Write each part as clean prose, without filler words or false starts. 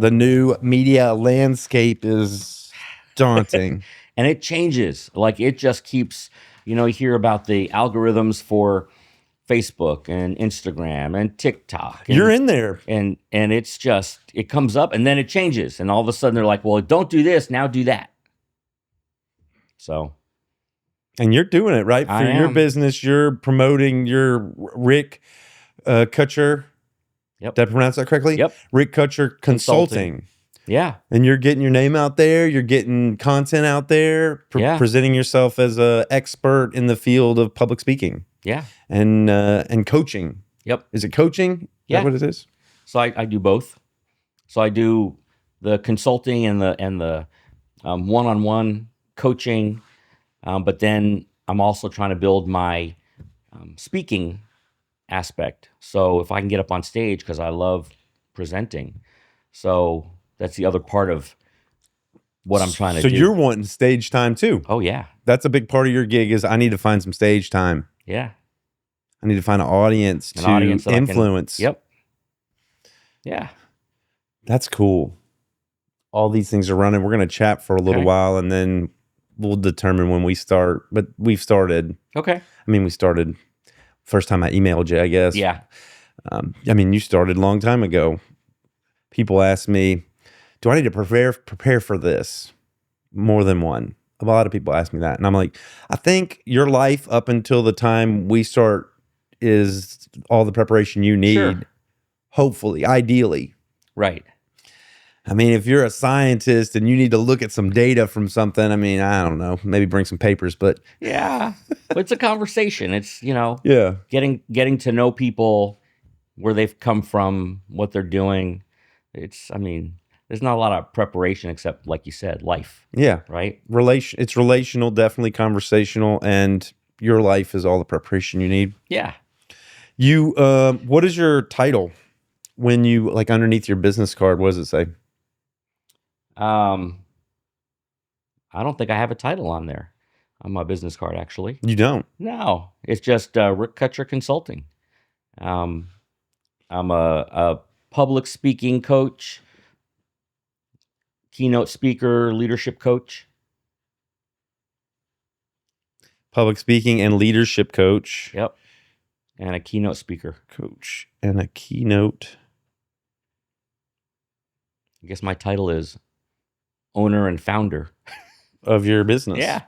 The new media landscape is daunting. And it changes. Like it just keeps, you hear about the algorithms for Facebook and Instagram and TikTok. And, You're in there. And it's just, it comes up and then it changes. And all of a sudden they're like, well, don't do this, now do that. So. And you're doing it, right? For your business, you're promoting your Rick Kutcher. Yep. Did I pronounce that correctly? Yep. Rick Kutcher Consulting. Yeah. And you're getting your name out there. You're getting content out there. Presenting yourself as an expert in the field of public speaking. Yeah. And coaching. Yep. Is it coaching? Yeah. Is that what it is? So I do both. So I do the consulting and the one-on-one coaching, but then I'm also trying to build my speaking aspect. So if I can get up on stage, because I love presenting, so that's the other part of what I'm trying to do. So you're wanting stage time too? Oh yeah, that's a big part of your gig. Is I need to find some stage time. Yeah, I need to find an audience to influence. Yep. Yeah, that's cool. All these things are running. We're going to chat for a little while, and then we'll determine when we start. But we've started. Okay. I mean, we started. First time I emailed you, I guess. Yeah. I mean, you started a long time ago. People ask me, do I need to prepare for this? More than one. A lot of people ask me that. And I'm like, I think your life up until the time we start is all the preparation you need. Sure. Hopefully, ideally. Right. I mean, if you're a scientist and you need to look at some data from something, I mean, I don't know, maybe bring some papers, but yeah, it's a conversation. It's, yeah, getting to know people, where they've come from, what they're doing. It's, I mean, there's not a lot of preparation except, like you said, life. Yeah. Right. It's relational, definitely conversational, and your life is all the preparation you need. Yeah. What is your title when you, like, underneath your business card, what does it say? I don't think I have a title on there on my business card, actually. You don't? No, it's just Rick Kutcher Consulting. I'm a public speaking coach, keynote speaker, leadership coach. Public speaking and leadership coach. Yep. And a keynote speaker. Coach and a keynote. I guess my title is owner and founder of your business. Yeah.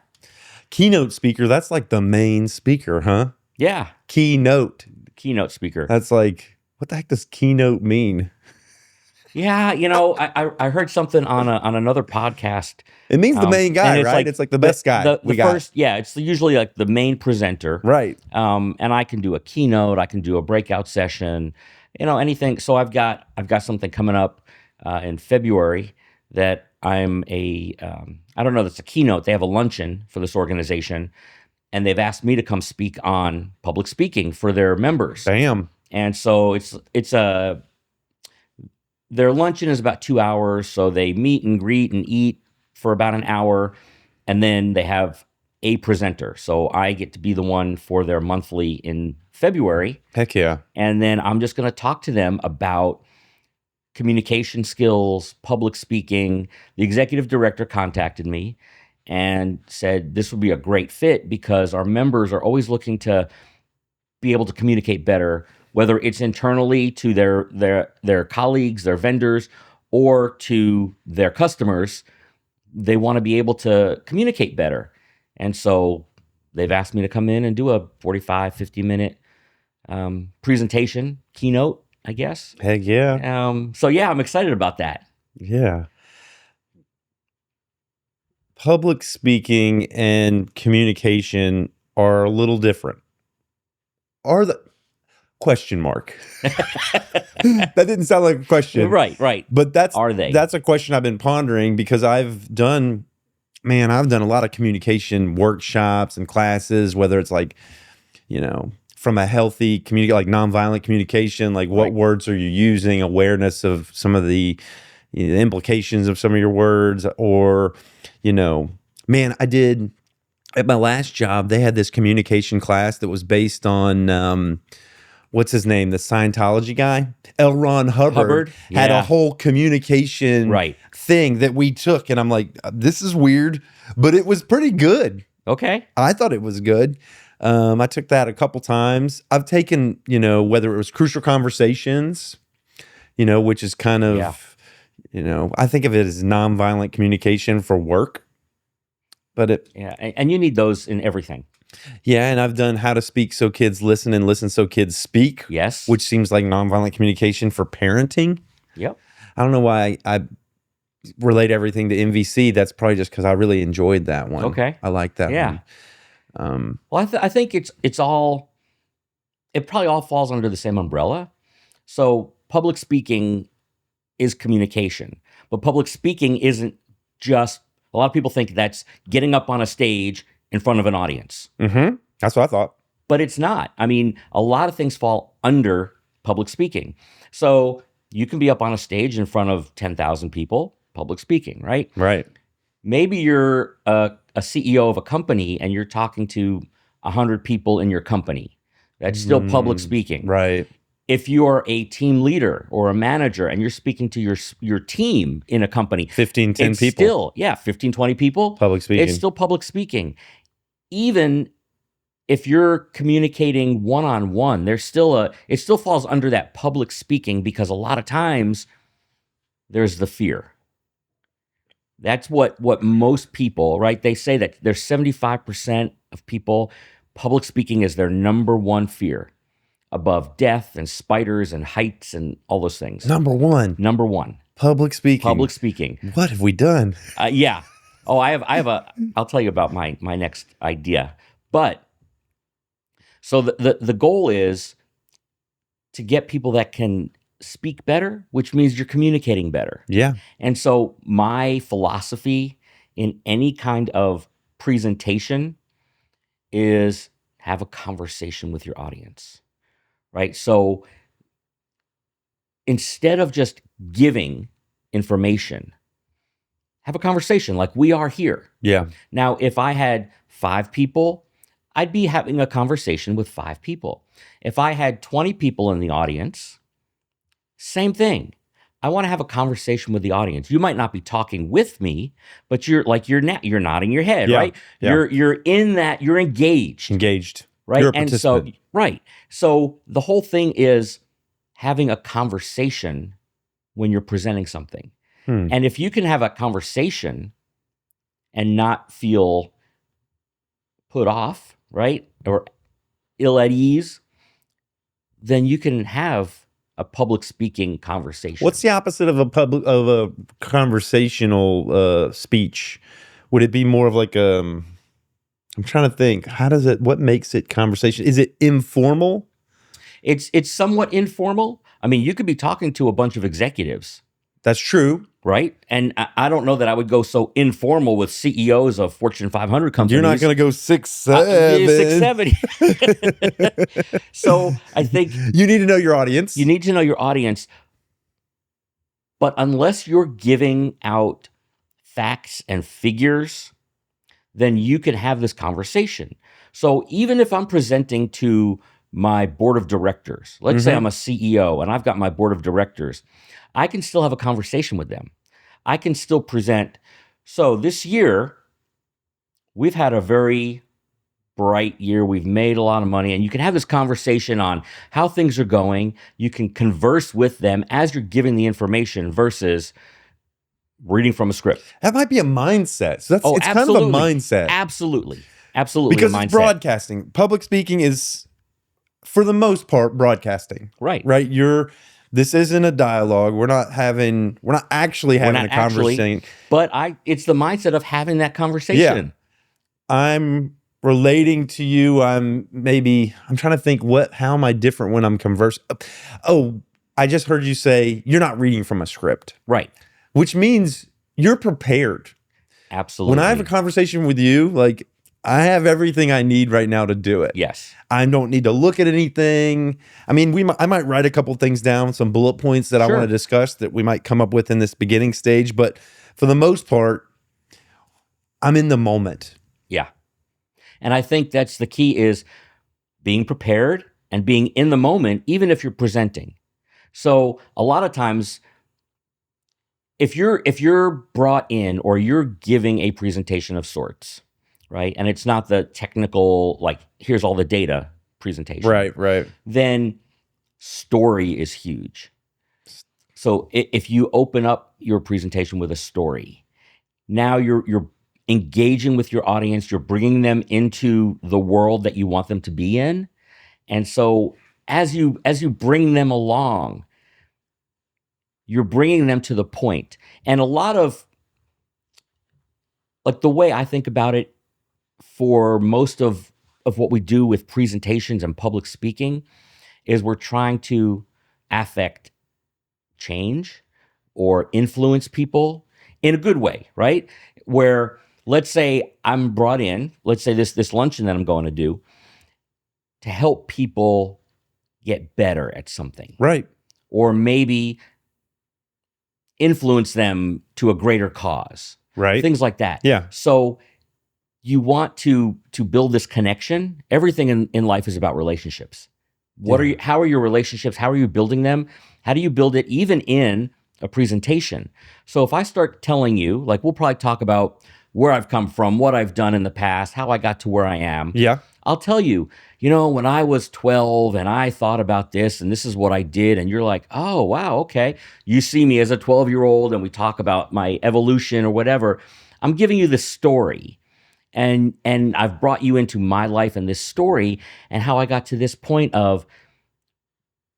Keynote speaker, that's like the main speaker, huh? Yeah. Keynote speaker. That's like, what the heck does keynote mean? Yeah, I heard something on another podcast. It means the main guy, right? It's like the best guy we got. First, yeah, it's usually like the main presenter. Right. And I can do a keynote, I can do a breakout session, anything. So I've got something coming up in February that I'm I don't know if it's a keynote. They have a luncheon for this organization, and they've asked me to come speak on public speaking for their members. Damn. And so their luncheon is about 2 hours. So they meet and greet and eat for about an hour, and then they have a presenter. So I get to be the one for their monthly in February. Heck yeah. And then I'm just going to talk to them about communication skills, public speaking. The executive director contacted me and said this would be a great fit because our members are always looking to be able to communicate better, whether it's internally to their colleagues, their vendors, or to their customers. They want to be able to communicate better. And so they've asked me to come in and do a 45, 50-minute presentation, keynote, I guess. Heck yeah. So yeah, I'm excited about that. Yeah. Public speaking and communication are a little different. Are the question mark? That didn't sound like a question. Right. But are they? That's a question I've been pondering because I've done a lot of communication workshops and classes, whether it's like, from a healthy like nonviolent communication, like what words are you using, awareness of some of the implications of some of your words, or, I did at my last job, they had this communication class that was based on, what's his name? The Scientology guy? L. Ron Hubbard had a whole communication thing that we took. And I'm like, this is weird, but it was pretty good. Okay. I thought it was good. I took that a couple times. I've taken, whether it was Crucial Conversations, which is kind of, I think of it as nonviolent communication for work. But and you need those in everything. Yeah, and I've done How to Speak So Kids Listen and Listen So Kids Speak. Yes. Which seems like nonviolent communication for parenting. Yep. I don't know why I relate everything to MVC. That's probably just because I really enjoyed that one. Okay. I like that one. Well, I think it probably all falls under the same umbrella. So public speaking is communication, but public speaking isn't just, a lot of people think that's getting up on a stage in front of an audience. Mm-hmm. That's what I thought. But it's not. I mean, a lot of things fall under public speaking. So you can be up on a stage in front of 10,000 people, public speaking, right? Right. Maybe you're a CEO of a company and you're talking to 100 people in your company. That's still public speaking. Right. If you're a team leader or a manager and you're speaking to your team in a company, 10 people. Still, 15, 20 people. Public speaking. It's still public speaking. Even if you're communicating one-on-one, it still falls under that public speaking, because a lot of times there's the fear. That's what most people, right? They say that there's 75% of people, public speaking is their number one fear, above death and spiders and heights and all those things. Number one. Public speaking. Public speaking. What have we done? Yeah. Oh, I'll tell you about my next idea. But so the goal is to get people that can speak better, which means you're communicating better. Yeah. And so my philosophy in any kind of presentation is have a conversation with your audience, right? So instead of just giving information, have a conversation like we are here. Yeah. Now, if I had 5 people, I'd be having a conversation with 5 people. If I had 20 people in the audience, same thing. I want to have a conversation with the audience. You might not be talking with me, but you're nodding your head, right? Yeah. You're in that, you're engaged. Right? You're a participant. So the whole thing is having a conversation when you're presenting something. And if you can have a conversation and not feel put off, right, or ill at ease, then you can have a public speaking conversation. What's the opposite of a conversational speech? Would it be more of like I'm trying to think. What makes it conversation? Is it informal? It's somewhat informal. I mean, you could be talking to a bunch of executives. That's true. Right? And I don't know that I would go so informal with CEOs of Fortune 500 companies. You're not going to go 6'7". 6'7". So I think you need to know your audience. You need to know your audience. But unless you're giving out facts and figures, then you can have this conversation. So even if I'm presenting to my board of directors, let's say I'm a CEO and I've got my board of directors, I can still have a conversation with them. I can still present. So this year, we've had a very bright year. We've made a lot of money, and you can have this conversation on how things are going. You can converse with them as you're giving the information versus reading from a script. That might be a mindset. So it's kind of a mindset. Absolutely. Because it's broadcasting. Public speaking is, for the most part, broadcasting. Right. This isn't a dialogue. We're not actually having a conversation. But it's the mindset of having that conversation. Yeah. I'm relating to you. I'm trying to think, how am I different when I'm conversing? Oh, I just heard you say you're not reading from a script. Right. Which means you're prepared. Absolutely. When I have a conversation with you, like, I have everything I need right now to do it. Yes. I don't need to look at anything. I mean, I might write a couple things down, some bullet points that I want to discuss that we might come up with in this beginning stage. But for the most part, I'm in the moment. Yeah. And I think that's the key, is being prepared and being in the moment, even if you're presenting. So a lot of times, if you're brought in or you're giving a presentation of sorts, right, and it's not the technical, like, here's all the data presentation, Right. then story is huge. So if you open up your presentation with a story, now you're engaging with your audience, you're bringing them into the world that you want them to be in. And so as you bring them along, you're bringing them to the point. And a lot of, like, the way I think about it for most of what we do with presentations and public speaking is we're trying to affect change or influence people in a good way, right? Where, let's say I'm brought in, let's say this luncheon that I'm going to do, to help people get better at something, Right. or maybe influence them to a greater cause, Right. things like that. Yeah. So you want to build this connection. Everything in life is about relationships. How are your relationships? How are you building them? How do you build it even in a presentation? So if I start telling you, like, we'll probably talk about where I've come from, what I've done in the past, how I got to where I am. Yeah. I'll tell you, when I was 12 and I thought about this and this is what I did. And you're like, oh, wow, okay. You see me as a 12-year-old and we talk about my evolution or whatever. I'm giving you the story. And I've brought you into my life and this story and how I got to this point of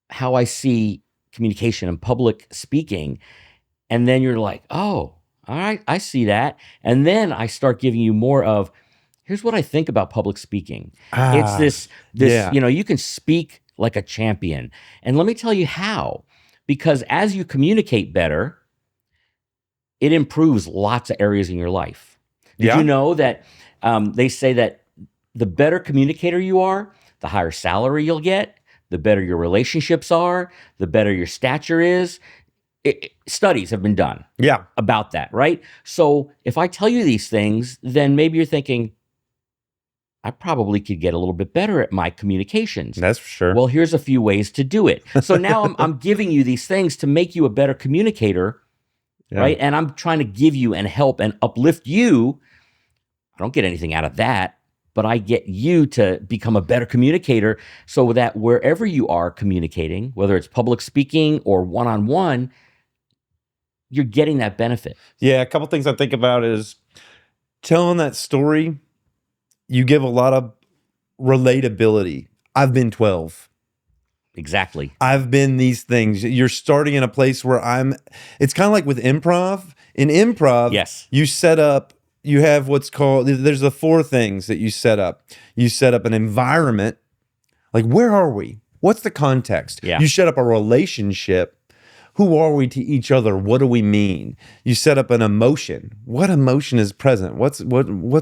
how I see communication and public speaking. And then you're like, oh, all right, I see that. And then I start giving you more of, here's what I think about public speaking. It's this, yeah. You can speak like a champion. And let me tell you how. Because as you communicate better, it improves lots of areas in your life. Did you know that they say that the better communicator you are, the higher salary you'll get, the better your relationships are, the better your stature is. Studies have been done about that, right? So if I tell you these things, then maybe you're thinking, I probably could get a little bit better at my communications. That's for sure. Well, here's a few ways to do it. So now I'm giving you these things to make you a better communicator, right? And I'm trying to give you and help and uplift you. I don't get anything out of that, but I get you to become a better communicator so that wherever you are communicating, whether it's public speaking or one-on-one, you're getting that benefit. Yeah, a couple things I think about is telling that story. You give a lot of relatability. I've been 12. Exactly. I've been these things. You're starting in a place where it's kind of like with improv. In improv, yes, you have what's called, there's the 4 things that you set up. You set up an environment, like, where are we? What's the context? Yeah. You set up a relationship. Who are we to each other? What do we mean? You set up an emotion. What emotion is present? What's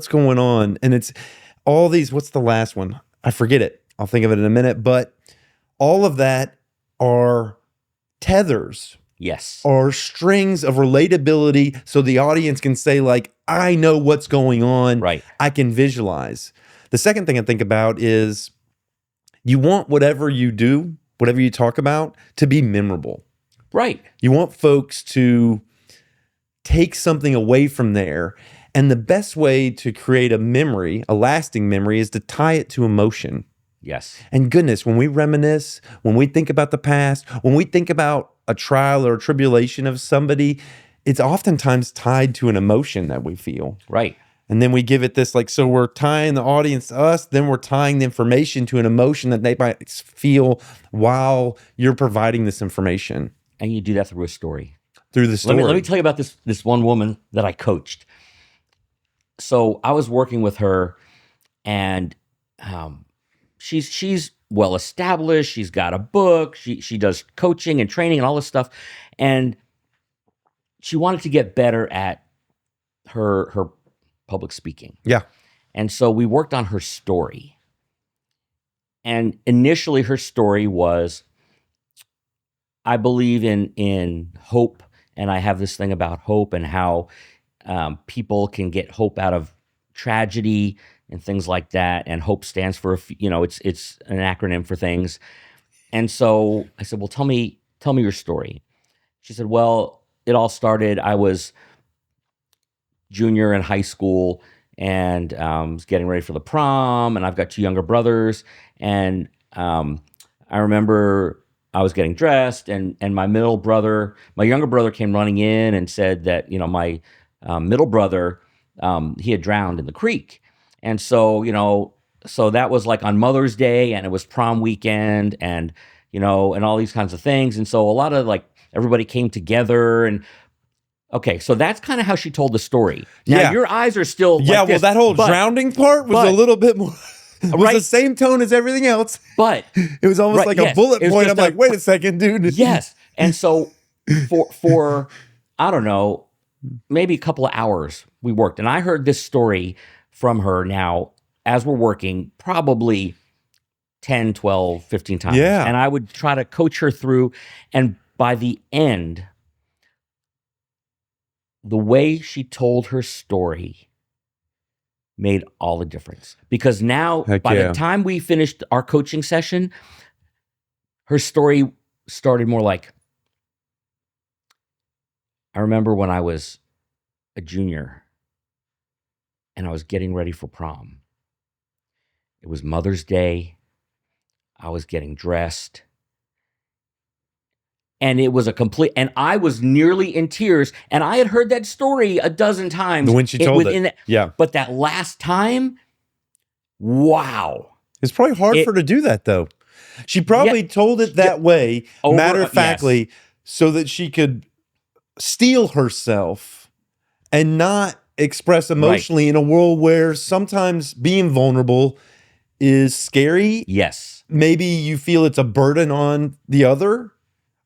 going on? And it's all these, what's the last one? I forget it. I'll think of it in a minute. But all of that are tethers. Yes. Or strings of relatability so the audience can say, like, I know what's going on. Right. I can visualize. The second thing I think about is you want whatever you do, whatever you talk about, to be memorable. Right. You want folks to take something away from there. And the best way to create a memory, a lasting memory, is to tie it to emotion. Yes. And goodness, when we reminisce, when we think about the past, when we think about a trial or a tribulation of somebody, it's oftentimes tied to an emotion that we feel. Right. And then we give it this, like, so we're tying the audience to us, then we're tying the information to an emotion that they might feel while you're providing this information. And you do that through a story. Through the story. Let me tell you about this one woman that I coached. So I was working with her, and she's well established. She's got a book. She does coaching and training and all this stuff, and she wanted to get better at her public speaking. Yeah. And so we worked on her story. And initially, her story was, I believe in hope, and I have this thing about hope and how people can get hope out of tragedy and things like that. And HOPE stands for, it's an acronym for things. And so I said, well, tell me your story. She said, well, it all started, I was junior in high school and was getting ready for the prom, and I've got 2 younger brothers. And I remember I was getting dressed, and my younger brother came running in and said that, my middle brother, he had drowned in the creek. And so, so that was like on Mother's Day, and it was prom weekend, and, and all these kinds of things. And so a lot of everybody came together, and okay, so that's kind of how she told the story. Now your eyes are still like this, that whole drowning part was a little bit more. It was the same tone as everything else, but it was almost like a bullet point. I'm like, wait a second, dude. Yes, and so for I don't know, maybe a couple of hours we worked, and I heard this story from her now as we're working, probably 10, 12, 15 times. Yeah. And I would try to coach her through, and by the end, the way she told her story made all the difference. Because now, by the time we finished our coaching session, her story started more like, I remember when I was a junior and I was getting ready for prom. It was Mother's Day. I was getting dressed. And it was and I was nearly in tears. And I had heard that story a dozen times. When she told it. Yeah. But that last time, wow. It's probably hard for her to do that, though. She probably told it that way, matter-of-factly, so that she could steel herself and not express emotionally in a world where sometimes being vulnerable is scary. Yes. Maybe you feel it's a burden on the other.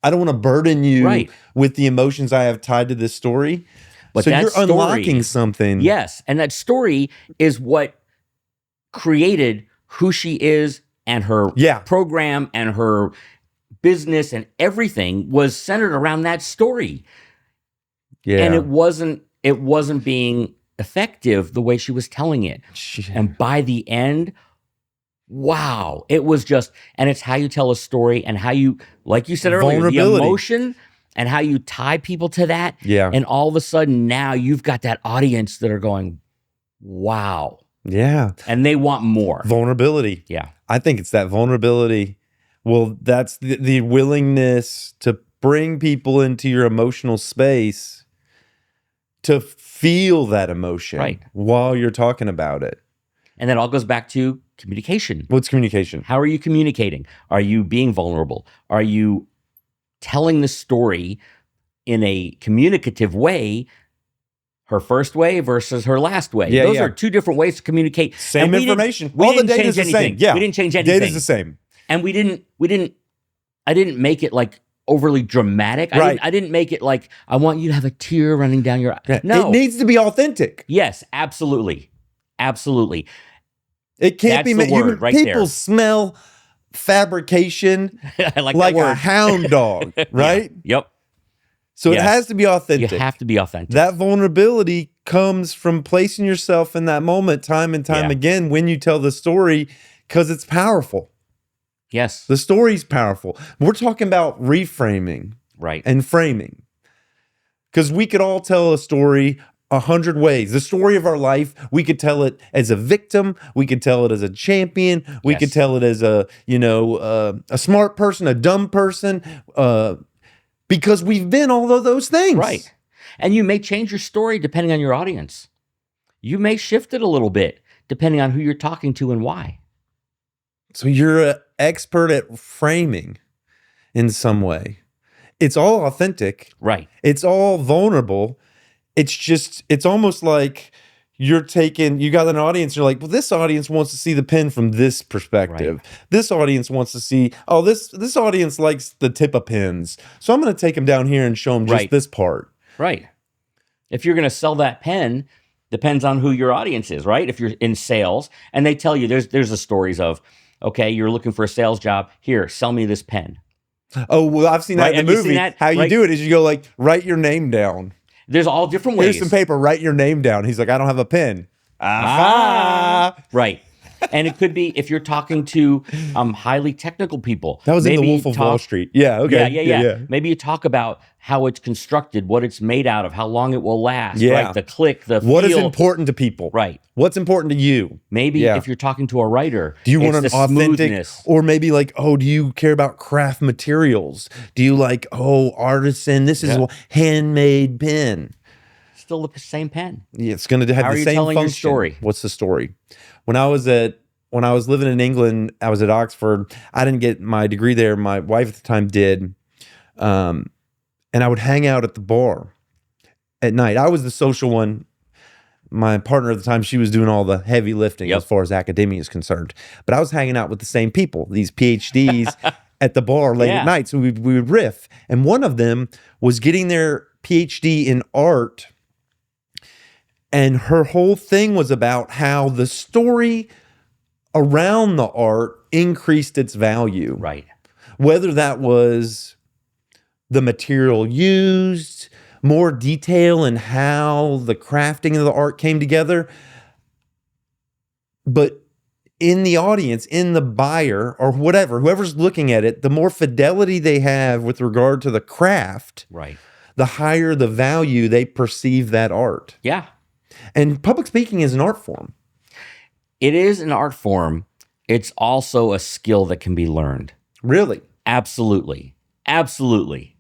I don't want to burden you with the emotions I have tied to this story. But so you're unlocking something. Yes. And that story is what created who she is, and her program and her business and everything was centered around that story. Yeah. And it wasn't being effective the way she was telling it. And by the end, wow, it was just, and it's how you tell a story and how you, like you said earlier, the emotion and how you tie people to that. Yeah. And all of a sudden now you've got that audience that are going, wow. Yeah. And they want more. Vulnerability. Yeah. I think it's that vulnerability. Well, that's the willingness to bring people into your emotional space to feel that emotion while you're talking about it. And that all goes back to communication. What's communication? How are you communicating? Are you being vulnerable? Are you telling the story in a communicative way, her first way versus her last way? Yeah, Those are 2 different ways to communicate. Same information. All the data is the same. Yeah. We didn't change anything. Data's the same. And I didn't make it like overly dramatic. I didn't make it like, I want you to have a tear running down your eye. Yeah. No. It needs to be authentic. Yes, absolutely. Absolutely. It can't be made. People there. smell fabrication I like a hound dog, right? Yep. So it has to be authentic. You have to be authentic. That vulnerability comes from placing yourself in that moment time and time again when you tell the story, because it's powerful. Yes. The story's powerful. We're talking about reframing and framing, because we could all tell a story 100 ways. The story of our life, we could tell it as a victim. We could tell it as a champion. We could tell it as a smart person, a dumb person, because we've been all of those things. Right. And you may change your story depending on your audience. You may shift it a little bit depending on who you're talking to and why. So you're an expert at framing in some way. It's all authentic. Right. It's all vulnerable. It's almost like you got an audience, you're like, well, this audience wants to see the pen from this perspective. Right. This audience wants to see, this audience likes the tip of pens. So I'm going to take them down here and show them just this part. Right. If you're going to sell that pen, depends on who your audience is, right? If you're in sales and they tell you, there's the stories of, okay, you're looking for a sales job. Here, sell me this pen. Oh, well, I've seen that in the movie. How you do it is you go like, write your name down. There's all different ways. Here's some paper, write your name down. He's like, I don't have a pen. Aha! Right. And it could be if you're talking to highly technical people. That was in The maybe Wolf of Wall Street. Yeah, okay. Yeah. Maybe you talk about how it's constructed, what it's made out of, how long it will last, Yeah. right? The click, the What is feel. important to people? Right. What's important to you? Maybe Yeah. if you're talking to a writer, Do you want it's an the authentic, smoothness. or maybe like, oh, do you care about craft materials? Do you like, oh, artisan, this is Yeah. a handmade pen. Still the same pen. Yeah, it's going to have How are the you same telling your function. story? What's the story? When I was living in England, I was at Oxford. I didn't get my degree there. My wife at the time did. And I would hang out at the bar at night. I was the social one. My partner at the time, she was doing all the heavy lifting as far as academia is concerned. But I was hanging out with the same people, these PhDs at the bar late at night. So we would riff. And one of them was getting their PhD in art. And her whole thing was about how the story around the art increased its value. Right. Whether that was the material used, more detail in how the crafting of the art came together. But in the audience, in the buyer or whatever, whoever's looking at it, the more fidelity they have with regard to the craft, Right. the higher the value they perceive that art. Yeah. And public speaking is an art form. It is an art form. It's also a skill that can be learned. Really? Absolutely. Absolutely.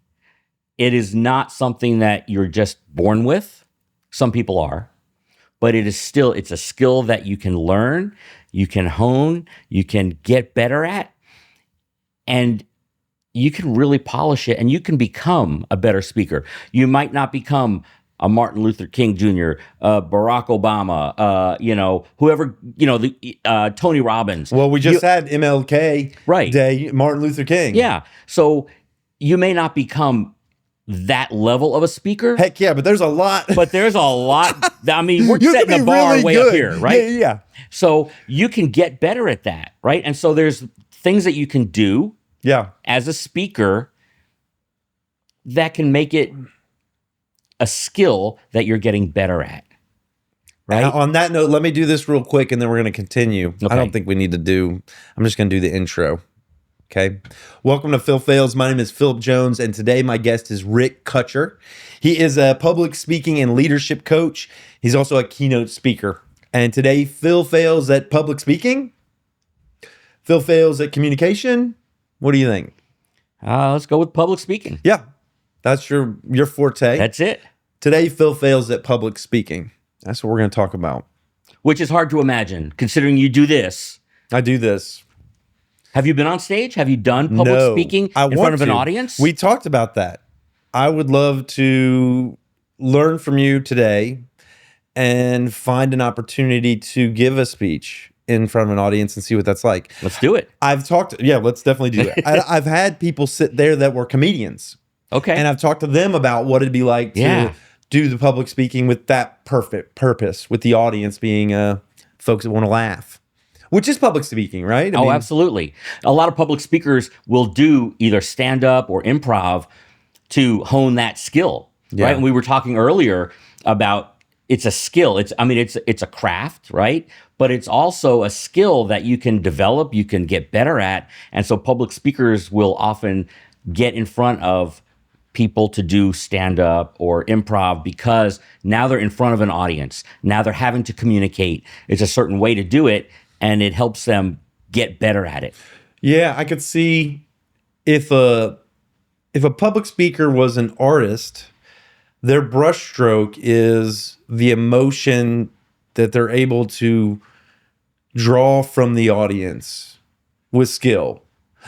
It is not something that you're just born with. Some people are, but it's a skill that you can learn, you can hone, you can get better at, and you can really polish it, and you can become a better speaker. You might not become a Martin Luther King Jr., Barack Obama, whoever, Tony Robbins. Well, we just had MLK Day, Martin Luther King. Yeah. So you may not become that level of a speaker. Heck yeah, but there's a lot. But there's a lot. I mean, we're setting the bar really way up here, right? Yeah. So you can get better at that, right? And so there's things that you can do as a speaker that can make it a skill that you're getting better at, right? On that note, let me do this real quick and then we're going to continue. Okay. I don't think we need to I'm just going to do the intro. Okay. Welcome to Phil Phails. My name is Philip Jones, and today my guest is Rick Kutcher. He is a public speaking and leadership coach. He's also a keynote speaker. And today, Phil Phails at public speaking, Phil Phails at communication. What do you think? Let's go with public speaking. Yeah, that's your forte. That's it. Today, Phil Phails at public speaking. That's what we're going to talk about. Which is hard to imagine, considering you do this. I do this. Have you been on stage? Have you done public speaking in front of an audience? We talked about that. I would love to learn from you today and find an opportunity to give a speech in front of an audience and see what that's like. Let's do it. Let's definitely do it. I've had people sit there that were comedians. Okay. And I've talked to them about what it'd be like to do the public speaking with that perfect purpose, with the audience being folks that want to laugh. Which is public speaking, right? I mean, absolutely. A lot of public speakers will do either stand-up or improv to hone that skill, right? And we were talking earlier about it's a skill. It's a craft, right? But it's also a skill that you can develop, you can get better at. And so public speakers will often get in front of people to do stand-up or improv because now they're in front of an audience. Now they're having to communicate. It's a certain way to do it, and it helps them get better at it. Yeah, I could see if a public speaker was an artist, their brushstroke is the emotion that they're able to draw from the audience with skill.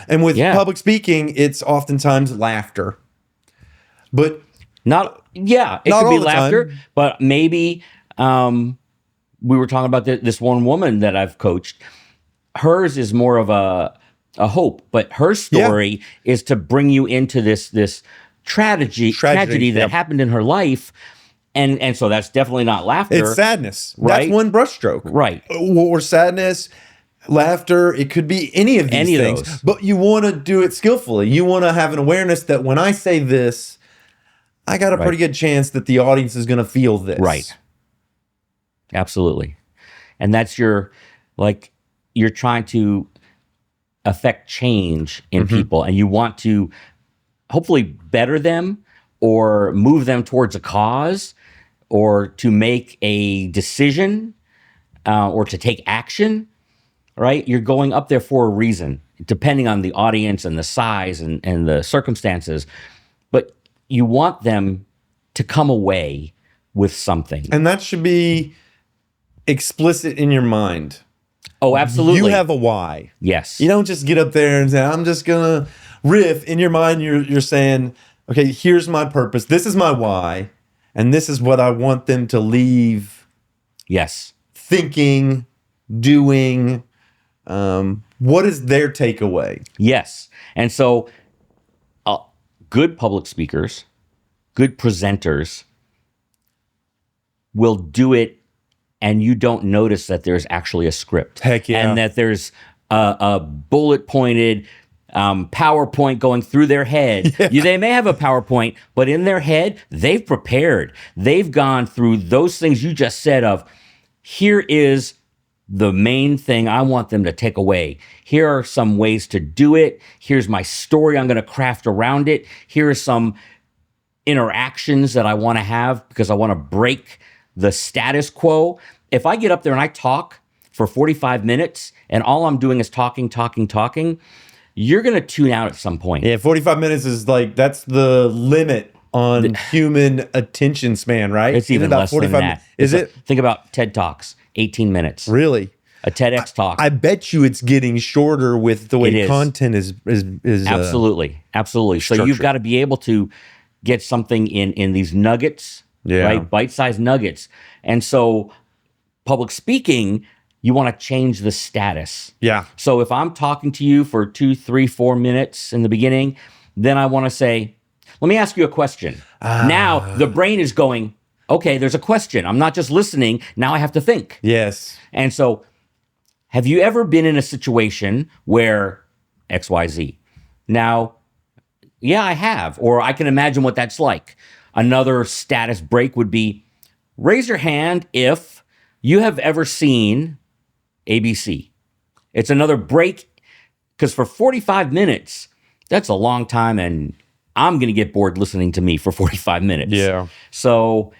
And with public speaking, it's oftentimes laughter. But it could be laughter, but maybe we were talking about this one woman that I've coached. Hers is more of a hope, but her story is to bring you into this tragedy that happened in her life. And so that's definitely not laughter. It's sadness. Right? That's one brushstroke. Right. Or sadness, laughter. It could be any of these things. But you want to do it skillfully. You want to have an awareness that when I say this, I got a pretty good chance that the audience is going to feel this. Right. Absolutely. And that's you're trying to affect change in people, and you want to hopefully better them or move them towards a cause or to make a decision or to take action, right? You're going up there for a reason, depending on the audience and the size and the circumstances. But you want them to come away with something. And that should be explicit in your mind. Oh, absolutely. You have a why. Yes. You don't just get up there and say, I'm just going to riff. In your mind, you're saying, okay, here's my purpose. This is my why. And this is what I want them to leave. Yes. Thinking, doing. What is their takeaway? Yes. And so good public speakers, good presenters will do it, and you don't notice that there's actually a script. Heck yeah. And that there's a bullet pointed PowerPoint going through their head. Yeah. They may have a PowerPoint, but in their head, they've prepared. They've gone through those things you just said of, here is the main thing I want them to take away. Here are some ways to do it. Here's my story I'm going to craft around it. Here are some interactions that I want to have because I want to break the status quo. If I get up there and I talk for 45 minutes and all I'm doing is talking, you're going to tune out at some point. Yeah, 45 minutes is that's the limit on human attention span, right? It's even less than that. Is it? Think about TED Talks, 18 minutes. Really? A TEDx talk. I bet you it's getting shorter with the way content is Absolutely. So you've got to be able to get something in these nuggets, right? Bite-sized nuggets. And so public speaking, you want to change the status. Yeah. So if I'm talking to you for 2, 3, 4 minutes in the beginning, then I want to say, let me ask you a question. Now the brain is going, okay, there's a question. I'm not just listening. Now I have to think. Yes. And so have you ever been in a situation where XYZ? Now, yeah, I have, or I can imagine what that's like. Another status break would be, raise your hand if you have ever seen ABC. It's another break, because for 45 minutes, that's a long time, and I'm going to get bored listening to me for 45 minutes. Yeah. So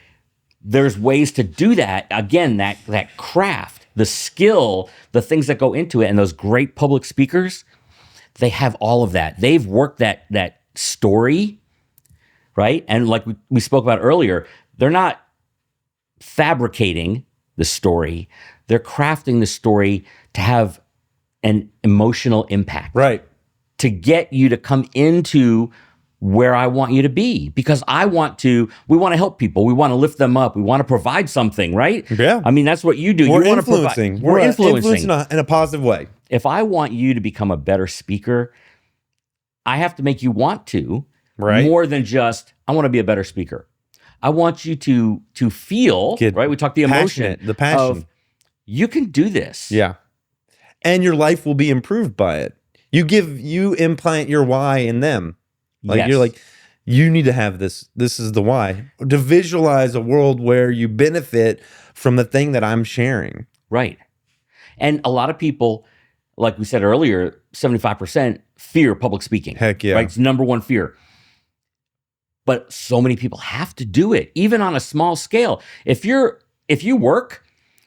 there's ways to do that. Again, that craft, the skill, the things that go into it, and those great public speakers, they have all of that. They've worked that story, right? And like we spoke about earlier, they're not fabricating the story. They're crafting the story to have an emotional impact. Right. To get you to come into where I want you to be, because we want to help people. We want to lift them up. We want to provide something, right? Yeah. I mean, that's what you do. We're you influencing. We're influencing in a positive way. If I want you to become a better speaker, I have to make you want to, right? More than just, I want to be a better speaker. I want you to feel, right? We talked the emotion, the passion of, you can do this. Yeah. And your life will be improved by it. You implant your why in them. You're like, you need to have this. This is the why. To visualize a world where you benefit from the thing that I'm sharing. Right. And a lot of people, like we said earlier, 75% fear public speaking. Heck yeah. Right? It's number one fear. But so many people have to do it, even on a small scale. If you work,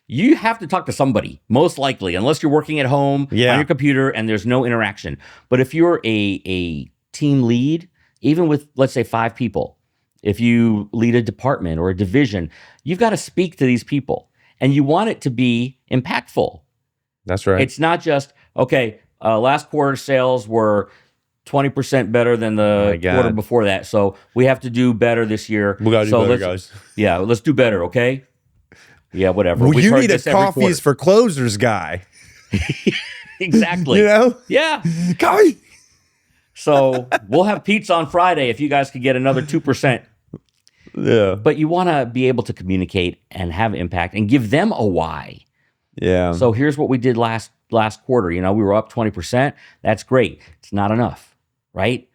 you have to talk to somebody, most likely, unless you're working at home on your computer and there's no interaction. But if you're a team lead, even with, let's say, 5 people, if you lead a department or a division, you've got to speak to these people, and you want it to be impactful. That's right. It's not just, okay, last quarter sales were 20% better than the quarter before that, so we have to do better this year. We got to do better, guys. Yeah, let's do better, okay? Yeah, whatever. Well, you need a coffees for closers guy. Exactly. You know? Yeah. Coffee. So we'll have pizza on Friday if you guys could get another 2%. Yeah. But you want to be able to communicate and have impact and give them a why. Yeah. So here's what we did last quarter. We were up 20%. That's great. It's not enough, right?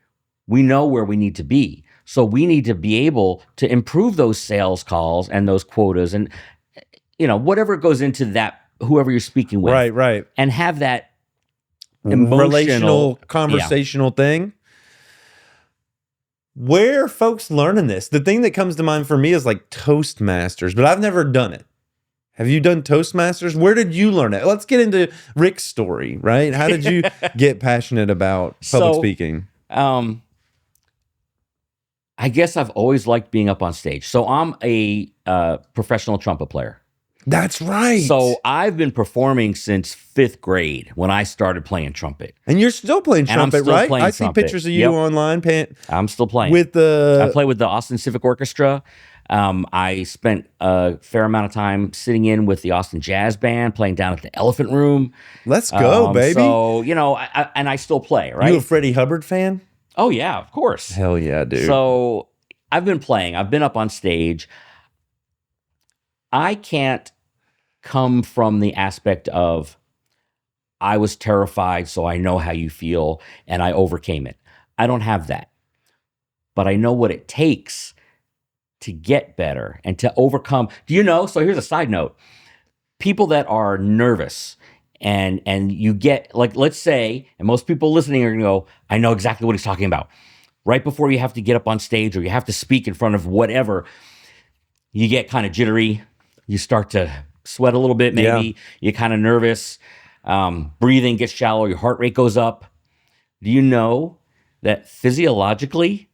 We know where we need to be. So we need to be able to improve those sales calls and those quotas and whatever goes into that whoever you're speaking with, right. and have that Relational, emotional, conversational thing. Where are folks learning this? The thing that comes to mind for me is like Toastmasters, but I've never done it. Have you done Toastmasters? Where did you learn it? Let's get into Rick's story, right? How did you get passionate about public speaking? I guess I've always liked being up on stage. So I'm a professional trumpet player. That's right. So I've been performing since 5th grade when I started playing trumpet. And you're still playing trumpet, still right? playing I see trumpet. pictures of you online. I'm still playing. I play with the Austin Civic Orchestra. I spent a fair amount of time sitting in with the Austin Jazz Band, playing down at the Elephant Room. Let's go, baby. So, I still play, right? You a Freddie Hubbard fan? Oh, yeah, of course. Hell yeah, dude. So I've been playing. I've been up on stage. I can't come from the aspect of I was terrified, so I know how you feel, and I overcame it. I don't have that. But I know what it takes to get better and to overcome. Do you know? So here's a side note. People that are nervous and you get, like, let's say, and most people listening are going to go, I know exactly what he's talking about. Right before you have to get up on stage or you have to speak in front of whatever, you get kind of jittery. You start to sweat a little bit, maybe. Yeah. You're kind of nervous. Breathing gets shallow. Your heart rate goes up. Do you know that physiologically,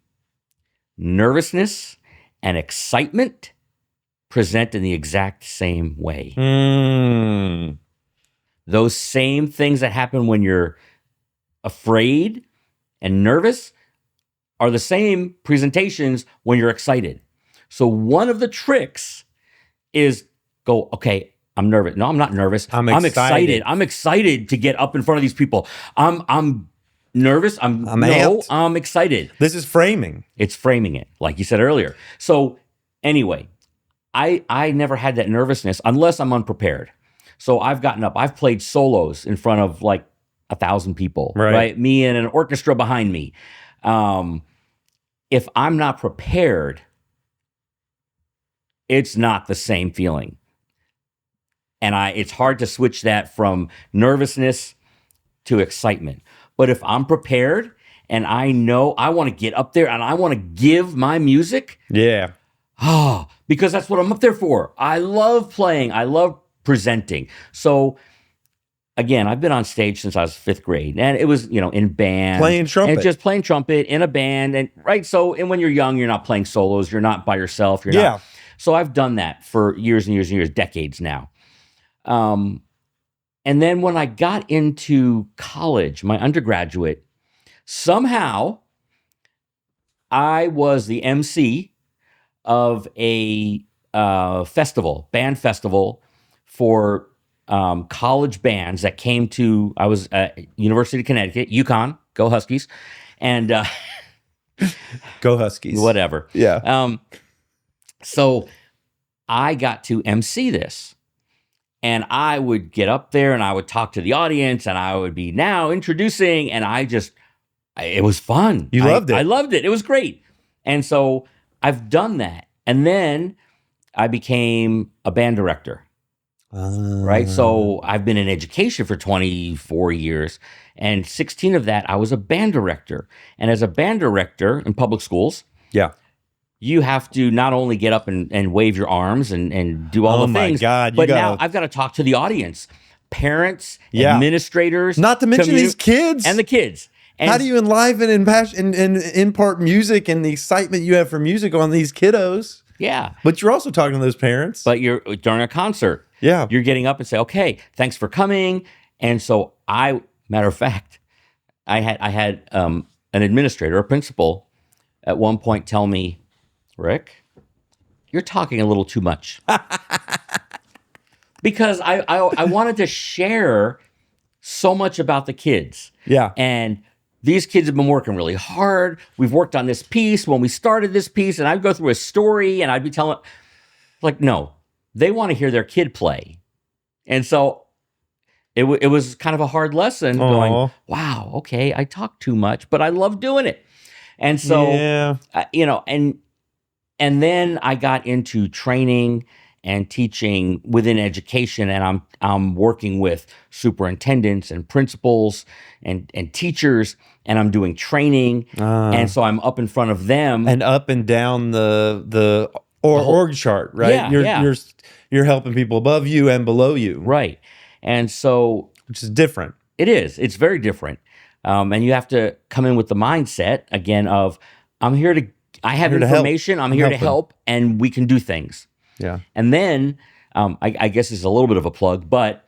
nervousness and excitement present in the exact same way? Those same things that happen when you're afraid and nervous are the same presentations when you're excited. So one of the tricks is go, okay, I'm nervous. No, I'm not nervous. I'm excited. I'm excited to get up in front of these people. I'm nervous. I'm excited. This is framing. It's framing it, like you said earlier. So anyway, I never had that nervousness unless I'm unprepared. So I've gotten up. I've played solos in front of like 1,000 people, right? Me and an orchestra behind me. If I'm not prepared, it's not the same feeling. And it's hard to switch that from nervousness to excitement. But if I'm prepared and I know I want to get up there and I want to give my music. Yeah. Because that's what I'm up there for. I love playing. I love presenting. So again, I've been on stage since I was 5th grade, and it was, in band. Playing trumpet. And just playing trumpet in a band. And right. So, and when you're young, you're not playing solos. You're not by yourself. You're not. So I've done that for years and years and years, decades now. And then when I got into college, my undergraduate, somehow I was the MC of a band festival for college bands that came to, I was at University of Connecticut, UConn, go Huskies, and go Huskies. Whatever. Yeah. So I got to MC this. And I would get up there and I would talk to the audience and I would be now introducing, and it was fun. You loved it. I loved it. It was great. And so I've done that. And then I became a band director. Right? So I've been in education for 24 years, and 16 of that I was a band director. And as a band director in public schools, you have to not only get up and wave your arms and do all the things, God, but now I've got to talk to the audience, parents, administrators, not to mention these kids and the kids. And how do you enliven and impart music and the excitement you have for music on these kiddos? Yeah, but you're also talking to those parents. But you're during a concert. Yeah, you're getting up and say, "Okay, thanks for coming." And so matter of fact, I had an administrator, a principal, at one point tell me, Rick, you're talking a little too much. Because I wanted to share so much about the kids. Yeah. And these kids have been working really hard. We've worked on this piece when we started this piece, and I'd go through a story and I'd be telling, like, no, they want to hear their kid play. And so it was kind of a hard lesson going, wow, okay, I talk too much, but I love doing it. And so, and then I got into training and teaching within education, and I'm working with superintendents and principals and teachers, and I'm doing training, and so I'm up in front of them and up and down the org chart, right? Yeah, You're helping people above you and below you, right? And so which is different. it is. It's very different, and you have to come in with the mindset again of I have information. I'm here to help, and we can do things. Yeah. And then I guess it's a little bit of a plug, but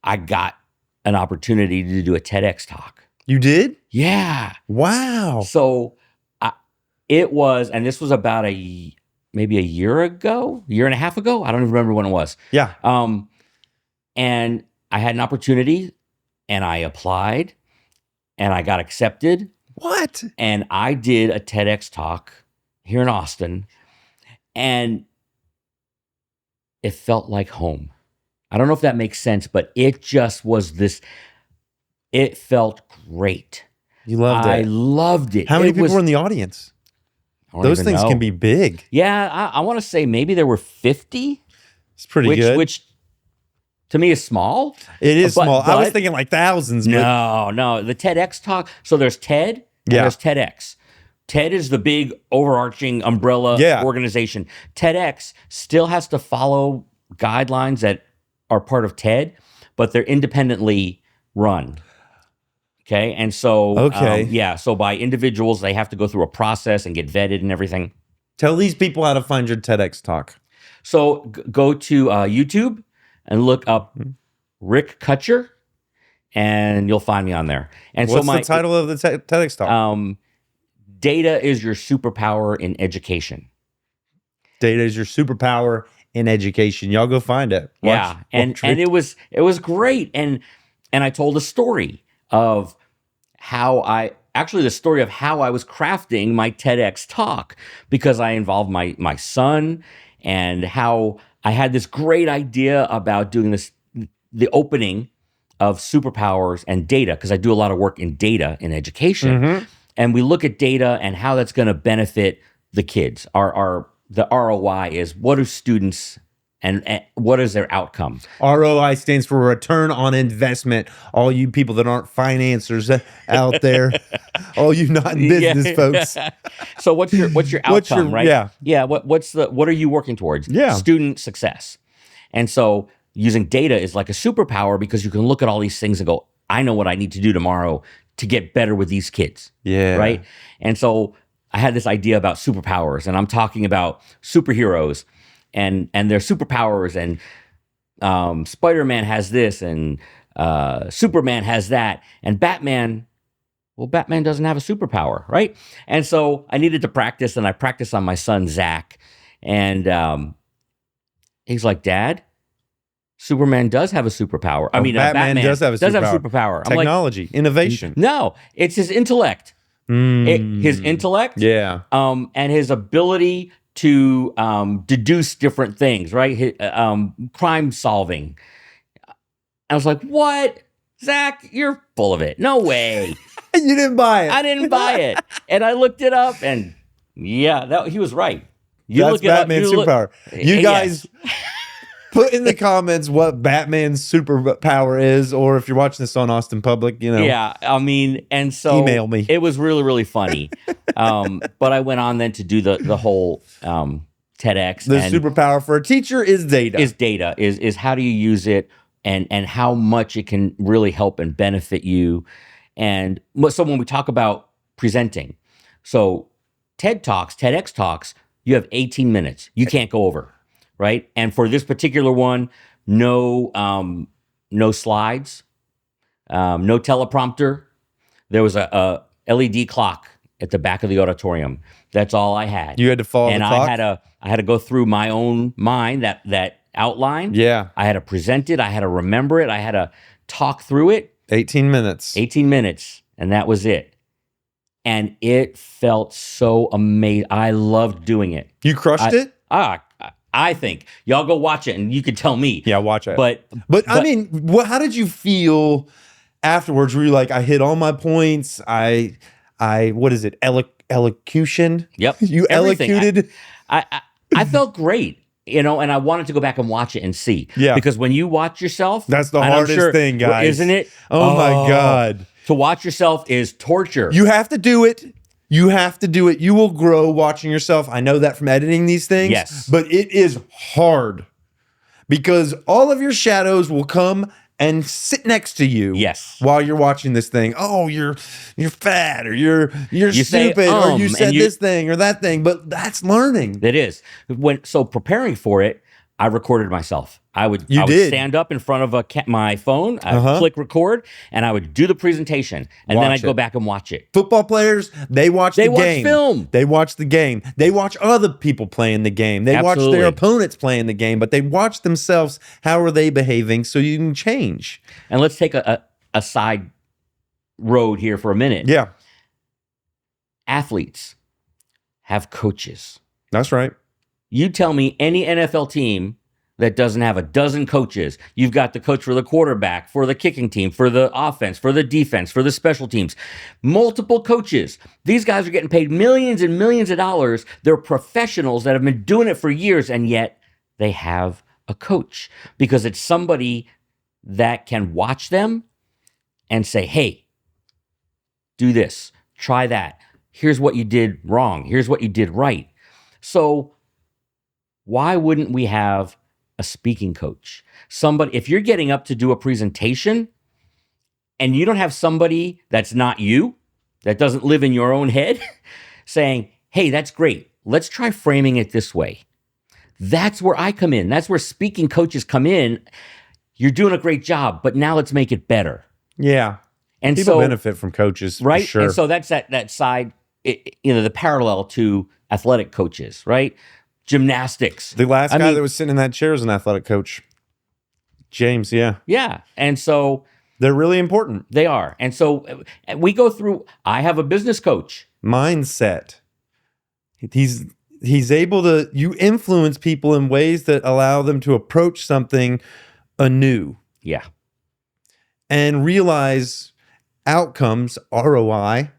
I got an opportunity to do a TEDx talk. You did? Yeah. Wow. So it was, and this was about maybe a year and a half ago. I don't even remember when it was. Yeah. And I had an opportunity, and I applied, and I got accepted. What? And I did a TEDx talk here in Austin, and it felt like home. I don't know if that makes sense, but it just was it felt great. You loved it. I loved it. How many people were in the audience? Those things can be big. Yeah, I want to say maybe there were 50. It's pretty good. Which to me is small. It is small. I was thinking like thousands. No. The TEDx talk. So there's TED and there's TEDx. TED is the big overarching umbrella organization. TEDx still has to follow guidelines that are part of TED, but they're independently run. Okay. And so, so by individuals, they have to go through a process and get vetted and everything. Tell these people how to find your TEDx talk. So go to YouTube and look up Rick Kutcher, and you'll find me on there. And what's the title of the TEDx talk? Data is your superpower in education. Data is your superpower in education. Y'all go find it. And it was great. And I told a story of how I was crafting my TEDx talk, because I involved my son, and how I had this great idea about doing the opening of superpowers and data, because I do a lot of work in data in education. Mm-hmm. And we look at data and how that's going to benefit the kids. The ROI is, what do students and what is their outcome? ROI stands for return on investment. All you people that aren't financiers out there, all you not in business folks. So what's your outcome, right? Yeah. What are you working towards? Yeah. Student success. And so using data is like a superpower, because you can look at all these things and go, I know what I need to do tomorrow to get better with these kids. Yeah. Right. And so I had this idea about superpowers, and I'm talking about superheroes and their superpowers, and Spider-Man has this, and Superman has that, and Batman doesn't have a superpower, right? And so I needed to practice, and I practiced on my son, Zach, and he's like, Dad, Superman does have a superpower. Batman does have a superpower. Technology, innovation. No, it's his intellect. His intellect, and his ability to deduce different things, right? Crime solving. I was like, what? Zach, you're full of it. No way. You didn't buy it. I didn't buy it. And I looked it up, and he was right. That's Batman's superpower. You guys put in the comments what Batman's superpower is, or if you're watching this on Austin Public, Yeah, and so email me. It was really, really funny. But I went on then to do the whole TEDx. The superpower for a teacher is data. Is how do you use it, and how much it can really help and benefit you. And so when we talk about presenting, so TEDx talks, you have 18 minutes. You can't go over. Right. And for this particular one, no slides, no teleprompter. There was a LED clock at the back of the auditorium. That's all I had. You had to follow the clock? And I had to go through my own mind, that outline. Yeah. I had to present it. I had to remember it. I had to talk through it. 18 minutes. 18 minutes. And that was it. And it felt so amazing. I loved doing it. You crushed it? I think y'all go watch it, and you can tell me. Yeah, watch it. But I mean, how did you feel afterwards? Were you like, I hit all my points? What is it? Elocution? Yep. You Everything. elocuted? I felt great. you know, and I wanted to go back and watch it and see. Yeah. Because when you watch yourself, That's the and I'm hardest thing, guys. Isn't it? Oh my God. To watch yourself is torture. You have to do it. You have to do it. You will grow watching yourself. I know that from editing these things. Yes. But it is hard because all of your shadows will come and sit next to you. Yes. While you're watching this thing. Oh, you're fat, or you're You say, stupid, or you and said this thing or that thing. But that's learning. It is. So preparing for it, I recorded myself. I would stand up in front of my phone, I'd click record, and I would do the presentation, and then I'd go back and watch it. Football players, they watch the game. Film. They watch the game. They watch other people playing the game. They watch their opponents playing the game, but they watch themselves. How are they behaving so you can change? And let's take a side road here for a minute. Yeah. Athletes have coaches. That's right. You tell me any NFL team that doesn't have a dozen coaches. You've got the coach for the quarterback, for the kicking team, for the offense, for the defense, for the special teams. Multiple coaches. These guys are getting paid millions and millions of dollars. They're professionals that have been doing it for years, and yet they have a coach because it's somebody that can watch them and say, hey, do this, try that. Here's what you did wrong. Here's what you did right. So why wouldn't we have a speaking coach? Somebody, if you're getting up to do a presentation and you don't have somebody that's not you, that doesn't live in your own head, saying, hey, that's great. Let's try framing it this way. That's where I come in. That's where speaking coaches come in. You're doing a great job, but now let's make it better. Yeah. And people benefit from coaches, right? For sure. And so that's that side, the parallel to athletic coaches, right? Gymnastics. The last guy that was sitting in that chair is an athletic coach. James, yeah. Yeah. And so they're really important. They are. And so we go through, I have a business coach. Mindset. He's able to, you influence people in ways that allow them to approach something anew. Yeah. And realize outcomes, ROI,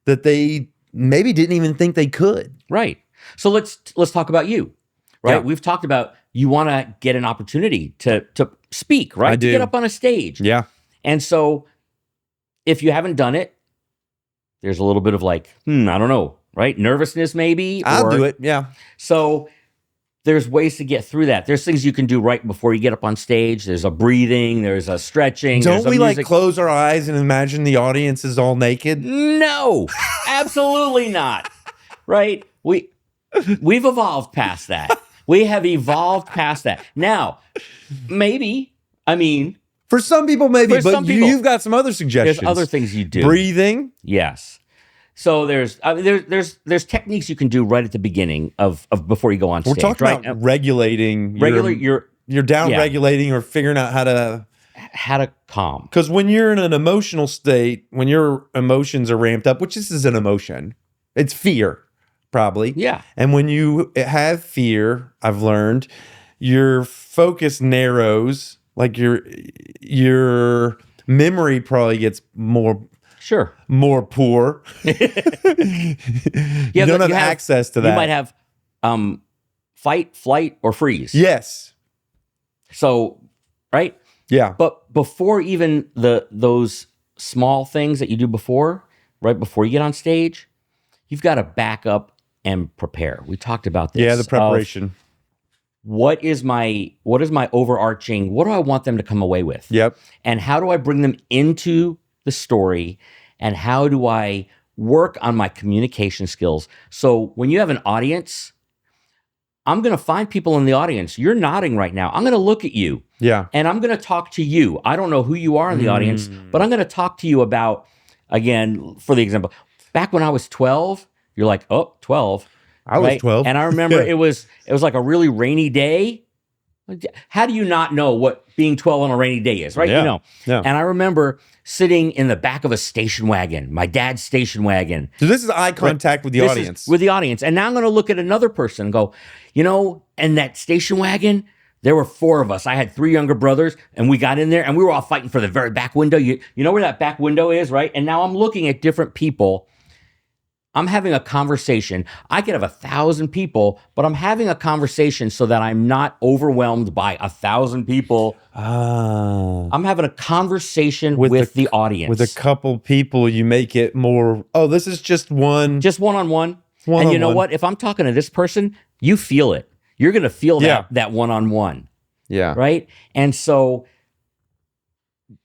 that they maybe didn't even think they could. Right. So let's talk about you, right? Yeah. We've talked about you want to get an opportunity to speak, right? I do. To get up on a stage. Yeah. And so if you haven't done it, there's a little bit of like, I don't know, right? Nervousness maybe. I'll do it. Yeah. So there's ways to get through that. There's things you can do right before you get up on stage. There's a breathing. There's a stretching. Don't we like close our eyes and imagine the audience is all naked? No, absolutely not. Right? We've evolved past that. We have evolved past that. Now, maybe, for some people, maybe, but you've got some other suggestions. There's other things you do. Breathing. Yes. So there's techniques you can do right at the beginning of before you go on stage. We're talking about regulating. You're down regulating or figuring out how to calm. Because when you're in an emotional state, when your emotions are ramped up, which this is an emotion, it's fear, probably. Yeah. And when you have fear, I've learned, your focus narrows. Like your memory probably gets more poor. You don't have access to that. You might have fight, flight, or freeze. Yes. So, right? Yeah. But before even those small things that you do right before you get on stage, you've got to back up and prepare. We talked about this. Yeah, the preparation. What is my overarching, what do I want them to come away with? Yep. And how do I bring them into the story? And how do I work on my communication skills? So when you have an audience, I'm going to find people in the audience. You're nodding right now. I'm going to look at you. Yeah. And I'm going to talk to you. I don't know who you are in the audience, but I'm going to talk to you about, again, for the example, back when I was 12, you're like, oh, 12. I was 12. And I remember it was like a really rainy day. How do you not know what being 12 on a rainy day is, right? Yeah. You know. Yeah. And I remember sitting in the back of a station wagon, my dad's station wagon. So this is eye contact with the audience. With the audience. And now I'm going to look at another person and go, in that station wagon, there were 4 of us. I had 3 younger brothers, and we got in there, and we were all fighting for the very back window. You know where that back window is, right? And now I'm looking at different people. I'm having a conversation. I could have 1,000 people, but I'm having a conversation so that I'm not overwhelmed by 1,000 people. I'm having a conversation with the audience. With a couple people, you make it more, this is just one. Just one-on-one. And you know what? If I'm talking to this person, you feel it. You're going to feel that one-on-one. Yeah. Right? And so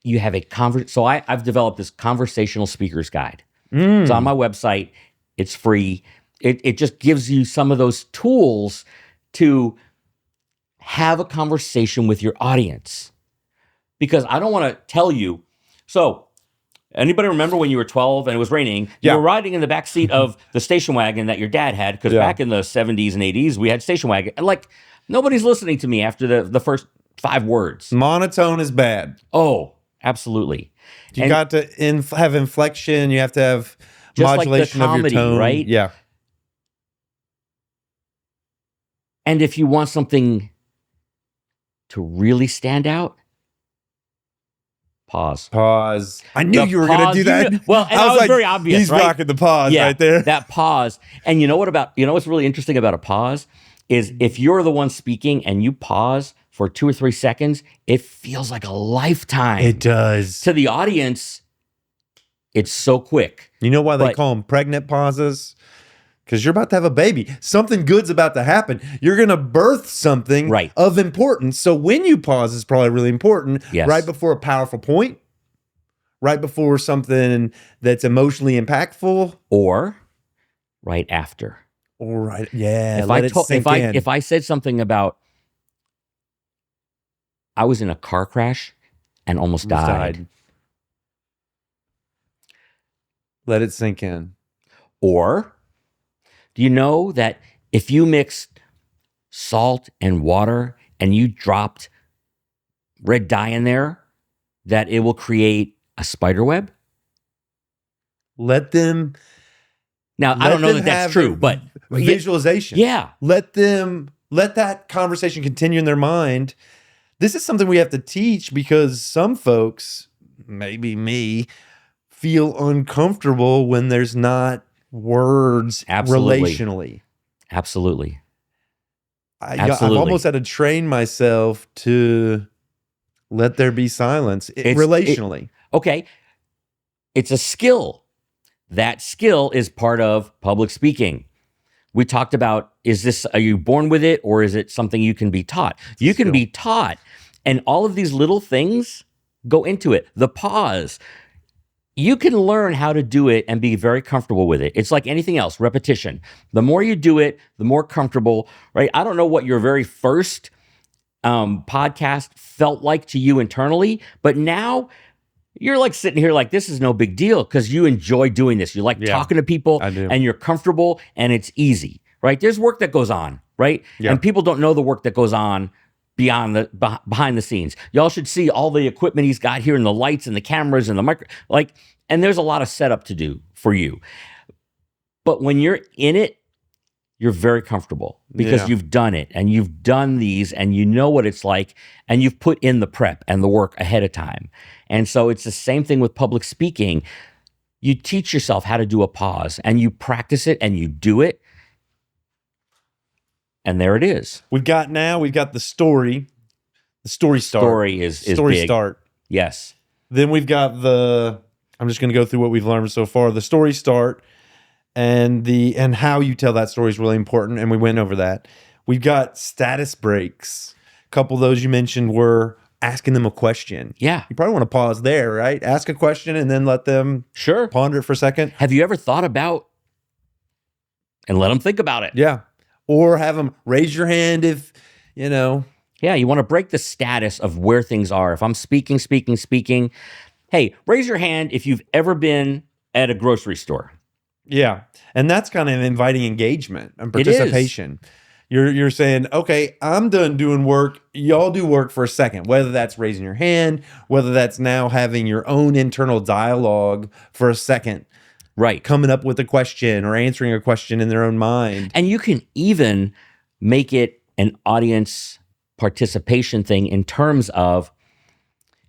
you have so I've developed this conversational speaker's guide. It's on my website. It's free. It just gives you some of those tools to have a conversation with your audience. Because I don't want to tell you. So anybody remember when you were 12 and it was raining, you were riding in the back seat of the station wagon that your dad had, because back in the 70s and 80s, we had station wagon. And like, nobody's listening to me after the first 5 words. Monotone is bad. Oh, absolutely. You got to have inflection. You have to have just modulation like the comedy, of your tone. Right? Yeah. And if you want something to really stand out, pause. I knew you were going to do that. Well, and I was like, very obvious. He's right? rocking the pause right there. That pause. And you know what's really interesting about a pause is if you're the one speaking and you pause for 2 or 3 seconds, it feels like a lifetime. It does. To the audience, it's so quick. You know why they call them pregnant pauses? Because you're about to have a baby. Something good's about to happen. You're going to birth something of importance. So when you pause is probably really important. Yes. Right before a powerful point. Right before something that's emotionally impactful. Or right after. Or right. Yeah. If I said something about, I was in a car crash and almost died. Let it sink in. Or, do you know that if you mixed salt and water and you dropped red dye in there, that it will create a spider web? Let them. Now, I don't know that that's true, but visualization. Yeah. Let that conversation continue in their mind. This is something we have to teach because some folks, maybe me, feel uncomfortable when there's not words relationally. Absolutely. I've almost had to train myself to let there be silence relationally. Okay. It's a skill. That skill is part of public speaking. We talked about, are you born with it or is it something you can be taught? You can be taught. And all of these little things go into it. The pause. You can learn how to do it and be very comfortable with it. It's like anything else, repetition. The more you do it, the more comfortable, right? I don't know what your very first podcast felt like to you internally, but now you're like sitting here like, this is no big deal because you enjoy doing this. You like talking to people and you're comfortable and it's easy, right? There's work that goes on, right? Yeah. And people don't know the work that goes on behind the scenes. Y'all should see all the equipment he's got here and the lights and the cameras and the micro, and there's a lot of setup to do for you. But when you're in it, you're very comfortable because you've done it and you've done these and you know what it's like and you've put in the prep and the work ahead of time. And so it's the same thing with public speaking. You teach yourself how to do a pause and you practice it and you do it. And there it is. We've got the story. The story start. Story is story big. Start. Yes. Then we've got I'm just going to go through what we've learned so far. The story start and how you tell that story is really important. And we went over that. We've got status breaks. A couple of those you mentioned were asking them a question. Yeah. You probably want to pause there, right? Ask a question and then let them ponder it for a second. Have you ever thought about and let them think about it? Yeah. Or have them raise your hand if, Yeah, you want to break the status of where things are. If I'm speaking, hey, raise your hand if you've ever been at a grocery store. Yeah. And that's kind of inviting engagement and participation. You're saying, okay, I'm done doing work. Y'all do work for a second, whether that's raising your hand, whether that's now having your own internal dialogue for a second. Right. Coming up with a question or answering a question in their own mind. And you can even make it an audience participation thing in terms of,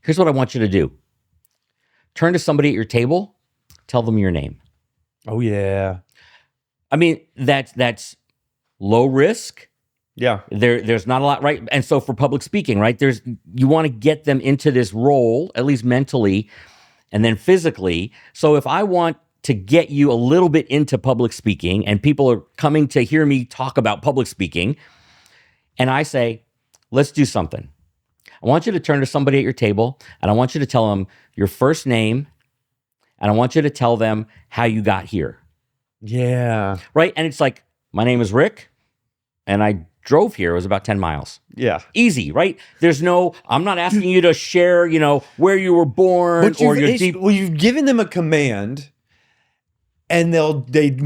here's what I want you to do. Turn to somebody at your table, tell them your name. Oh, yeah. I mean, that's low risk. Yeah. There's not a lot, right? And so for public speaking, right, you want to get them into this role, at least mentally, and then physically. So if I want to get you a little bit into public speaking, and people are coming to hear me talk about public speaking, and I say, let's do something. I want you to turn to somebody at your table, and I want you to tell them your first name, and I want you to tell them how you got here. Yeah. Right? And it's like, my name is Rick, and I drove here. It was about 10 miles. Yeah. Easy, right? I'm not asking you to share, where you were born or your deep. Well, you've given them a command, and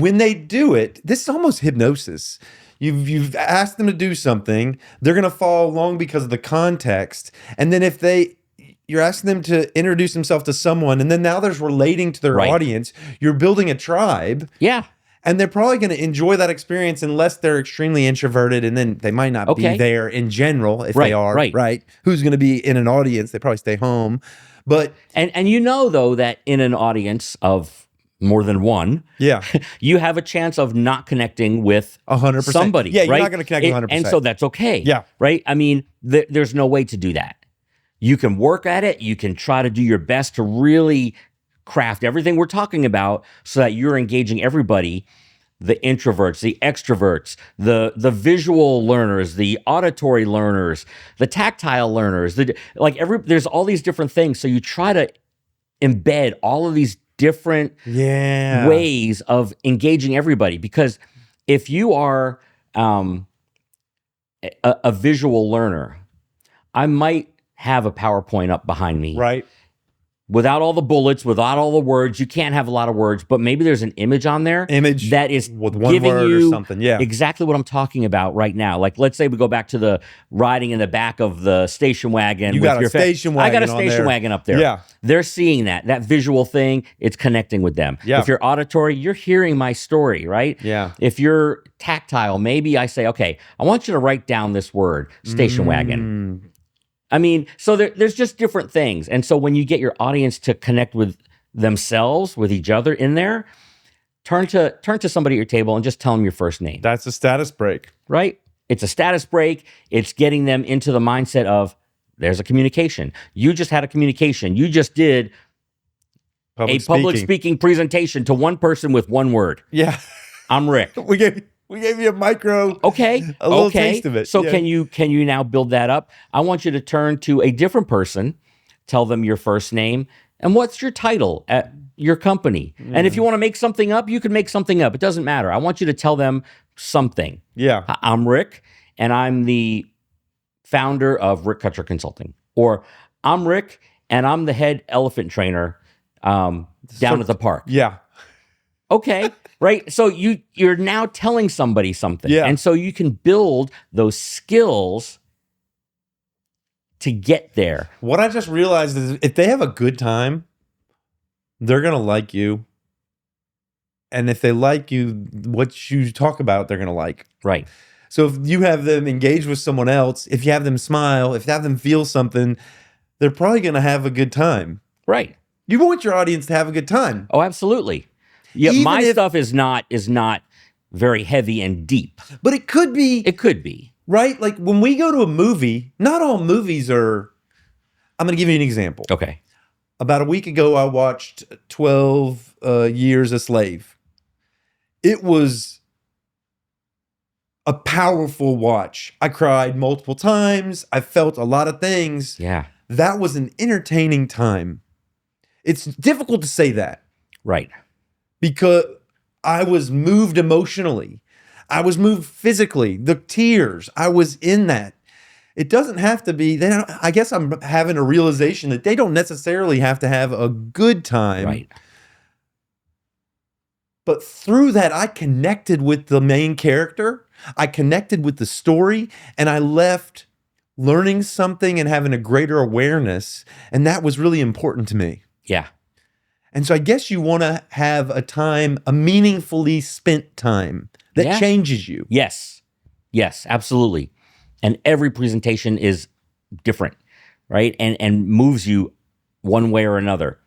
when they do it, this is almost hypnosis. You've asked them to do something, they're gonna follow along because of the context. And then if you're asking them to introduce themselves to someone, and then now there's relating to their audience, you're building a tribe. Yeah. And they're probably going to enjoy that experience unless they're extremely introverted, and then they might not be there in general if they are, right? Who's going to be in an audience? They probably stay home. But and though, that in an audience of more than one, you have a chance of not connecting with 100%. somebody. Yeah, you're not going to connect 100%. And so that's okay. Yeah. Right? I mean, there's no way to do that. You can work at it. You can try to do your best to really craft everything we're talking about so that you're engaging everybody, the introverts, the extroverts, the visual learners, the auditory learners, the tactile learners, there's all these different things. So you try to embed all of these different ways of engaging everybody, because if you are a visual learner, I might have a PowerPoint up behind me. Right. Without all the bullets, without all the words. You can't have a lot of words, but maybe there's an image on there. That is with one giving word you or something. Yeah. Exactly what I'm talking about right now. Like, let's say we go back to the riding in the back of the station wagon. You got a station wagon. I got a station wagon up there. Yeah. They're seeing that visual thing. It's connecting with them. Yeah. If you're auditory, you're hearing my story, right? Yeah. If you're tactile, maybe I say, okay, I want you to write down this word, station wagon. I mean, so there's just different things. And so when you get your audience to connect with themselves, with each other in there, turn to somebody at your table and just tell them your first name. That's a status break. Right? It's a status break. It's getting them into the mindset of, there's a communication. You just had a communication. You just did public speaking presentation to one person with one word. Yeah. I'm Rick. We gave you a micro, a little taste of it. So can you now build that up? I want you to turn to a different person, tell them your first name, and what's your title at your company. And if you want to make something up, you can make something up. It doesn't matter. I want you to tell them something. Yeah. I'm Rick, and I'm the founder of Rick Kutcher Consulting. Or I'm Rick, and I'm the head elephant trainer down at the park. Yeah. Okay. Right. So you're now telling somebody something. Yeah. And so you can build those skills to get there. What I just realized is if they have a good time, they're going to like you. And if they like you, what you talk about, they're going to like. Right. So if you have them engage with someone else, if you have them smile, if you have them feel something, they're probably going to have a good time. Right. You want your audience to have a good time. Oh, absolutely. Yeah, my stuff is not very heavy and deep. But it could be. It could be. Right? Like when we go to a movie, not all movies are. I'm going to give you an example. Okay. About a week ago, I watched 12 Years a Slave. It was a powerful watch. I cried multiple times. I felt a lot of things. Yeah. That was an entertaining time. It's difficult to say that. Right. Because I was moved emotionally. I was moved physically. The tears, I was in that. It doesn't have to be, I guess I'm having a realization that they don't necessarily have to have a good time. Right. But through that, I connected with the main character. I connected with the story, and I left learning something and having a greater awareness. And that was really important to me. Yeah. And so I guess you want to have a meaningfully spent time that changes you. Yes. Yes, absolutely. And every presentation is different, right? And moves you one way or another.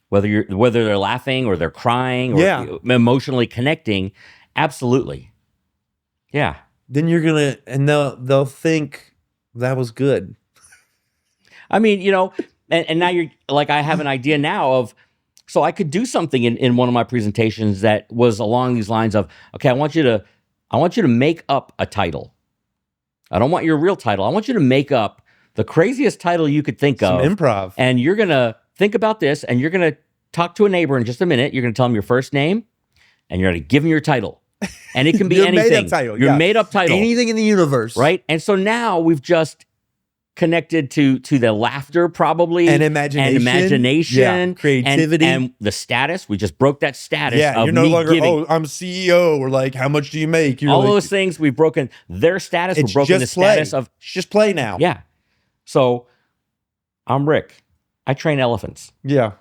Whether they're laughing or they're crying or emotionally connecting. Absolutely. Yeah. Then you're gonna, and they'll think that was good. I mean, and now you're like, I have an idea now of, so I could do something in one of my presentations that was along these lines of, okay, I want you to make up a title. I don't want your real title. I want you to make up the craziest title you could think Some of. improv. And you're going to think about this, and you're going to talk to a neighbor in just a minute. You're going to tell them your first name, and you're going to give them your title. And it can be Your anything. made-up title, Your yeah. made-up title. Anything in the universe. Right? And so now we've just connected to the laughter, probably, And imagination. Yeah. Creativity. and the status. We just broke that status. Yeah, of you're no me longer, giving, I'm CEO, or like, how much do you make? You're all like, those things. We've broken their status. We've it's broken the just play. status of, It's just play now. yeah. So I'm Rick. I train elephants. Yeah.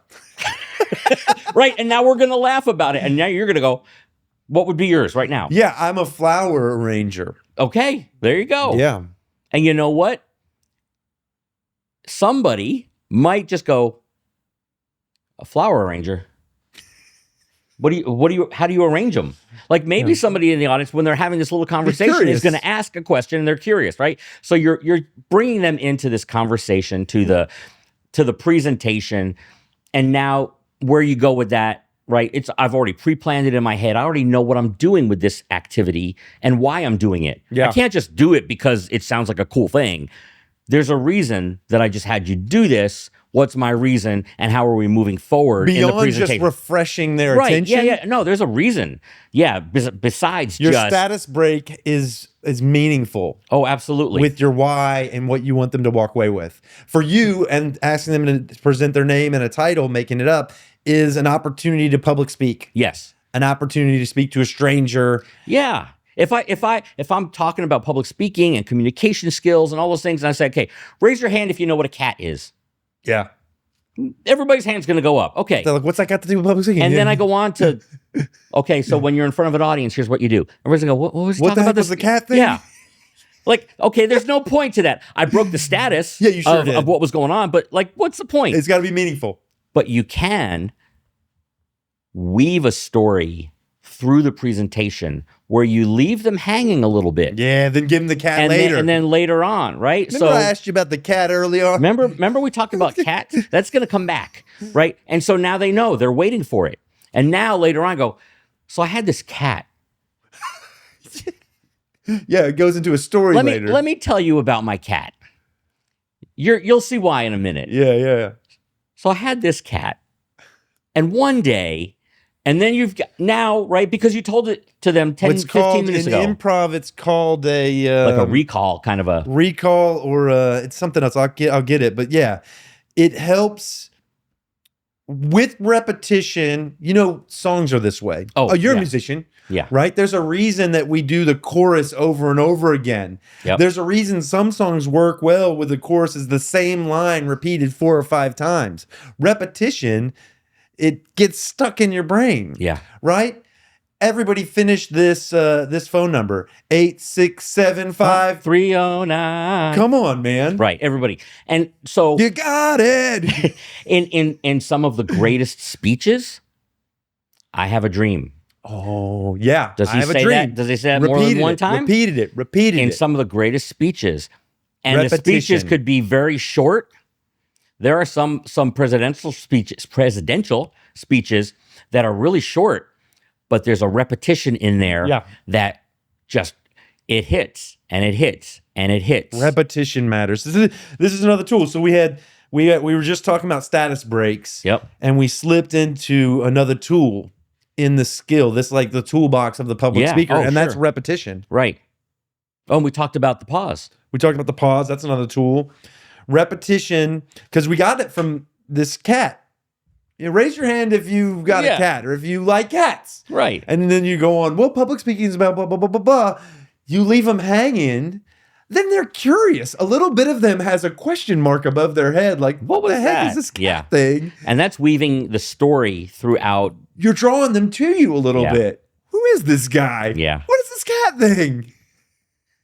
Right. And now we're going to laugh about it. And now you're going to go, what would be yours right now? Yeah, I'm a flower arranger. Okay. There you go. Yeah. And you know what? Somebody might just go, a flower arranger. How do you arrange them? Like maybe somebody in the audience, when they're having this little conversation, curious. is going to ask a question and they're curious, right? So you're bringing them into this conversation, to the presentation. And now where you go with that, right? I've already pre-planned it in my head. I already know what I'm doing with this activity and why I'm doing it. Yeah. I can't just do it because it sounds like a cool thing. There's a reason that I just had you do this. What's my reason, and how are we moving forward in the Beyond presentation? just refreshing their Right? attention. Yeah. No, there's a reason. Yeah. Besides Your just status break is meaningful oh, absolutely. with your why and what you want them to walk away with. For you, and asking them to present their name and a title, making it up, is an opportunity to public speak. Yes. An opportunity to speak to a stranger. Yeah. If I'm talking about public speaking and communication skills and all those things, and I say, okay, raise your hand if you know what a cat is. Yeah. Everybody's hand's going to go up. Okay. They're like, what's that got to do with public speaking? And then I go on to, okay, so when you're in front of an audience, here's what you do. Everybody's going to go, what was he What talking the heck about? was the cat thing? Yeah. Like, okay, there's no point to that. I broke the status Yeah, you sure did. of what was going on, but like, what's the point? It's got to be meaningful. But you can weave a story through the presentation where you leave them hanging a little bit. Yeah, then give them the cat And later. then later on, right? Remember I asked you about the cat earlier? Remember we talked about cats? That's going to come back, right? And so now they know, they're waiting for it. And now later on I go, so I had this cat. Yeah, it goes into a story later. Let me tell you about my cat. You'll see why in a minute. Yeah. So I had this cat. And one day, and then you've got now, right? Because you told it to them 10, 15 minutes ago. In improv, it's called Like a recall, kind of a recall, or it's something else. I'll get it. But yeah, it helps with repetition. You know, songs are this way. Oh, you're yeah. a musician. Yeah. Right? There's a reason that we do the chorus over and over again. Yep. There's a reason some songs work well with the chorus is the same line repeated 4 or 5 times. Repetition, it gets stuck in your brain. Yeah. Right? Everybody finish this this phone number. 8675 309. Come on, man. Right, everybody. And so You got it. in some of the greatest speeches, I have a dream. Oh, yeah. Does he I have a say dream. that? Does he say that more than one time? Repeated it. In some of the greatest speeches. And the speeches Repetition. could be very short. There are some presidential speeches that are really short, but there's a repetition in there that just it hits and it hits and it hits. Repetition matters. This is another tool. So we were just talking about status breaks. Yep. And we slipped into another tool in the skill. This is like the toolbox of the public speaker, and that's sure. repetition. Right. Oh, and we talked about the pause. We talked about the pause. That's another tool. Repetition, because we got it from this cat. You know, raise your hand if you've got a cat or if you like cats. Right. And then you go on, well, public speaking is about blah, blah, blah, blah, blah. You leave them hanging. Then they're curious. A little bit of them has a question mark above their head. Like, what the heck is this cat thing? And that's weaving the story throughout. You're drawing them to you a little bit. Who is this guy? Yeah. What is this cat thing?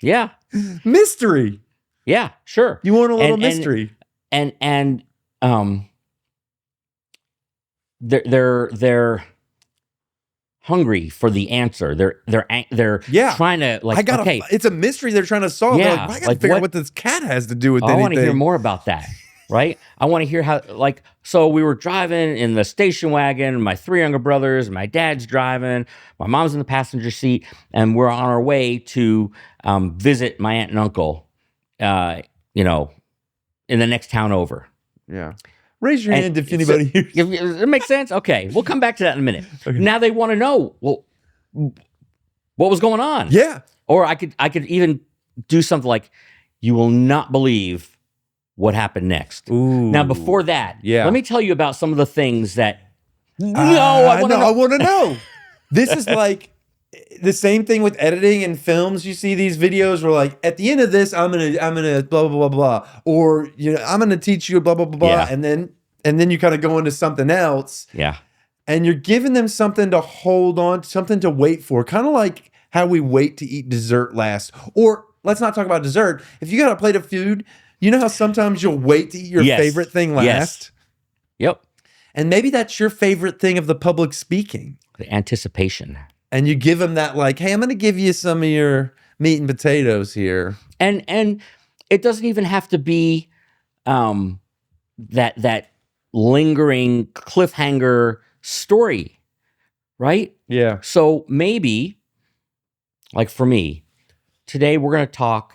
Yeah. Mystery. Yeah, sure. You want a little mystery. And they're hungry for the answer. They're Yeah. trying to like. Okay, it's a mystery they're trying to solve. They're Yeah, like, I gotta like figure out what- what this cat has to do with I want to hear anything. more about that. Right? I want to hear how, like, so we were driving in the station wagon, my 3 younger brothers, my dad's driving, my mom's in the passenger seat, and we're on our way to visit my aunt and uncle, you know, in the next town over. Yeah. Raise your And hand if it's- anybody. It makes sense? Okay, we'll come back to that in a minute. Okay. Now they want to know, well, what was going on? Yeah. Or I could even do something like, you will not believe what happened next. Ooh. Now, before that, Yeah. let me tell you about some of the things that. I want to know. This is like the same thing with editing and films. You see these videos where, like, at the end of this, I'm gonna blah blah blah blah, or I'm gonna teach you blah blah blah blah, Yeah. and then you kind of go into something else, Yeah. and you're giving them something to hold on, something to wait for, kind of like how we wait to eat dessert last. Or let's not talk about dessert. If you got a plate of food, you know how sometimes you'll wait to eat your Yes. favorite thing last. Yes. Yep. And maybe that's your favorite thing of the public speaking. The anticipation. And you give them that, like, hey, I'm going to give you some of your meat and potatoes here. And it doesn't even have to be that lingering cliffhanger story, right? Yeah. So maybe, like for me, today we're going to talk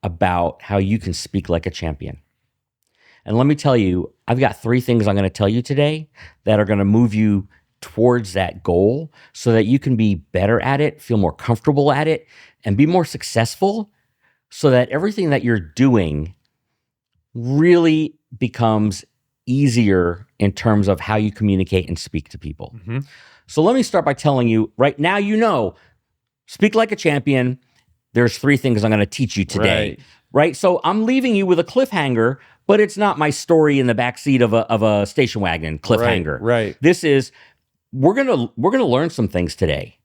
about how you can speak like a champion. And let me tell you, I've got 3 things I'm going to tell you today that are going to move you towards that goal so that you can be better at it, feel more comfortable at it, and be more successful so that everything that you're doing really becomes easier in terms of how you communicate and speak to people. Mm-hmm. So let me start by telling you right now, speak like a champion. There's 3 things I'm going to teach you today, right? So I'm leaving you with a cliffhanger, but it's not my story in the backseat of a station wagon cliffhanger. Right. This is, we're gonna learn some things today,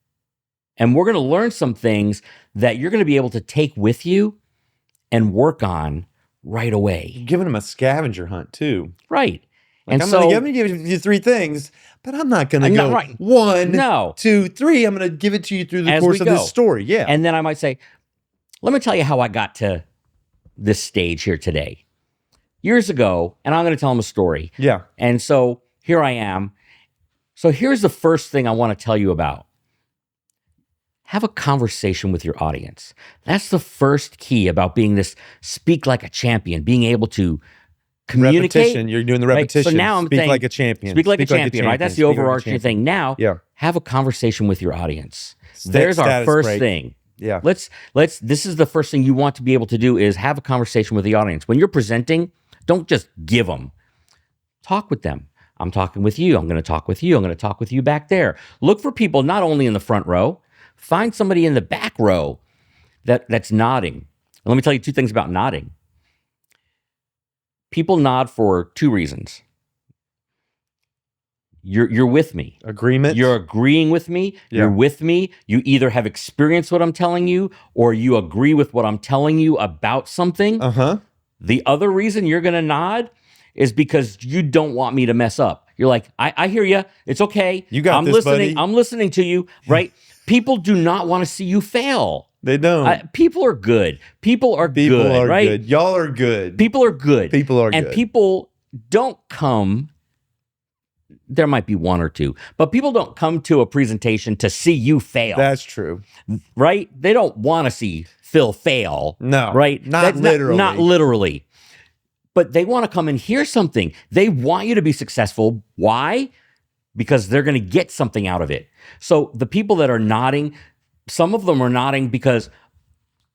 and we're gonna learn some things that you're gonna be able to take with you and work on right away. You're giving them a scavenger hunt, too. Right. Like, I'm going to give you 3 things, but I'm not going to go right. 1, No. 2, 3. I'm going to give it to you through the As course we of this go. story. Yeah. And then I might say, let me tell you how I got to this stage here today. Years ago, and I'm going to tell them a story. Yeah. And so here I am. So here's the first thing I want to tell you about. Have a conversation with your audience. That's the first key about being this speak like a champion, being able to communicate. Repetition. You're doing the Right? repetition. So now I'm speak saying, like a champion. Speak like a champion, right? That's the Speak like a overarching champion. thing. Now, Yeah. have a conversation with your audience. There's our Status first break. thing. Yeah. Let's this is the first thing you want to be able to do is have a conversation with the audience. When you're presenting, don't just give them. Talk with them. I'm talking with you. I'm going to talk with you. I'm going to talk with you back there. Look for people not only in the front row, find somebody in the back row that's nodding. And let me tell you 2 things about nodding. People nod for 2 reasons. You're with me. Agreement. You're agreeing with me. Yeah. You're with me. You either have experienced what I'm telling you or you agree with what I'm telling you about something. Uh-huh. The other reason you're going to nod is because you don't want me to mess up. You're like, I hear you. It's okay. You got I'm this, listening. buddy. I'm listening to you, right? People do not want to see you fail. They don't. People are good. People are People good, are right? good. Y'all are good. People are good. People are and good. people don't come. There might be 1 or 2, but people don't come to a presentation to see you fail. That's true. Right? They don't want to see Phil fail. No. Right? Not That's literally. Not literally. But they want to come and hear something. They want you to be successful. Why? Because they're going to get something out of it. So the people that are nodding, some of them are nodding because,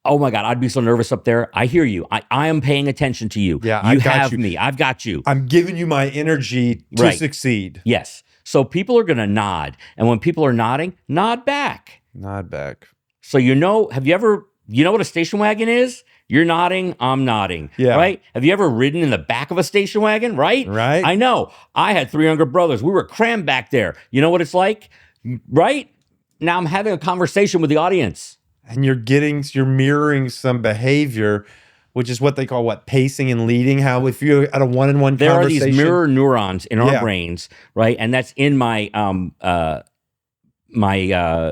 oh my God, I'd be so nervous up there. I hear you. I am paying attention to you. Yeah, you I've got have you. me. I've got you. I'm giving you my energy to Right. succeed. Yes. So people are going to nod. And when people are nodding, nod back. Nod back. So you know what a station wagon is? You're nodding, I'm nodding. Yeah. Right? Have you ever ridden in the back of a station wagon? Right? Right. I know. I had 3 younger brothers. We were crammed back there. You know what it's like? Right? Now I'm having a conversation with the audience. And you're mirroring some behavior, which is what they call pacing and leading. How if you're at a one-on-one There conversation. are these mirror neurons in our Yeah. brains, right? And that's in my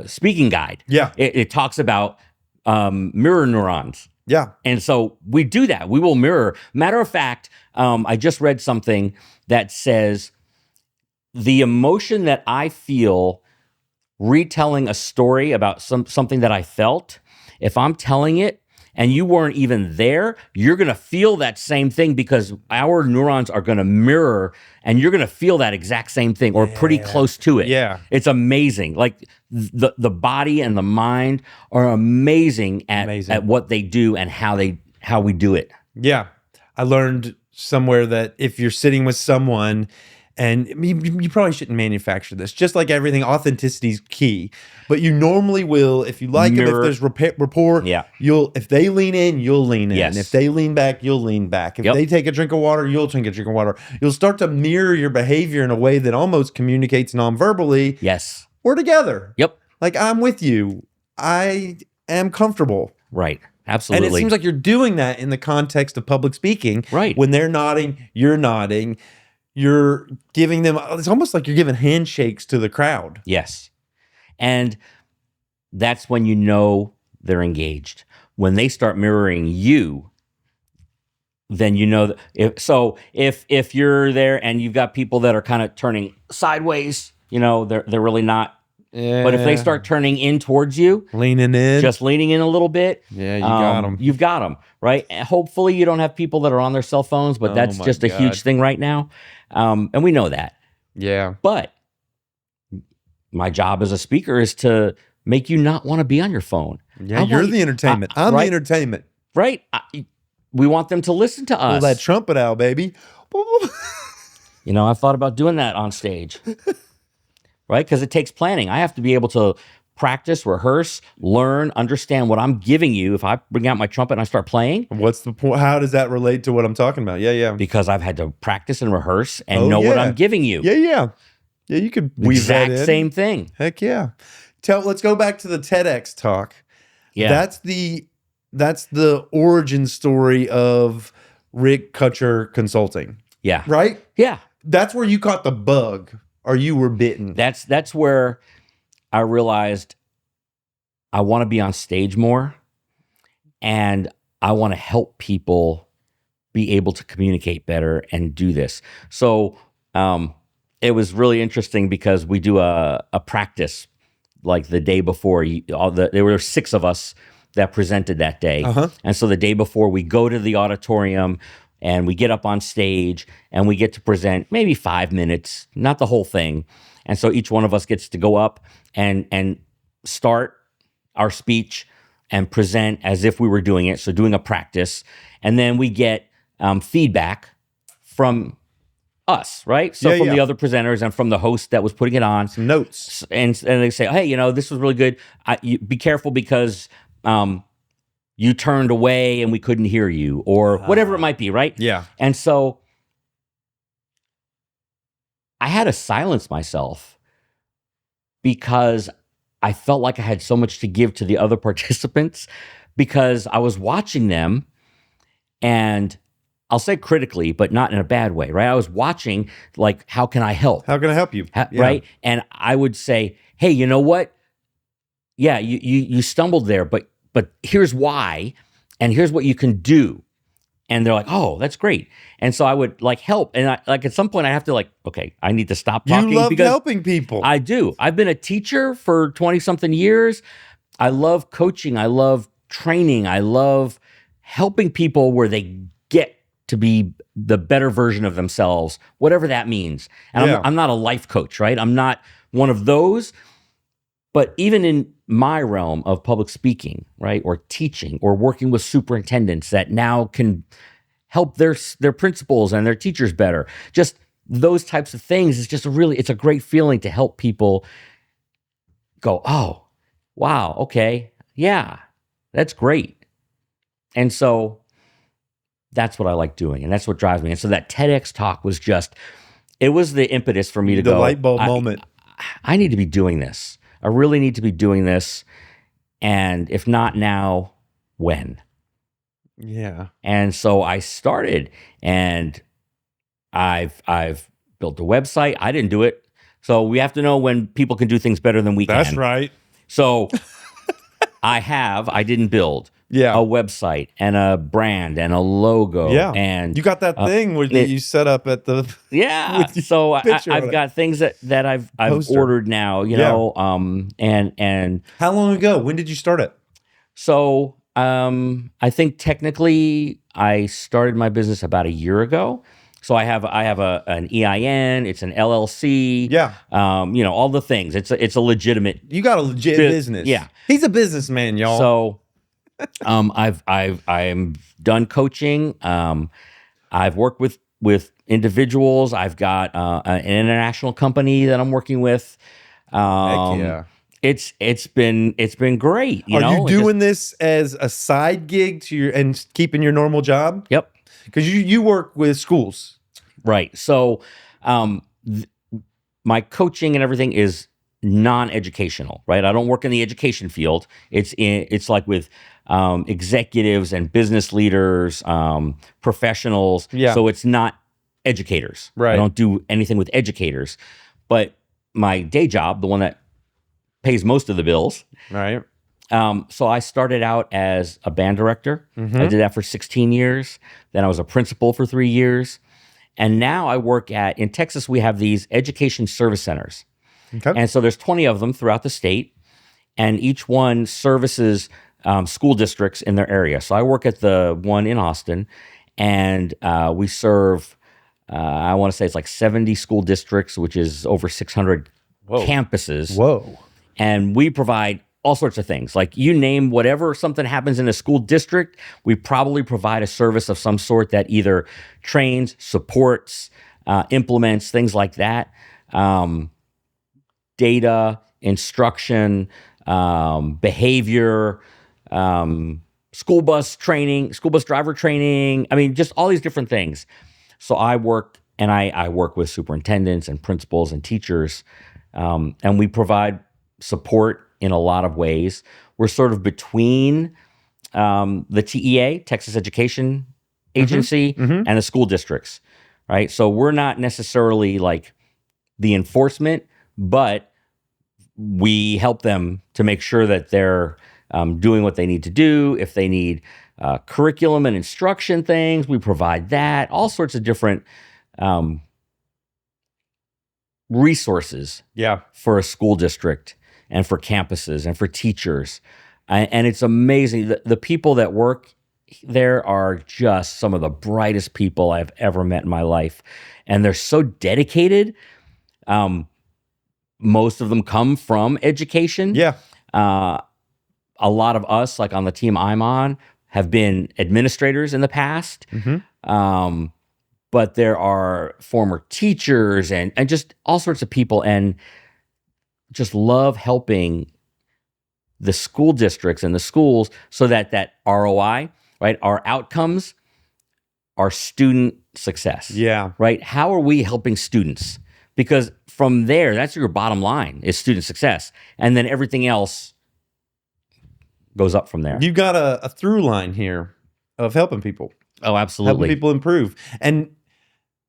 speaking guide. Yeah. It talks about mirror neurons. Yeah. And so we do that. We will mirror. Matter of fact, I just read something that says the emotion that I feel retelling a story about something that I felt, if I'm telling it and you weren't even there, you're going to feel that same thing because our neurons are going to mirror and you're going to feel that exact same thing or pretty close to it. Yeah. It's amazing. Like the body and the mind are amazing at what they do and how we do it. Yeah. I learned somewhere that if you're sitting with someone, and you probably shouldn't manufacture this, just like everything, authenticity is key. But you normally will, if you like them, if there's rapport, if they lean in, you'll lean in. Yes. If they lean back, you'll lean back. If they take a drink of water, you'll drink a drink of water. You'll start to mirror your behavior in a way that almost communicates non-verbally. Yes. We're together. Yep. Like, I'm with you. I am comfortable. Right. Absolutely. And it seems like you're doing that in the context of public speaking. Right. When they're nodding, you're nodding. You're giving them, it's almost like you're giving handshakes to the crowd. Yes. And that's when you know they're engaged. When they start mirroring you, then you know that if you're there and you've got people that are kind of turning sideways, they're really not. Yeah. But if they start turning in towards you, leaning in, just leaning in a little bit, you got them. You've got them, right? And hopefully you don't have people that are on their cell phones, but that's just a huge thing right now. And we know that. Yeah. But my job as a speaker is to make you not want to be on your phone. Yeah, you're the entertainment. I'm the entertainment. Right? We want them to listen to us. Pull that trumpet out, baby. I thought about doing that on stage. Right? Because it takes planning. I have to be able to practice, rehearse, learn, understand what I'm giving you. If I bring out my trumpet and I start playing. What's the point? How does that relate to what I'm talking about? Yeah. Because I've had to practice and rehearse and know what I'm giving you. Yeah, you could weave that in. Exact same thing. Heck yeah. Let's go back to the TEDx talk. Yeah. That's the origin story of Rick Kutcher Consulting. Yeah. Right? Yeah. That's where you caught the bug. Or you were bitten. That's where I realized I want to be on stage more and I want to help people be able to communicate better and do this. So it was really interesting because we do a practice like the day before. There were 6 of us that presented that day. And so the day before we go to the auditorium and we get up on stage and we get to present maybe 5 minutes, not the whole thing. And so each one of us gets to go up and start our speech and present as if we were doing it. So doing a practice. And then we get feedback from us, right? So from the other presenters and from the host that was putting it on. Some notes. And they say, hey, this was really good. Be careful because you turned away and we couldn't hear you, or whatever it might be, right? Yeah. And so I had to silence myself because I felt like I had so much to give to the other participants because I was watching them, and I'll say critically, but not in a bad way, right? I was watching, like, how can I help? How can I help you? Right? And I would say, hey, you know what? Yeah, you stumbled there, but here's why, and here's what you can do. And they're like, oh, that's great. And so I would help. And at some point I have to okay, I need to stop talking. You love because helping people. I do. I've been a teacher for 20 something years. I love coaching. I love training. I love helping people where they get to be the better version of themselves, whatever that means. And I'm not a life coach, right? I'm not one of those. But even in my realm of public speaking, right, or teaching, or working with superintendents that now can help their principals and their teachers better, just those types of things is just it's a great feeling to help people go, oh, wow, okay, yeah, that's great. And so that's what I like doing, and that's what drives me. And so that TEDx talk was it was the impetus for me to go. The light bulb moment. I need to be doing this. I really need to be doing this. And if not now, when? Yeah. And so I started, and I've built a website. I didn't do it. So we have to know when people can do things better than we can. That's right. So I didn't build Yeah. a website and a brand and a logo. Yeah. And You got that thing where you set up at the yeah. with the So picture on I've it. got things that I've Poster. ordered now, you know, and How long ago? When did you start it? so I think technically I started my business about a year ago. So I have an EIN, it's an LLC, Yeah. you know, all the things. It's a legitimate. You got a legit business. Yeah. He's a businessman, y'all. So I'm done coaching. I've worked with individuals. I've got an international company that I'm working with. Heck yeah. It's been great. Are know? you doing this as a side gig to your and keeping your normal job? Yep. Because you work with schools. Right. So my coaching and everything is non-educational, right? I don't work in the education field. It's like with executives and business leaders, professionals. Yeah. So it's not educators. Right. I don't do anything with educators. But my day job, the one that pays most of the bills. Right. So I started out as a band director. Mm-hmm. I did that for 16 years. Then I was a principal for 3 years. And now I work in Texas, we have these education service centers. Okay. And so there's 20 of them throughout the state. And each one services school districts in their area. So I work at the one in Austin. And we serve, I want to say it's like 70 school districts, which is over 600 campuses. Whoa. And we provide all sorts of things. Like you name whatever something happens in a school district, we probably provide a service of some sort that either trains, supports, implements, things like that. Data, instruction, behavior, school bus training, school bus driver training. I mean, just all these different things. So I work with superintendents and principals and teachers, and we provide support in a lot of ways. We're sort of between the TEA, Texas Education Agency, and the school districts, right? So we're not necessarily like the enforcement, but we help them to make sure that they're doing what they need to do. If they need curriculum and instruction things, we provide that. All sorts of different resources for a school district and for campuses and for teachers. And it's amazing. The people that work there are just some of the brightest people I've ever met in my life. And they're so dedicated. Most of them come from education. Yeah. A lot of us, like on the team I'm on, have been administrators in the past. But there are former teachers and just all sorts of people, and just love helping the school districts and the schools so that ROI, right, our outcomes, our student success. Yeah. Right? How are we helping students? Because from there, that's your bottom line is student success. And then everything else goes up from there. You've got a through line here of helping people. Oh, absolutely. Helping people improve. And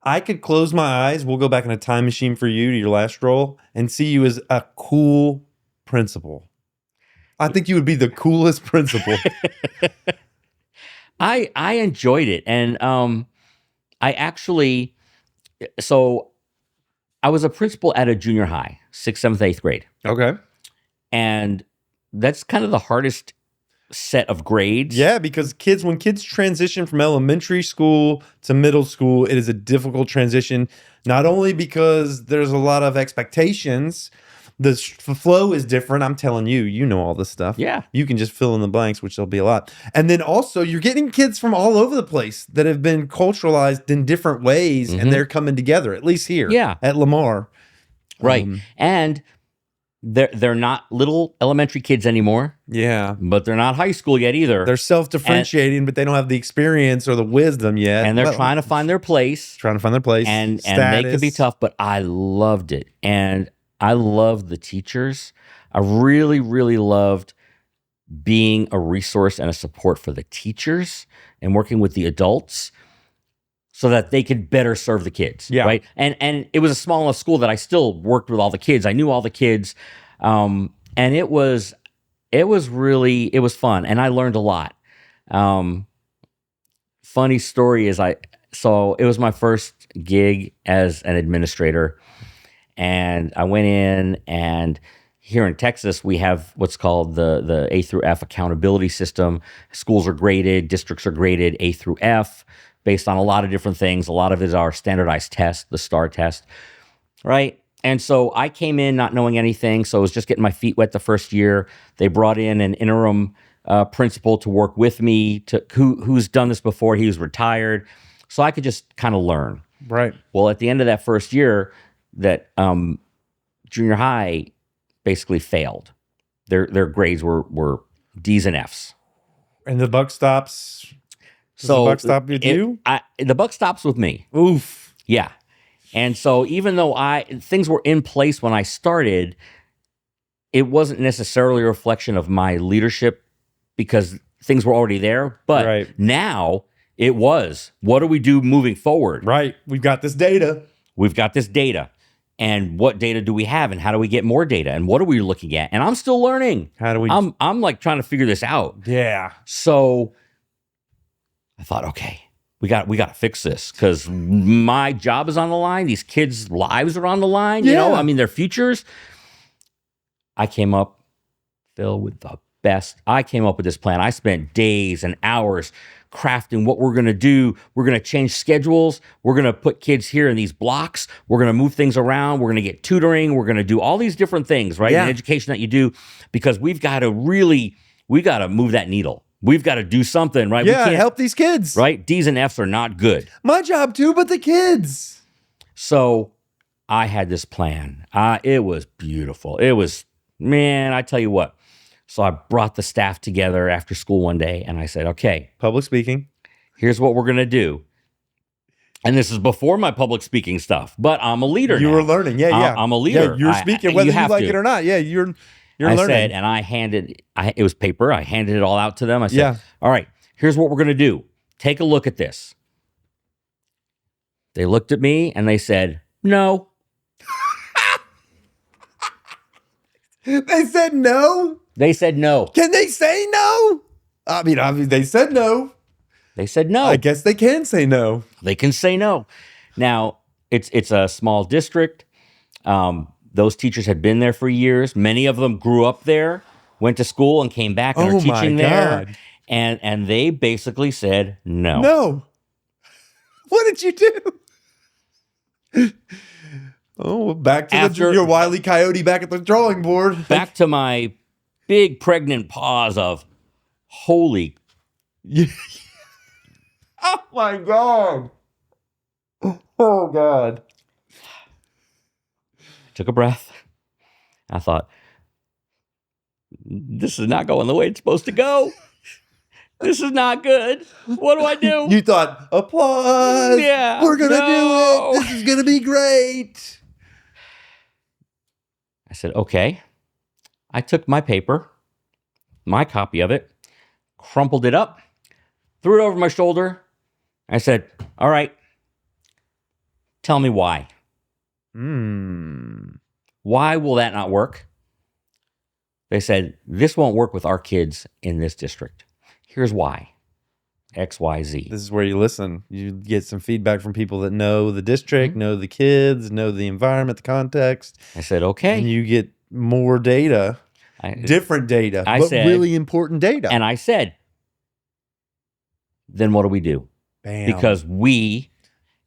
I could close my eyes. We'll go back in a time machine for you to your last role and see you as a cool principal. I think you would be the coolest principal. I enjoyed it. And I actually, so I was a principal at a junior high, 6th, 7th, 8th grade. Okay. And that's kind of the hardest set of grades. Yeah, because when kids transition from elementary school to middle school, it is a difficult transition, not only because there's a lot of expectations, the flow is different. I'm telling you, you know all this stuff. Yeah. You can just fill in the blanks, which there'll be a lot. And then also you're getting kids from all over the place that have been culturalized in different ways, and they're coming together, at least here at Lamar. Right. And they're not little elementary kids anymore. Yeah. But they're not high school yet either. They're self-differentiating, but they don't have the experience or the wisdom yet. And they're trying to find their place. And they could be tough, but I loved it. And I loved the teachers. I really, really loved being a resource and a support for the teachers and working with the adults. so that they could better serve the kids. Yeah. Right. And it was a small enough school that I still worked with all the kids. I knew all the kids. And it was fun. And I learned a lot. Funny story is so it was my first gig as an administrator, and I went in, and here in Texas, we have what's called the A through F accountability system. Schools are graded, districts are graded A through F based on a lot of different things. A lot of it is our standardized test, the STAR test, right? And so I came in not knowing anything, so I was just getting my feet wet the first year. They brought in an interim principal to work with me, who's done this before. He was retired, so I could just kind of learn. Right. Well, at the end of that first year, that junior high basically failed. Their grades were D's and F's. And the buck stops. Does the buck stop with you? The buck stops with me. Oof. Yeah. And so even though things were in place when I started, it wasn't necessarily a reflection of my leadership because things were already there. But now it was. What do we do moving forward? Right. We've got this data. And what data do we have, and how do we get more data, and what are we looking at? And I'm still learning. How do we? I'm like trying to figure this out. Yeah. So I thought, okay, we got to fix this because my job is on the line. These kids' lives are on the line. Yeah. You know, I mean, their futures. I came up, Phil, with the best. I came up with this plan. I spent days and hours crafting what we're going to do. We're going to change schedules. We're going to put kids here in these blocks. We're going to move things around. We're going to get tutoring. We're going to do all these different things, right? Yeah. In education that you do, because we got to move that needle. We've got to do something, right? Yeah, help these kids. Right? D's and F's are not good. My job too, but the kids. So I had this plan. It was beautiful. It was, man, I tell you what. So I brought the staff together after school one day and I said, okay, public speaking. Here's what we're going to do. And this is before my public speaking stuff, but I'm a leader You now. were learning. Yeah. I'm a leader. Yeah, you're speaking whether you like it or not. Yeah, you're learning. I said, and I handed, it was paper. I handed it all out to them. I said, all right, here's what we're going to do. Take a look at this. They looked at me and they said, no. They said no? They said no. Can they say no? I mean, they said no. They said no. I guess they can say no. They can say no. Now, it's a small district. Those teachers had been there for years. Many of them grew up there, went to school and came back and are teaching there. And they basically said no. No. What did you do? Oh, back to your Wile E. Coyote back at the drawing board. Back to my big pregnant pause of holy. Oh my God. Oh God. Took a breath. I thought, this is not going the way it's supposed to go. This is not good. What do I do? You thought, applause. Yeah. We're going to do it. This is going to be great. I said, okay. I took my paper, my copy of it, crumpled it up, threw it over my shoulder. I said, all right, tell me why. Why will that not work? They said, this won't work with our kids in this district. Here's why. X, Y, Z. This is where you listen. You get some feedback from people that know the district, know the kids, know the environment, the context. I said, okay. And you get more data, different data, but really important data. And I said, then what do we do? Bam. Because we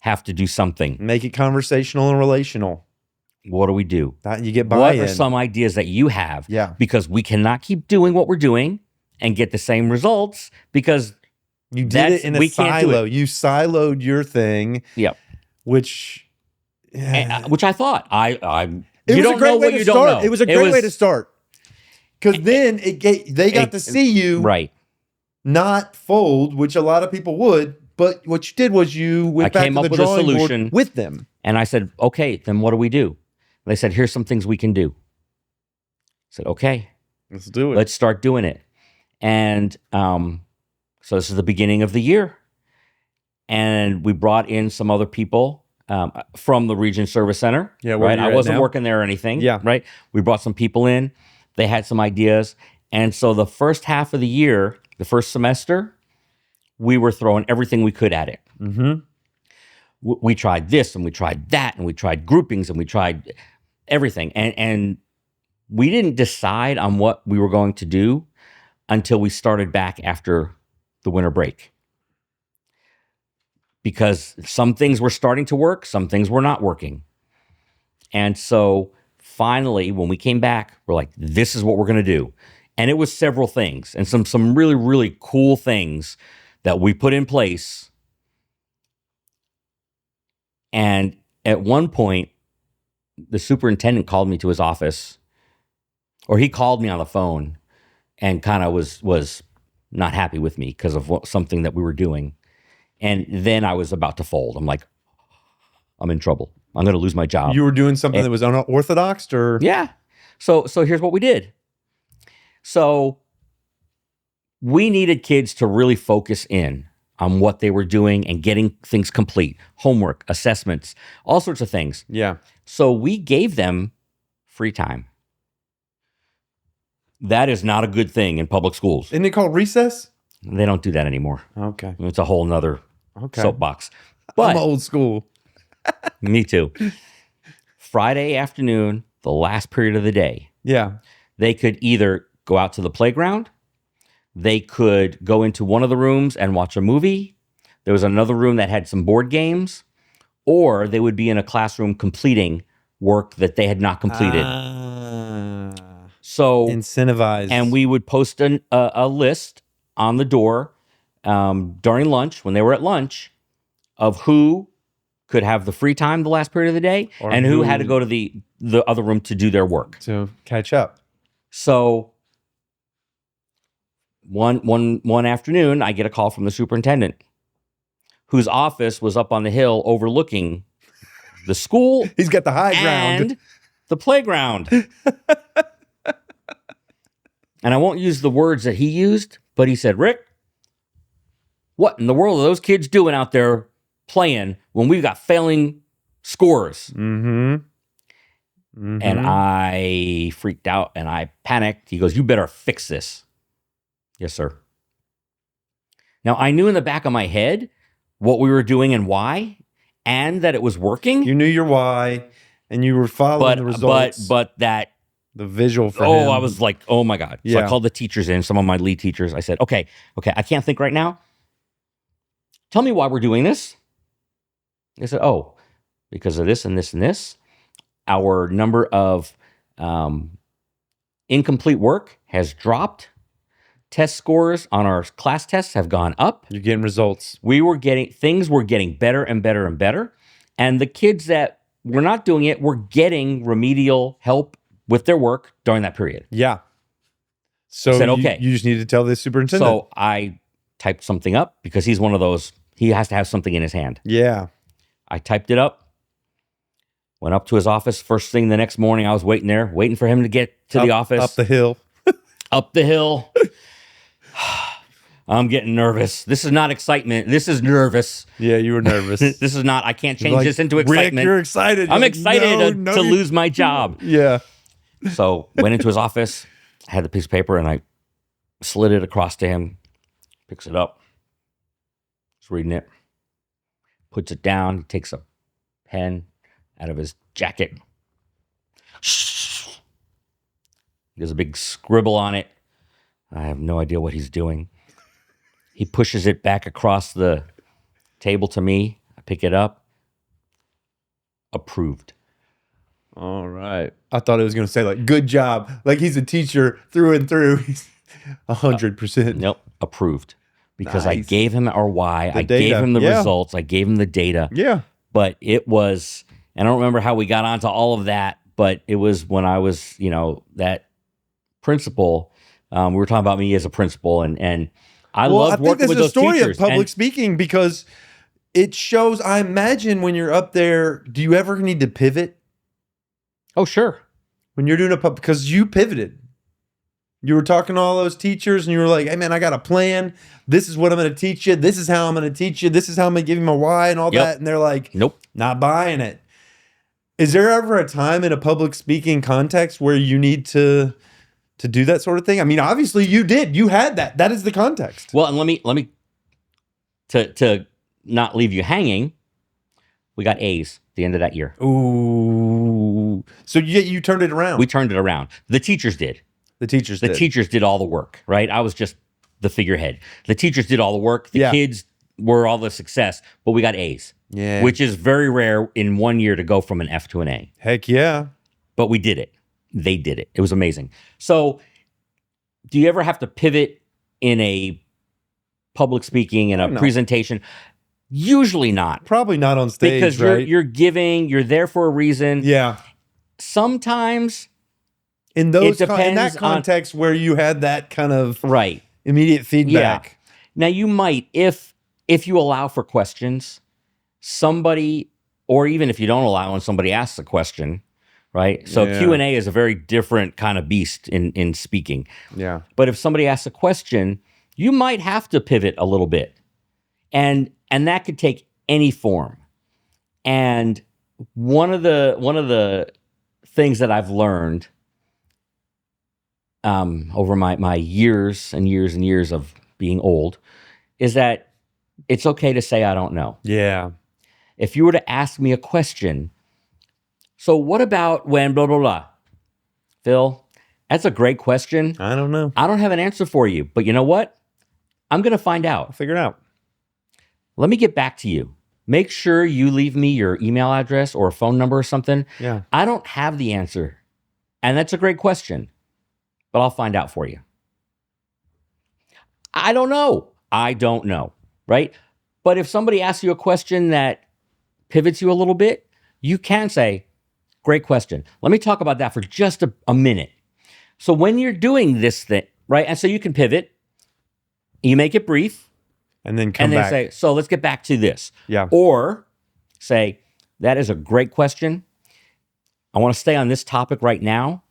have to do something. Make it conversational and relational. What do we do? You get buy-in. What are some ideas that you have? Yeah. Because we cannot keep doing what we're doing and get the same results because you did it in a silo. You siloed your thing. Yep. Which I thought it was a great way to start. It was a great way to start because then they got to see you not fold, which a lot of people would. But what you did was you went back to the drawing board with them. And I said, okay, then what do we do? They said, here's some things we can do. I said, okay, let's do it. Let's start doing it. And so this is the beginning of the year. and we brought in some other people from the Region Service Center. Yeah, where right. you're I at wasn't now? working there or anything. Yeah. Right. We brought some people in. They had some ideas, and so the first half of the year, the first semester, we were throwing everything we could at it. Mm-hmm. We tried this and we tried that and we tried groupings and we tried everything, and we didn't decide on what we were going to do until we started back after the winter break, because some things were starting to work, some things were not working. And so finally, when we came back, we're like, this is what we're going to do. And it was several things and some really, really cool things that we put in place. And at one point, the superintendent called me to his office, or he called me on the phone and kind of was not happy with me because of something that we were doing. And then I was about to fold. I'm like, I'm in trouble. I'm going to lose my job. You were doing something that was unorthodox, or Yeah. So here's what we did. So we needed kids to really focus in on what they were doing and getting things complete, homework, assessments, all sorts of things. Yeah. So we gave them free time. That is not a good thing in public schools. Isn't it called recess? They don't do that anymore. Okay. It's a whole nother soapbox. I'm But old school. me too. Friday afternoon, the last period of the day, Yeah. they could either go out to the playground, they could go into one of the rooms and watch a movie. There was another room that had some board games, or they would be in a classroom completing work that they had not completed. So Incentivized. and we would post a list on the door during lunch, when they were at lunch, of who could have the free time the last period of the day, Or and who who- had to go to the other room to do their work. to catch up. So one afternoon, I get a call from the superintendent, whose office was up on the hill overlooking the school He's got the high ground. and the playground. And I won't use the words that he used, but he said, Rick, what in the world are those kids doing out there playing when we've got failing scores? Mm-hmm. Mm-hmm. And I freaked out and I panicked. He goes, you better fix this. Yes, sir. Now, I knew in the back of my head what we were doing and why, and that it was working. You knew your why, and you were following the results. But that, the visual for him. I was like, oh my God. So I Yeah. called the teachers in, some of my lead teachers. I said, okay, I can't think right now. Tell me why we're doing this. They said, oh, because of this and this and this. Our number of incomplete work has dropped. Test scores on our class tests have gone up. You're getting results. Things were getting better and better and better. And the kids that were not doing it were getting remedial help with their work during that period. Yeah. So Said, you, okay. you just need to tell the superintendent. So I typed something up, because he's one of those, he has to have something in his hand. Yeah. I typed it up, went up to his office. First thing the next morning, I was waiting for him to get to the office. Up the hill. Up the hill. I'm getting nervous. This is not excitement. This is nervous. Yeah, you were nervous. This is not, I can't change Like, this into Rick, excitement. you're excited. I'm You're excited like, no, to you- lose my job. Yeah. So went into his office, had the piece of paper, and I slid it across to him. Picks it up. He's reading it. Puts it down. He takes a pen out of his jacket. There's a big scribble on it. I have no idea what he's doing. He pushes it back across the table to me. I pick it up. Approved. All right. I thought it was going to say like, good job. Like he's a teacher through and through. He's 100%. Nope. Approved. Because I Nice. gave him our why. The I gave data. him the Yeah. results. I gave him the data. Yeah. But it was, and I don't remember how we got onto all of that, but it was when I was, that principal. We were talking about me as a principal, and I love think working this with is a those story teachers. of public And- speaking because it shows, I imagine when you're up there, do you ever need to pivot oh, sure. when you're doing because you pivoted. You were talking to all those teachers and you were like, hey man, I got a plan. This is what I'm going to teach you. This is how I'm going to teach you. This is how I'm going to give you my why and all that. And they're like, nope, not buying it. Is there ever a time in a public speaking context where you need to do that sort of thing? I mean, obviously you did. You had that. That is the context. Well, and let me to not leave you hanging. We got A's at the end of that year. Ooh. So you turned it around. We turned it around. The teachers did. The teachers did all the work, right? I was just the figurehead. The teachers did all the work. The kids were all the success, but we got A's. Yeah. Which is very rare in 1 year to go from an F to an A. Heck yeah. But we did it. They did it. It was amazing. So do you ever have to pivot in a public speaking and a presentation? Usually not. Probably not on stage, because you're giving, you're there for a reason. Yeah. Sometimes in that context where you had that kind of immediate feedback. Yeah. Now you might, if you allow for questions, somebody, or even if you don't allow when somebody asks a question, right? So Q&A is a very different kind of beast in speaking. Yeah. But if somebody asks a question, you might have to pivot a little bit. And that could take any form. And one of the things that I've learned over my years and years and years of being old is that it's okay to say I don't know. Yeah. If you were to ask me a question, so what about when blah, blah, blah? Phil, that's a great question. I don't know. I don't have an answer for you, but you know what? I'm going to find out. I'll figure it out. Let me get back to you. Make sure you leave me your email address or a phone number or something. Yeah. I don't have the answer. And that's a great question, but I'll find out for you. I don't know, right? But if somebody asks you a question that pivots you a little bit, you can say, great question. Let me talk about that for just a minute. So when you're doing this thing, right? And so you can pivot, you make it brief, and then come back. And then say, so let's get back to this. Yeah. Or say, that is a great question. I want to stay on this topic right now.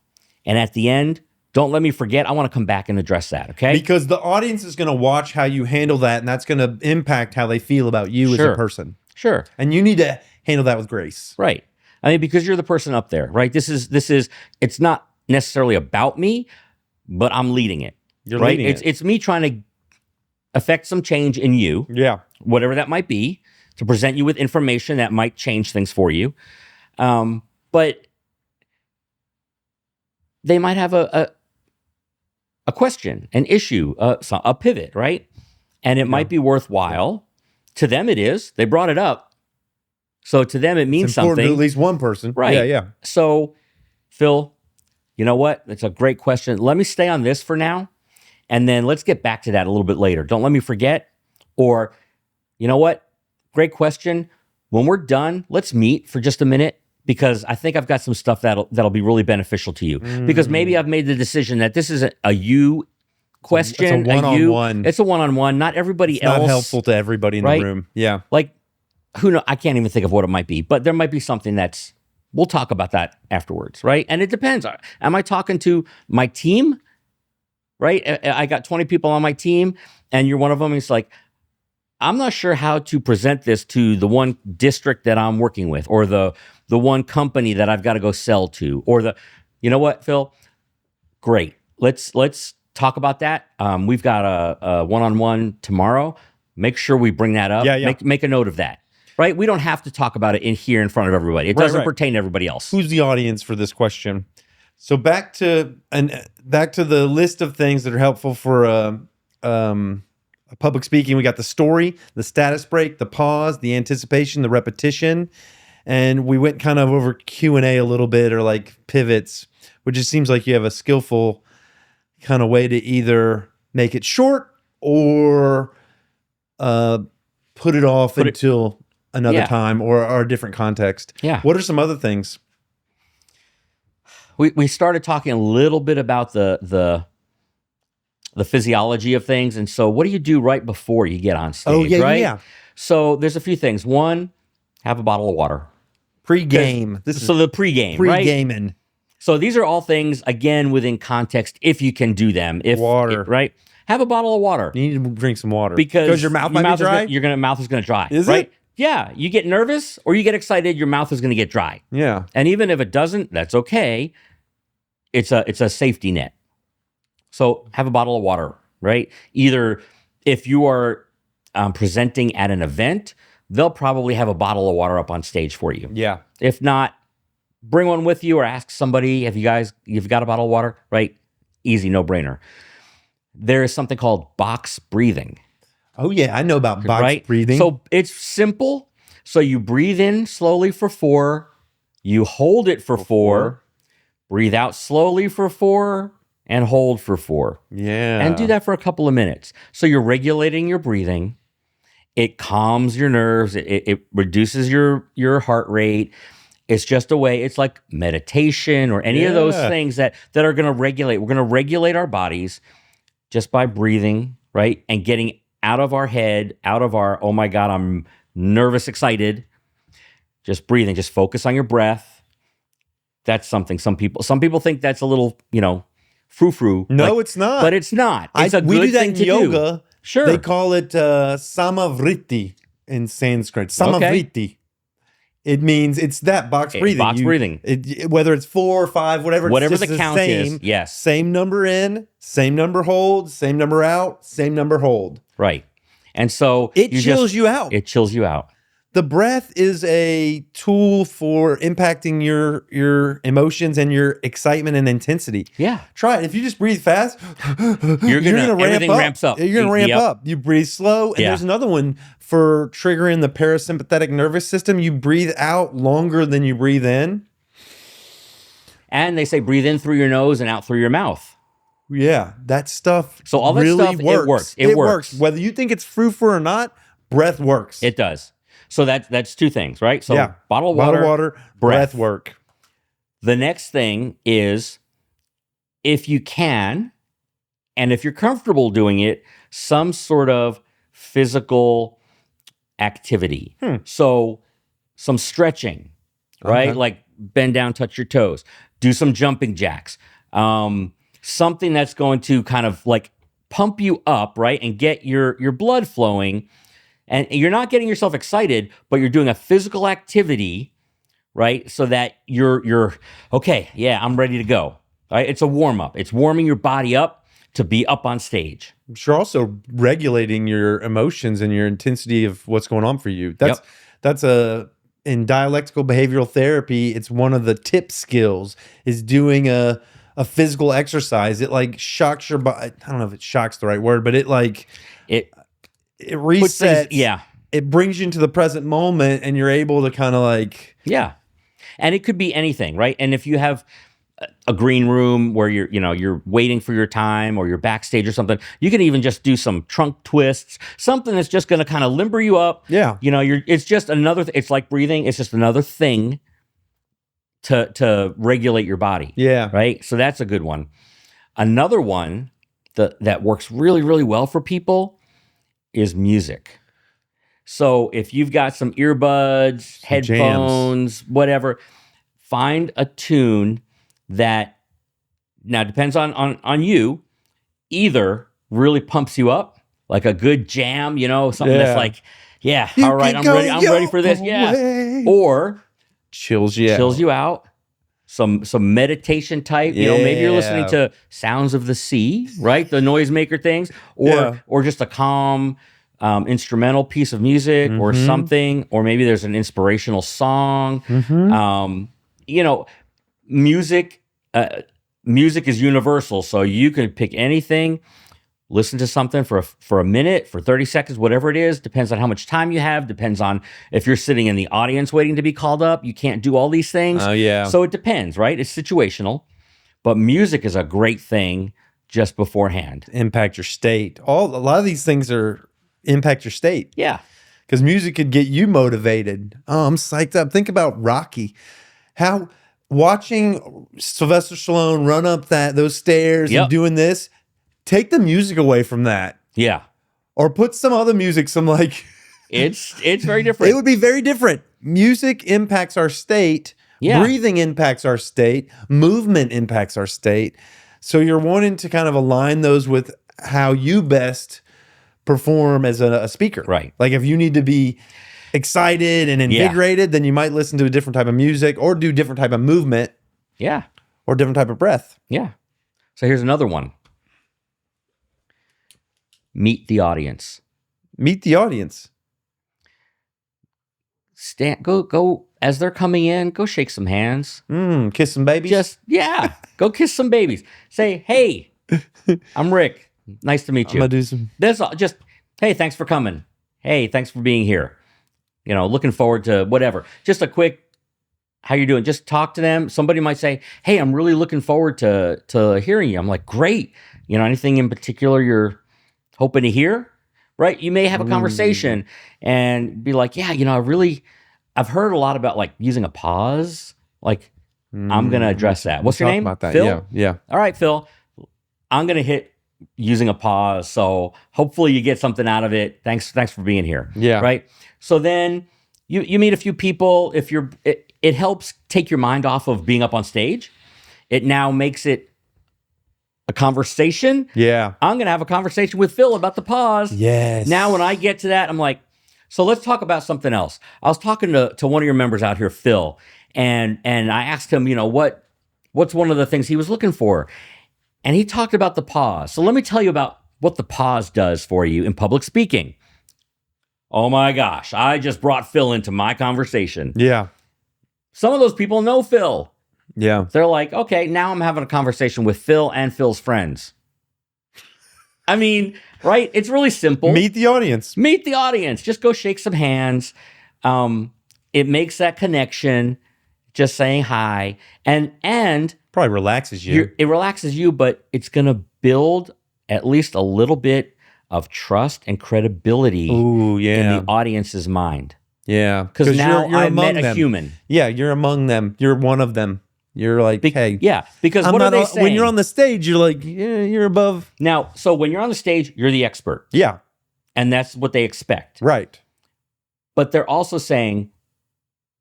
And at the end, don't let me forget. I want to come back and address that, okay? Because the audience is going to watch how you handle that, and that's going to impact how they feel about you as a person. Sure. And you need to handle that with grace. Right. I mean, because you're the person up there, right? This is it's not necessarily about me, but I'm leading it. You're leading it. It's me trying to affect some change in you. Yeah. Whatever that might be, to present you with information that might change things for you. But they might have a question, an issue, a pivot, right? And it might be worthwhile. To them it is. They brought it up. So to them it means something. To at least one person. Right. Yeah, yeah. So, Phil, you know what? It's a great question. Let me stay on this for now. And then let's get back to that a little bit later. Don't let me forget. Or, you know what? Great question. When we're done, let's meet for just a minute, because I think I've got some stuff that'll be really beneficial to you. Because maybe I've made the decision that this is a you question. It's a one-on-one. It's a one-on-one. Not everybody else. Not helpful to everybody in the room. Yeah. Like, who knows? I can't even think of what it might be, but there might be something we'll talk about that afterwards, right? And it depends. Am I talking to my team? Right? I got 20 people on my team, and you're one of them. It's like, I'm not sure how to present this to the one district that I'm working with, or the one company that I've got to go sell to, or you know what, Phil? Great. Let's talk about that. We've got a one-on-one tomorrow. Make sure we bring that up. Yeah. Make a note of that. Right? We don't have to talk about it in front of everybody. It doesn't pertain to everybody else. Who's the audience for this question? So back to the list of things that are helpful for public speaking. We got the story, the status break, the pause, the anticipation, the repetition, and we went kind of over Q&A a little bit, or like pivots, which it seems like you have a skillful kind of way to either make it short or put it off until another time or a different context. Yeah. What are some other things? We started talking a little bit about the physiology of things. And so what do you do right before you get on stage, right? Yeah. So there's a few things. One, have a bottle of water. Pre-game. So the pre-game, right? Pre-gaming. So these are all things, again, within context, if you can do them. Water. Right? Have a bottle of water. You need to drink some water. Because your mouth might be dry? Your mouth is going to dry. Is right? it? Yeah. You get nervous or you get excited, your mouth is going to get dry. Yeah. And even if it doesn't, that's okay. It's a safety net. So have a bottle of water, right? Either if you are presenting at an event, they'll probably have a bottle of water up on stage for you. Yeah. If not, bring one with you or ask somebody, you've got a bottle of water, right? Easy, no brainer. There is something called box breathing. Oh, yeah. I know about box breathing. So it's simple. So you breathe in slowly for 4, you hold it for 4, breathe out slowly for 4, and hold for 4. Yeah. And do that for a couple of minutes. So you're regulating your breathing. It calms your nerves. It reduces your heart rate. It's just a way, it's like meditation or any of those things that are going to regulate. We're going to regulate our bodies just by breathing, right? And getting out of our head, out of our, oh my God, I'm nervous, excited. Just breathing, just focus on your breath. That's something some people think that's a little, frou-frou. No, it's not. But it's not. It's a we good do that thing in to yoga. do. Sure. They call it samavritti in Sanskrit. Samavritti. It means it's that box breathing. Box breathing. Whether it's 4 or 5, whatever the count is. Yes. Same number in, same number hold, same number out, same number hold. Right. And so it chills you out. It chills you out. The breath is a tool for impacting your emotions and your excitement and intensity. Yeah. Try it. If you just breathe fast, you're gonna ramp up. Ramps up. You're gonna ramp up. You breathe slow. And there's another one for triggering the parasympathetic nervous system. You breathe out longer than you breathe in. And they say breathe in through your nose and out through your mouth. Yeah. That stuff. So all that really stuff, works. It works. Whether you think it's frou-frou or not, breath works. It does. So that's 2 things, right? So bottle of water, breath work. The next thing is, if you can, and if you're comfortable doing it, some sort of physical activity. So some stretching, right? Okay. Like bend down, touch your toes, do some jumping jacks, something that's going to kind of like pump you up, right? And get your blood flowing. And you're not getting yourself excited, but you're doing a physical activity, right? So that you're okay, yeah, I'm ready to go. Right? It's a warm-up. It's warming your body up to be up on stage. I'm sure also regulating your emotions and your intensity of what's going on for you. That's in dialectical behavioral therapy, it's one of the tip skills is doing a physical exercise. It like shocks your body. I don't know if it shocks the right word, but it resets. It brings you into the present moment and you're able to kind of like. Yeah. And it could be anything, right? And if you have a green room where you're waiting for your time or you're backstage or something, you can even just do some trunk twists, something that's just going to kind of limber you up. Yeah. It's just another, it's like breathing. It's just another thing to regulate your body. Yeah. Right. So that's a good one. Another one that works really, really well for people is music. So if you've got some earbuds, headphones, whatever, find a tune that now depends on you, either really pumps you up, like a good jam, something that's like, all right, I'm ready for this. Yeah. Or chills you out. Some meditation type, maybe you're listening to sounds of the sea, right? The noisemaker things, or just a calm instrumental piece of music or something, or maybe there's an inspirational song. Music is universal, so you can pick anything, listen to something for a minute, for 30 seconds, whatever it is. Depends on how much time you have, depends on if you're sitting in the audience waiting to be called up. You can't do all these things. Oh, yeah. So it depends, right? It's situational, but music is a great thing just beforehand. Impact your state. A lot of these things impact your state. Yeah. Because music could get you motivated. Oh, I'm psyched up. Think about Rocky. How watching Sylvester Stallone run up those stairs and doing this, take the music away from that. Yeah. Or put some other music, it's very different. It would be very different. Music impacts our state Yeah. Breathing impacts our state. Movement impacts our state. So you're wanting to kind of align those with how you best perform as a speaker. Right. Like if you need to be excited and invigorated, then you might listen to a different type of music or do different type of movement. Yeah. Or different type of breath. Yeah. So here's another one. Meet the audience. Meet the audience. Go as they're coming in, go shake some hands. Kiss some babies. Go kiss some babies. Say, hey, I'm Rick. Nice to meet you. I'm gonna do some. That's all. Just, hey, thanks for coming. Hey, thanks for being here. Looking forward to whatever. Just a quick, how you doing? Just talk to them. Somebody might say, hey, I'm really looking forward to hearing you. I'm like, great. Anything in particular you're hoping to hear? Right? You may have a conversation and be like, yeah, I've heard a lot about like using a pause. Like, I'm going to address that. What's your name? About that. Phil? Yeah. All right, Phil. I'm going to hit using a pause. So hopefully you get something out of it. Thanks for being here. Yeah. Right? So then you meet a few people. If it helps take your mind off of being up on stage. It now makes it a conversation. Yeah. I'm going to have a conversation with Phil about the pause. Yes. Now, when I get to that, I'm like, so let's talk about something else. I was talking to one of your members out here, Phil, and I asked him, what's one of the things he was looking for? And he talked about the pause. So let me tell you about what the pause does for you in public speaking. Oh my gosh, I just brought Phil into my conversation. Yeah. Some of those people know Phil. Yeah. They're like, okay, now I'm having a conversation with Phil and Phil's friends. I mean, right? It's really simple. Meet the audience. Meet the audience. Just go shake some hands. It makes that connection. Just saying hi. And Probably relaxes you. it relaxes you, but it's going to build at least a little bit of trust and credibility Ooh, in yeah. the audience's mind. Yeah. Because now you're I among met a them. human. Yeah, you're among them. You're one of them. You're like, hey. Yeah, because I'm what are not they on- saying? When you're on the stage, you're like, yeah, you're above. Now, so when you're on the stage, you're the expert. Yeah. And that's what they expect. Right. But they're also saying,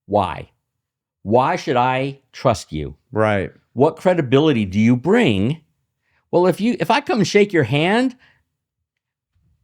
why? Why should I trust you? Right. What credibility do you bring? Well, if I come and shake your hand,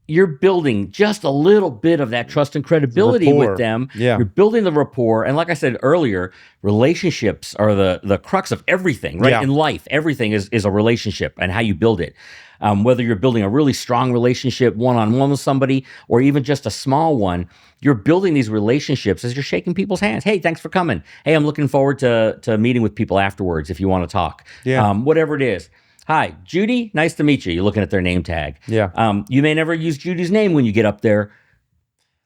you're building just a little bit of that trust and credibility Rapport. with them. Yeah. You're building the rapport. And like I said earlier, relationships are the crux of everything, right? Yeah. In life, everything is a relationship and how you build it. Whether you're building a really strong relationship one-on-one with somebody or even just a small one, you're building these relationships as you're shaking people's hands. Hey, thanks for coming. Hey, I'm looking forward to meeting with people afterwards if you want to talk. Yeah. Whatever it is. Hi, Judy. Nice to meet you. You're looking at their name tag. Yeah. You may never use Judy's name when you get up there.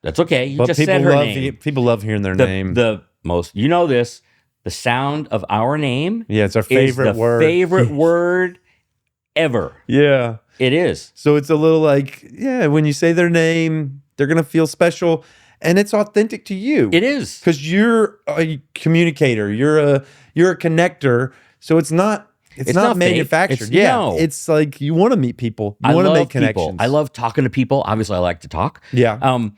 That's okay. You But just people said her love name. people love hearing their name. The most, this, the sound of our name Yeah, it's our is favorite the word. favorite word ever. Yeah. It is. So it's a little like, yeah, when you say their name, they're going to feel special and it's authentic to you. It is. Because you're a communicator, you're a connector. So it's not not fake. manufactured. No. It's like you want to meet people. You want to make connections. People. I love talking to people. Obviously, I like to talk. Yeah.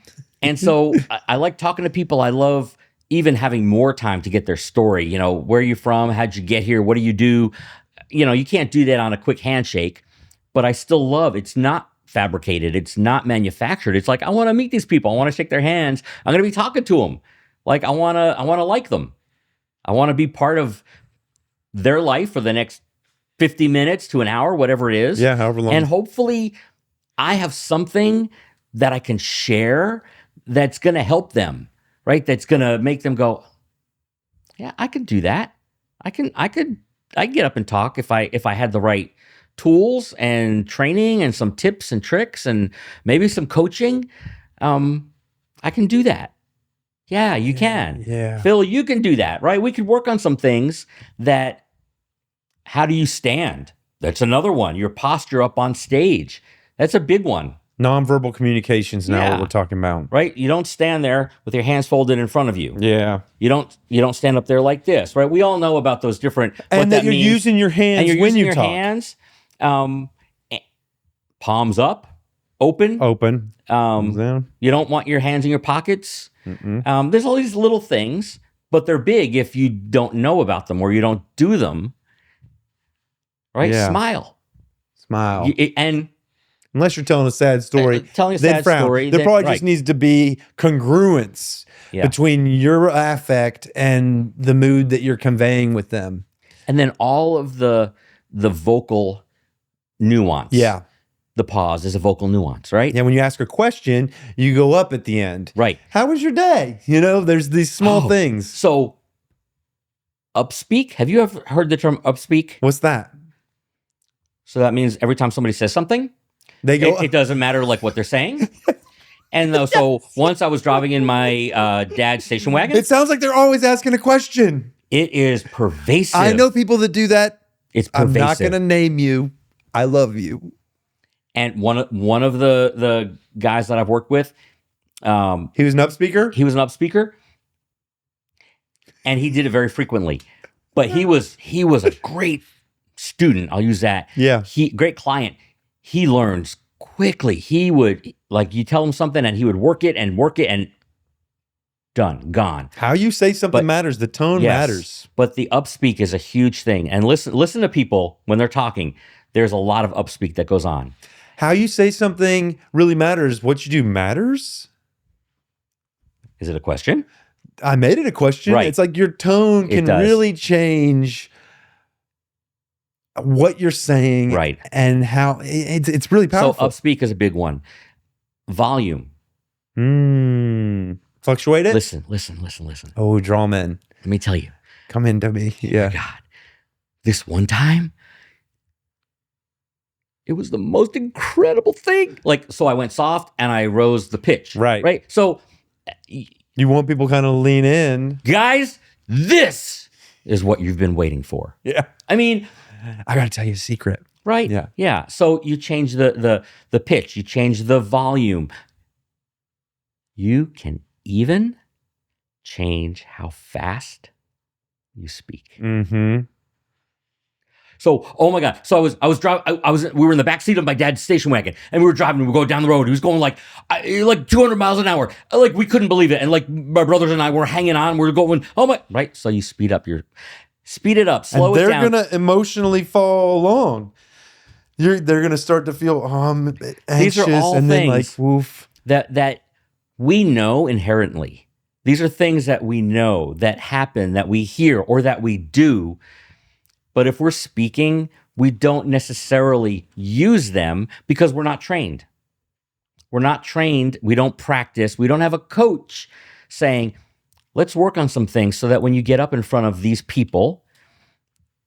And so I like talking to people. I love even having more time to get their story. Where are you from? How'd you get here? What do you do? You can't do that on a quick handshake, but I still love, it's not fabricated. It's not manufactured. It's like, I want to meet these people. I want to shake their hands. I'm going to be talking to them. Like I want to like them. I want to be part of their life for the next 50 minutes to an hour, whatever it is. Yeah, however long. And hopefully I have something that I can share that's going to help them, right? That's going to make them go, yeah, I could do that. I could get up and talk if I had the right tools and training and some tips and tricks and maybe some coaching. I can do that. Yeah, you can. Yeah. Phil, you can do that, right? We could work on some things that, how do you stand? That's another one. Your posture up on stage. That's a big one. Nonverbal communications now Yeah. what we're talking about. Right? You don't stand there with your hands folded in front of you. Yeah. You don't stand up there like this, right? We all know about those different what And that you're means. using your hands And you're when using you your talk. hands, palms up, open. Open. Um, Down. you don't want your hands in your pockets. There's all these little things but they're big if you don't know about them or you don't do them. Right? Yeah. Smile. And unless you're telling a sad story, telling a then sad frown. story, There then- probably right. just needs to be congruence between your affect and the mood that you're conveying with them. And then all of the vocal nuance. Yeah. The pause is a vocal nuance, right? Yeah, when you ask a question, you go up at the end. Right. How was your day? You know, there's these small things. So, upspeak. Have you ever heard the term upspeak? What's that? So that means every time somebody says something, They go. it doesn't matter like what they're saying. And so once I was driving in my dad's station wagon. It sounds like they're always asking a question. It is pervasive. I know people that do that. It's pervasive. I'm not going to name you. I love you. And one of the guys that I've worked with, he was an upspeaker. He was an upspeaker, and he did it very frequently. But he was a great student. I'll use that. Yeah. Great client. He learns quickly. He would you tell him something, and he would work it and done, gone. How you say something matters. The tone matters. But the upspeak is a huge thing. And listen to people when they're talking. There's a lot of upspeak that goes on. How you say something really matters. What you do matters. Is it a question? I made it a question. Right. It's like your tone can really change what you're saying, right? And how it's really powerful. So upspeak is a big one. Volume. Fluctuate it. Listen. Oh, draw them in. Let me tell you. Come into me. Yeah. God, this one time, it was the most incredible thing. So I went soft and I rose the pitch. Right. So you want people kind of lean in, guys. This is what you've been waiting for. Yeah. I mean, I got to tell you a secret. Right. Yeah. Yeah. So you change the pitch, you change the volume. You can even change how fast you speak. Mm-hmm. So, oh my God. So I was driving, we were in the back seat of my dad's station wagon, and we were driving, we were going down the road. He was going like 200 miles an hour. We couldn't believe it. And my brothers and I were hanging on. We were going, right. So you speed it up, slow it down. They're going to emotionally follow along. They're going to start to feel anxious. These are all and things then woof. That we know inherently. These are things that we know, that happen, that we hear, or that we do. But if we're speaking, we don't necessarily use them because we're not trained. We're not trained. We don't practice. We don't have a coach saying, let's work on some things so that when you get up in front of these people,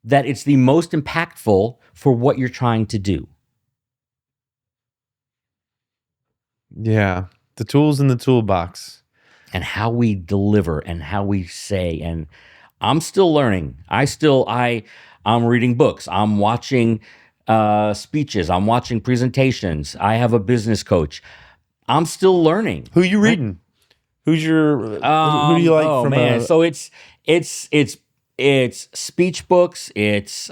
that it's the most impactful for what you're trying to do. Yeah. The tools in the toolbox. And how we deliver and how we say. And I'm still learning. I'm reading books. I'm watching speeches. I'm watching presentations. I have a business coach. I'm still learning. Who you reading? Who's your? Who do you like? From man, so it's speech books. It's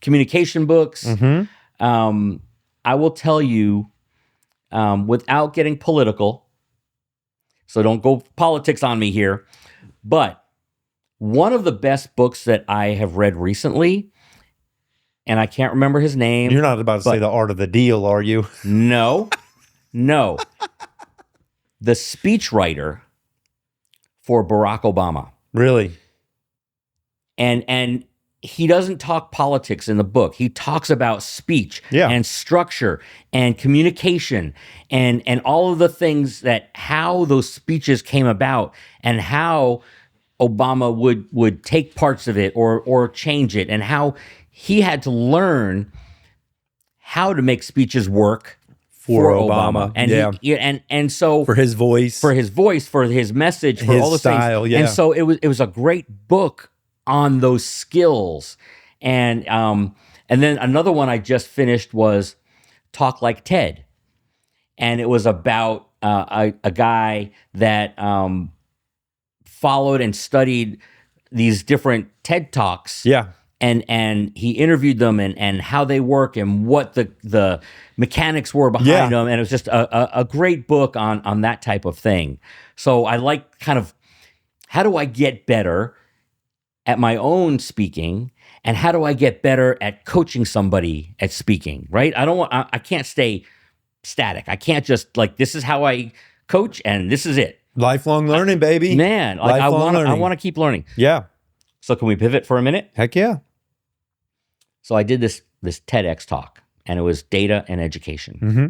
communication books. Mm-hmm. I will tell you, without getting political. So don't go politics on me here, but one of the best books that I have read recently, and I can't remember his name. You're not about to say The Art of the Deal, are you? No. The speechwriter for Barack Obama. Really? And he doesn't talk politics in the book. He talks about speech and structure and communication and all of the things how those speeches came about and how Obama would take parts of it or change it, and how he had to learn how to make speeches work for Obama. And and so for his voice, for his message, for his all the style, things. yeah. And so it was a great book on those skills. And then another one I just finished was Talk Like TED, and it was about a guy that followed and studied these different TED Talks. Yeah. And he interviewed them and how they work and what the mechanics were behind them. And it was just a great book on that type of thing. So I like kind of how do I get better at my own speaking? And how do I get better at coaching somebody at speaking, right? I can't stay static. I can't just like, this is how I coach and this is it. Lifelong learning, baby. Man, like I want to keep learning. Yeah. So can we pivot for a minute? Heck yeah. So I did this TEDx talk, and it was data and education. Mm-hmm.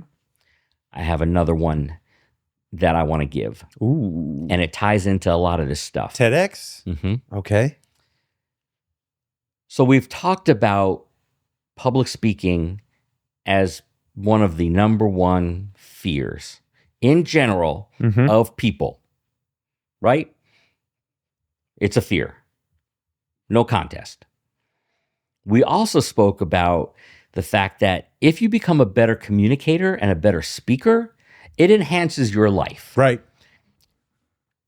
I have another one that I want to give. Ooh. And it ties into a lot of this stuff. TEDx? Mm-hmm. Okay. So we've talked about public speaking as one of the number one fears in general of people, right? It's a fear. No contest. We also spoke about the fact that if you become a better communicator and a better speaker, it enhances your life. Right.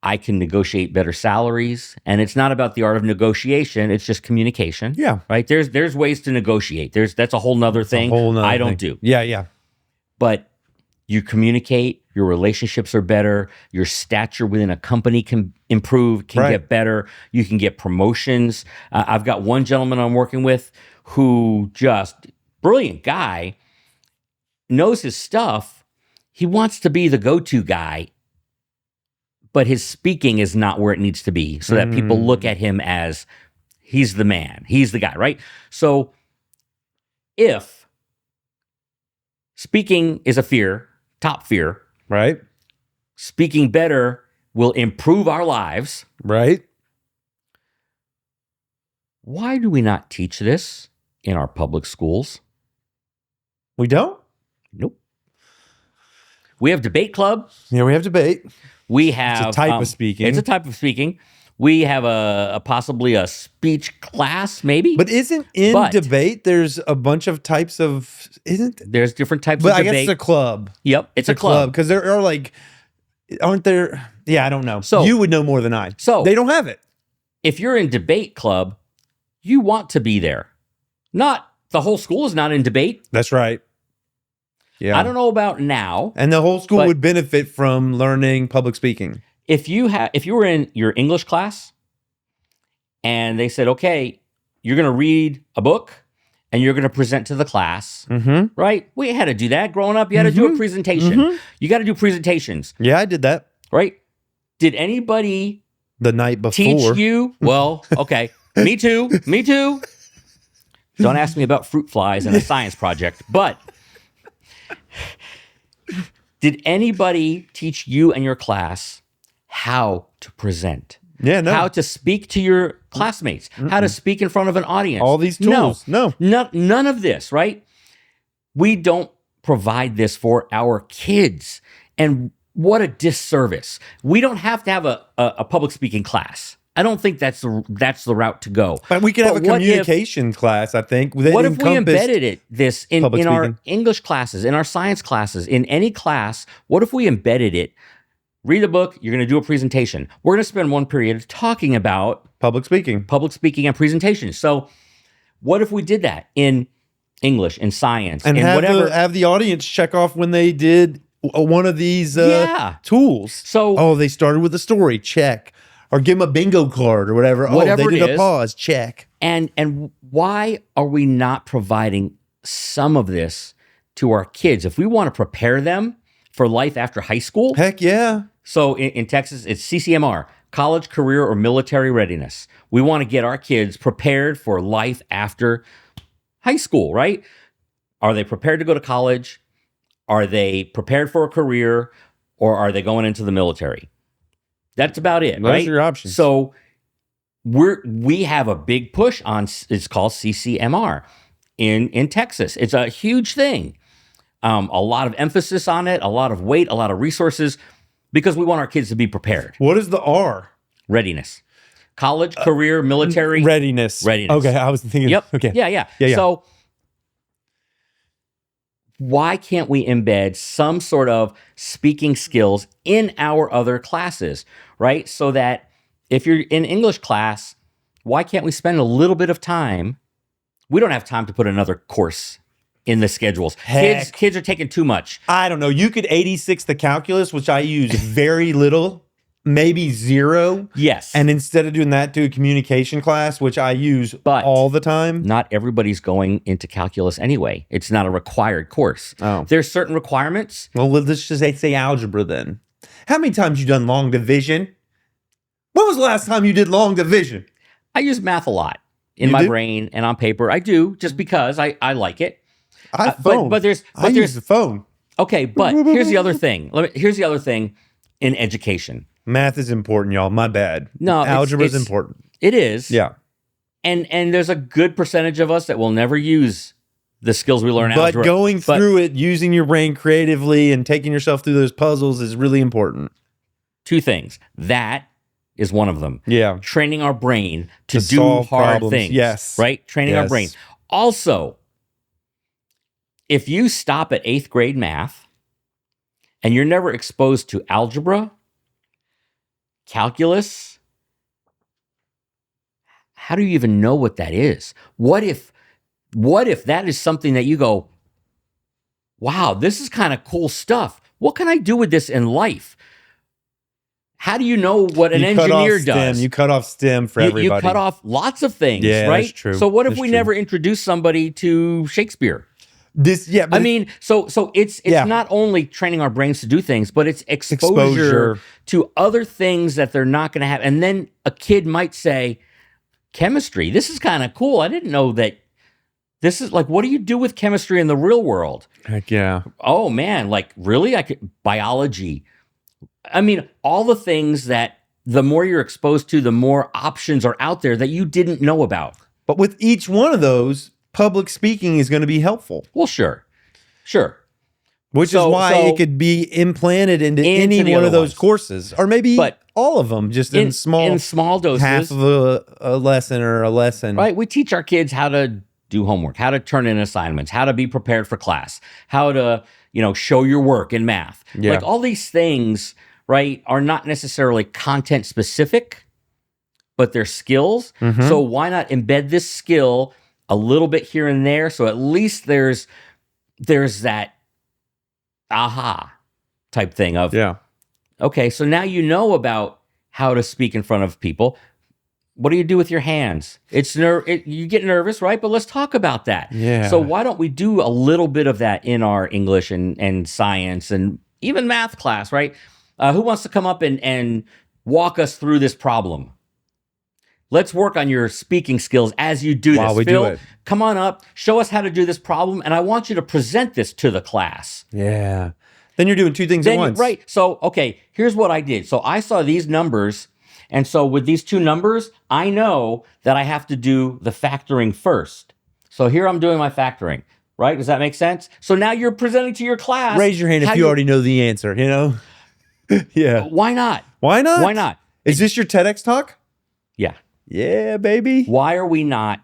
I can negotiate better salaries, and it's not about the art of negotiation. It's just communication. Yeah. Right. There's ways to negotiate. That's a whole nother thing. I don't do. Yeah. Yeah. But you communicate, your relationships are better, your stature within a company can improve, can get better, you can get promotions. I've got one gentleman I'm working with who just, brilliant guy, knows his stuff. He wants to be the go-to guy, but his speaking is not where it needs to be so that people look at him as he's the man, he's the guy, right? So if speaking is a fear, top fear, right? Speaking better will improve our lives, right? Why do we not teach this in our public schools? We don't? Nope. We have debate club. Yeah, we have debate. We have it's a type of speaking. It's a type of speaking. We have possibly a speech class, maybe. But debate, there's a bunch of types of, there's different types of debate. debate. But I guess it's a club. Yep, it's a club. Because there are like, aren't there? Yeah, I don't know. So you would know more than I. So they don't have it. If you're in debate club, you want to be there. Not, the whole school is not in debate. That's right. Yeah. I don't know about now. And the whole school would benefit from learning public speaking. If you were in your English class and they said, okay, you're going to read a book and you're going to present to the class, right? We had to do that growing up. You had to do a presentation. You got to do presentations. Yeah, I did that. Right? Did anybody the night before teach you? Well, okay. Me too. Me too. Don't ask me about fruit flies in a science project, but did anybody teach you and your class how to present? Yeah, no. How to speak to your classmates, how to speak in front of an audience. All these tools. No. None of this, right? We don't provide this for our kids. And what a disservice. We don't have to have a public speaking class. I don't think that's the route to go. But we could have a communication class, I think. What if we embedded this in our English classes, in our science classes, in any class? What if we embedded it? Read a book, you're going to do a presentation. We're going to spend one period talking about public speaking and presentation. So what if we did that in English, in science, and have the audience check off when they did one of these tools? So, they started with a story, check. Or give them a bingo card or whatever. They did a pause, check. And why are we not providing some of this to our kids? If we want to prepare them for life after high school. Heck yeah. So in Texas, it's CCMR, college, career, or military readiness. We want to get our kids prepared for life after high school, right? Are they prepared to go to college? Are they prepared for a career? Or are they going into the military? That's about it, right? Those are your options. So we have a big push on, it's called CCMR in Texas. It's a huge thing. A lot of emphasis on it, a lot of weight, a lot of resources, because we want our kids to be prepared. What is the R? Readiness. College, career, military. Readiness. Okay, I was thinking. Yep. Okay. Yeah. So why can't we embed some sort of speaking skills in our other classes, right? So that if you're in English class, why can't we spend a little bit of time? We don't have time to put another course in the schedules. Kids are taking too much. I don't know. You could 86 the calculus, which I use very little. maybe 0. Yes. And instead of doing that, do a communication class, which I use But all the time. not everybody's going into calculus anyway. It's not a required course. Oh. There's certain requirements. Well, let's just say algebra then. How many times you done long division? When was the last time you did long division? I use math a lot in You my do? brain and on paper. I do, just because I like it. I phone. But there's I use the phone. okay, but here's the other thing. Here's the other thing in education. Math is important, y'all. My bad. No, Algebra is it's- important. It is. Yeah. And there's a good percentage of us that will never use the skills we learn in But algebra. going through it, using your brain creatively and taking yourself through those puzzles is really important. Two things. That is one of them. Yeah. Training our brain to do solve hard problems. things. Yes. Right? Training our Yes. brain. Also, if you stop at 8th grade math and you're never exposed to algebra, calculus, how do you even know what that is? What if that is something that you go, wow, this is kind of cool stuff. What can I do with this in life? How do you know what an You cut off engineer STEM. does? You cut off STEM for You everybody. cut off lots of things, Yeah, right? that's true. So what if That's we true. never introduce somebody to Shakespeare? This, yeah. But I mean, so it's Yeah. not only training our brains to do things, but it's exposure Exposure. to other things that they're not going to have. And then a kid might say, chemistry, this is kind of cool. I didn't know that. This is like, what do you do with chemistry in the real world? heck yeah. Oh man, like really? I could biology. I mean, all the things that the more you're exposed to, the more options are out there that you didn't know about. But with each one of those, public speaking is going to be helpful, Well, sure. which So- is why so- it could be implanted into any the one other of those ones. courses, or maybe But all of them, just in small doses. half of a lesson or a lesson. Right? We teach our kids how to do homework, how to turn in assignments, how to be prepared for class, how to, show your work in math. Yeah. Like all these things, right, are not necessarily content specific, but they're skills. Mhm. So why not embed this skill a little bit here and there? So at least there's that aha type thing of, Yeah. okay, so now you know about how to speak in front of people. What do you do with your hands? You get nervous, right? But let's talk about that. Yeah. So why don't we do a little bit of that in our English and science and even math class, right? Who wants to come up and walk us through this problem? Let's work on your speaking skills as you do While this. we do Phil, it. come on up, show us how to do this problem, and I want you to present this to the class. Yeah. Then you're doing two things at once. Right. So, okay, here's what I did. So I saw these numbers. And so with these two numbers, I know that I have to do the factoring first. So here I'm doing my factoring, right? Does that make sense? So now you're presenting to your class. Raise your hand how if you already know the answer, Yeah. Why not? Why not? Why not? Is this your TEDx talk? Yeah. Yeah, baby. Why are we not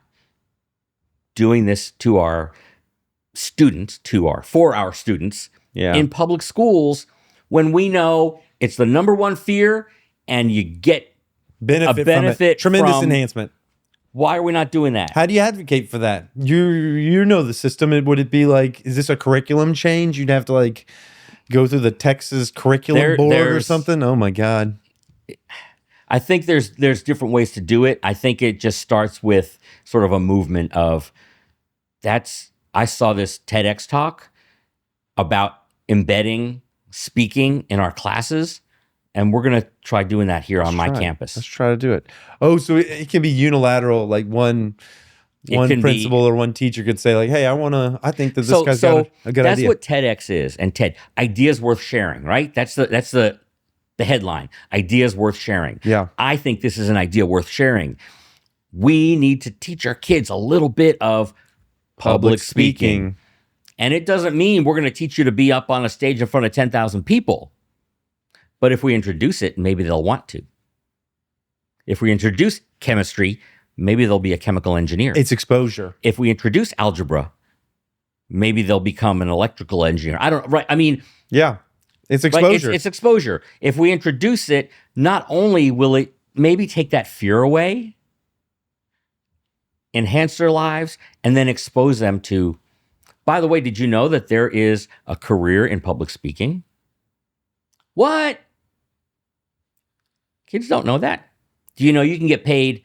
doing this to our students, for our students Yeah. in public schools when we know it's the number one fear and you get benefit, a benefit from it. Tremendous from- enhancement. Why are we not doing that? How do you advocate for that? You know the system. Would it be like, is this a curriculum change? You'd have to like go through the Texas curriculum board or there's- something? Oh my God. I think there's different ways to do it. I think it just starts with sort of a movement of I saw this TEDx talk about embedding speaking in our classes, and we're going to try doing that here on my Let's campus. try to do it. Oh, so it can be unilateral, like one can be- principal or one teacher could say like, hey, I think that this guy's so got a good that's idea. what TEDx is, and ideas worth sharing, right? That's the headline. Ideas worth sharing. Yeah. I think this is an idea worth sharing. We need to teach our kids a little bit of public speaking. And it doesn't mean we're going to teach you to be up on a stage in front of 10,000 people. But if we introduce it, maybe they'll want to. If we introduce chemistry, maybe they'll be a chemical engineer. It's exposure. If we introduce algebra, maybe they'll become an electrical engineer. I don't, right? I mean, Yeah. It's right, exposure. it's exposure. If we introduce it, not only will it maybe take that fear away, enhance their lives, and then expose them to, by the way, did you know that there is a career in public speaking? What? Kids don't know that. Do you know you can get paid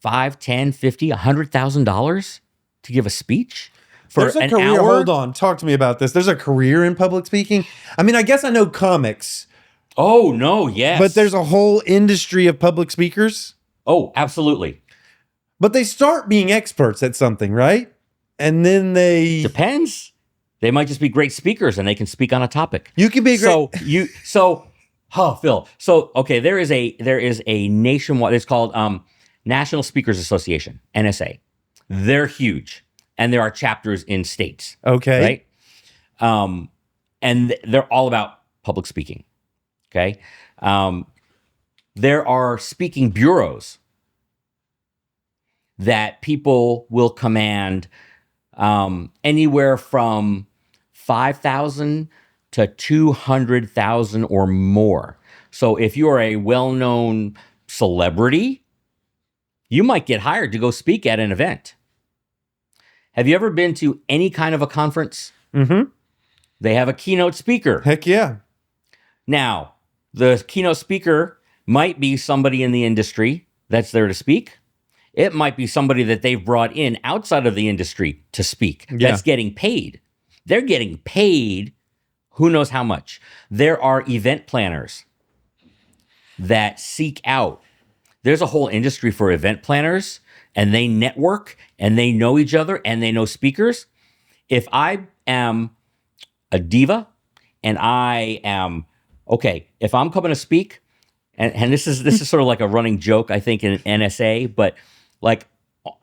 $5, $10, $50, $100,000 to give a speech for There's a an career. hour? Hold on. Talk to me about this. There's a career in public speaking. I mean, I guess I know comics, Oh, no, yes. but there's a whole industry of public speakers. Oh, absolutely. But they start being experts at something, right? And then Depends. They might just be great speakers and they can speak on a topic. you can be great. Phil. So, okay, there is a nationwide, it's called National Speakers Association, NSA. They're huge. And there are chapters in states. Okay. Right? And they're all about public speaking. Okay. There are speaking bureaus that people will command anywhere from 5,000 to 200,000 or more. So if you are a well-known celebrity, you might get hired to go speak at an event. Have you ever been to any kind of a conference? Mm-hmm. They have a keynote speaker. Heck yeah. Now, the keynote speaker might be somebody in the industry that's there to speak. It might be somebody that they've brought in outside of the industry to speak. Yeah. That's getting paid. They're getting paid who knows how much. There are event planners that seek out. There's a whole industry for event planners, and they network, and they know each other, and they know speakers. If I am a diva, and I am, okay, if I'm coming to speak, and this is sort of like a running joke, I think, in NSA, but like,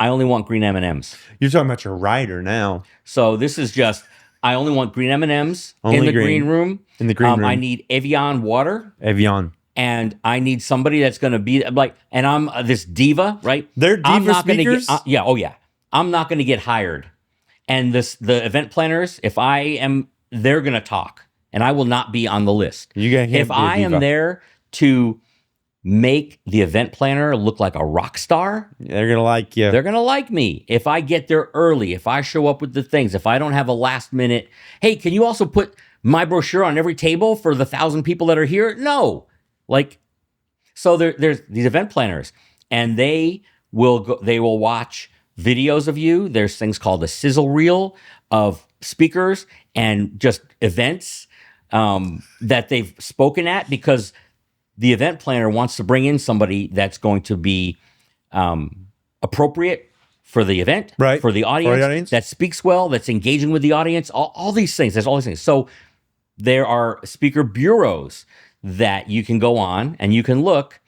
I only want green M&Ms. You're talking about your writer now. So this is just, I only want green M&Ms Only in the green. green room. In the green room. I need Evian water, Evian. and I need somebody that's going to be like, and I'm this diva, right? They're diva I'm not gonna speakers? Get, yeah, oh yeah. I'm not going to get hired. And the event planners, if I am, they're going to talk, and I will not be on the list. You can't If be a I am diva. there to make the event planner look like a rock star, They're going to like you. they're going to like me. If I get there early, if I show up with the things, if I don't have a last minute, hey, can you also put my brochure on every table for the 1,000 people that are here? No. Like, so there's these event planners, and they will watch videos of you. There's things called a sizzle reel of speakers and just events that they've spoken at, because the event planner wants to bring in somebody that's going to be appropriate for the event, Right. for the audience, audience. that speaks well, that's engaging with the audience, all these things. There's all these things. So there are speaker bureaus that you can go on and you can look,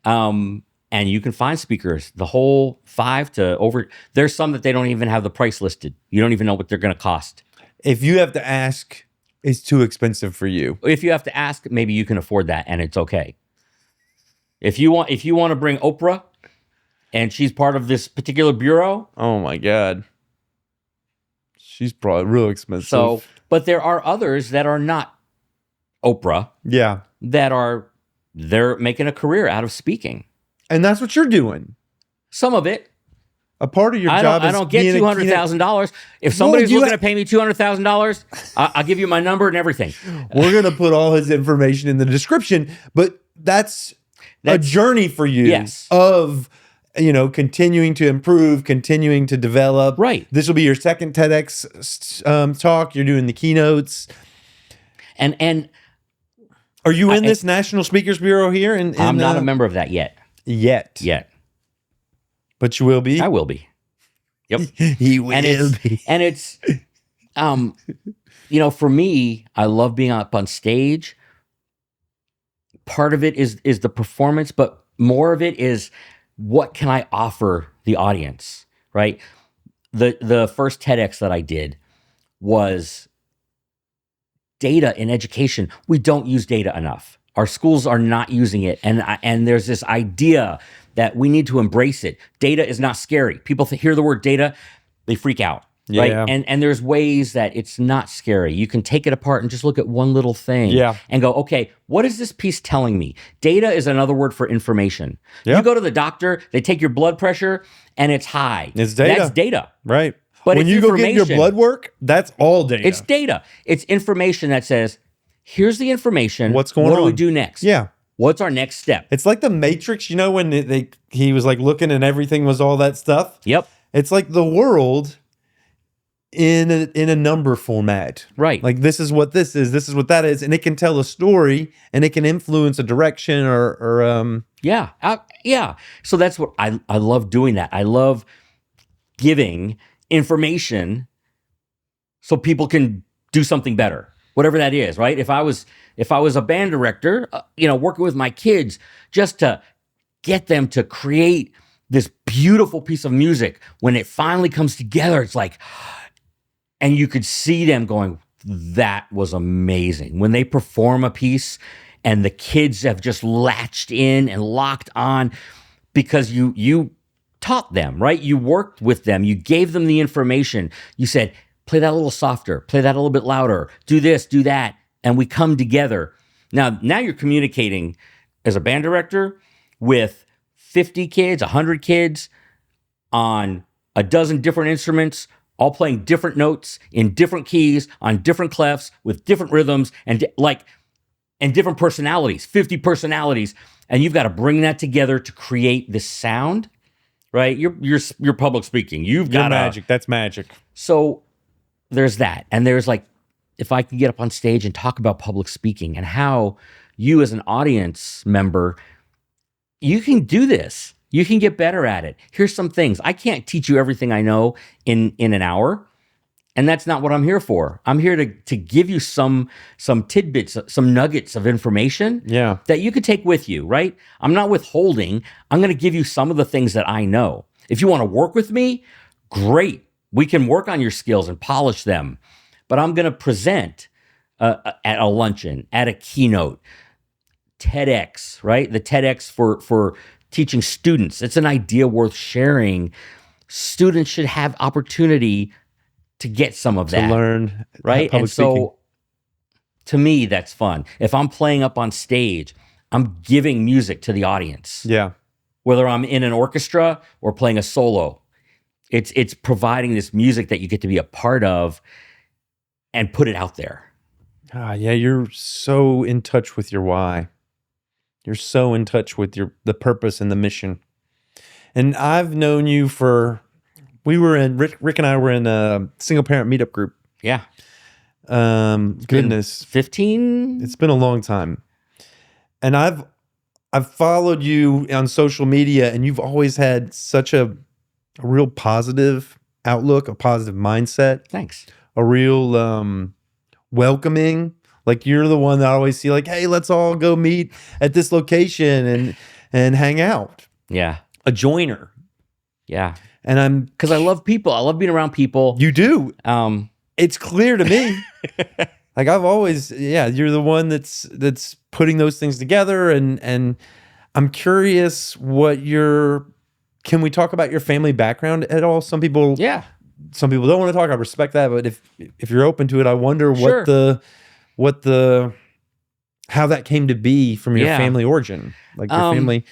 and you can find speakers, the whole 5 to over. There's some that they don't even have the price listed. You don't even know what they're going to cost. If you have to ask, it's too expensive for you. If you have to ask, maybe you can afford that, and it's okay. If you want to bring Oprah, and she's part of this particular bureau, Oh my God. She's probably real expensive. so, but there are others that are not Oprah yeah. they're making a career out of speaking. And that's what you're doing. Some of it. A part of your I job is don't get being a $200,000. If somebody's you looking to pay me $200,000, I'll give you my number and everything. We're going to put all his information in the description, but that's a journey for you. Yes. Of, continuing to improve, continuing to develop. Right. This will be your second TEDx talk. You're doing the keynotes. And Are you in this National Speakers Bureau here? I'm not a member of that yet. Yet. But you will be? I will be. Yep. He will be. And it's, for me, I love being up on stage. Part of it is the performance, but more of it is, what can I offer the audience, right? The first TEDx that I did was data in education. We don't use data enough. Our schools are not using it. And there's this idea that we need to embrace it. Data is not scary. People hear the word data, they freak out. Right? Yeah. And there's ways that it's not scary. You can take it apart and just look at one little thing and go, okay, what is this piece telling me? Data is another word for information. Yeah. You go to the doctor, they take your blood pressure, and it's high. It's data. That's data. Right. But when it's you go get your information. blood work, that's all data. It's data. It's information that says, here's the information. What's going What do we on? do next? Yeah. What's our next step? It's like the Matrix, you know, when he was like looking and everything was all that stuff. Yep. It's like the world in a number format. Right. Like this is what this is what that is, and it can tell a story and it can influence a direction or Yeah. Yeah. So that's what I love doing that. I love giving information so people can do something better, whatever that is, right? If I was a band director, working with my kids just to get them to create this beautiful piece of music, when it finally comes together, it's like, and you could see them going, that was amazing. When they perform a piece and the kids have just latched in and locked on because you taught them, right? You worked with them. You gave them the information. You said, play that a little softer, play that a little bit louder, do this, do that. And we come together. Now you're communicating as a band director with 50 kids, 100 kids on a dozen different instruments, all playing different notes in different keys on different clefs with different rhythms and different personalities, 50 personalities. And you've got to bring that together to create this sound, right? You're public speaking. You've got magic. That's magic. So there's that. And there's like, if I could get up on stage and talk about public speaking and how you as an audience member, you can do this. You can get better at it. Here's some things. I can't teach you everything I know in an hour. And that's not what I'm here for. I'm here to give you some tidbits, some nuggets of information that you could take with you, right? I'm not withholding. I'm going to give you some of the things that I know. If you want to work with me, great. We can work on your skills and polish them. But I'm going to present at a luncheon, at a keynote, TEDx, right? The TEDx for teaching students. It's an idea worth sharing. Students should have opportunity to get some of that. To learn, right? And so to me, that's fun. If I'm playing up on stage, I'm giving music to the audience. Yeah. Whether I'm in an orchestra or playing a solo, it's providing this music that you get to be a part of and put it out there. Yeah, you're so in touch with your why. You're so in touch with the purpose and the mission. And I've known you Rick and I were in a single parent meetup group. Yeah. Goodness. 15? It's been a long time. And I've followed you on social media, and you've always had such a real positive outlook, a positive mindset. Thanks. A real welcoming. Like you're the one that I always see like, hey, let's all go meet at this location and hang out. Yeah. A joiner. Yeah. And because I love people. I love being around people. You do. It's clear to me. Like I've always, you're the one that's putting those things together. And I'm curious can we talk about your family background at all? Some people don't want to talk. I respect that. But if you're open to it, I wonder how that came to be from your family origin, like your family,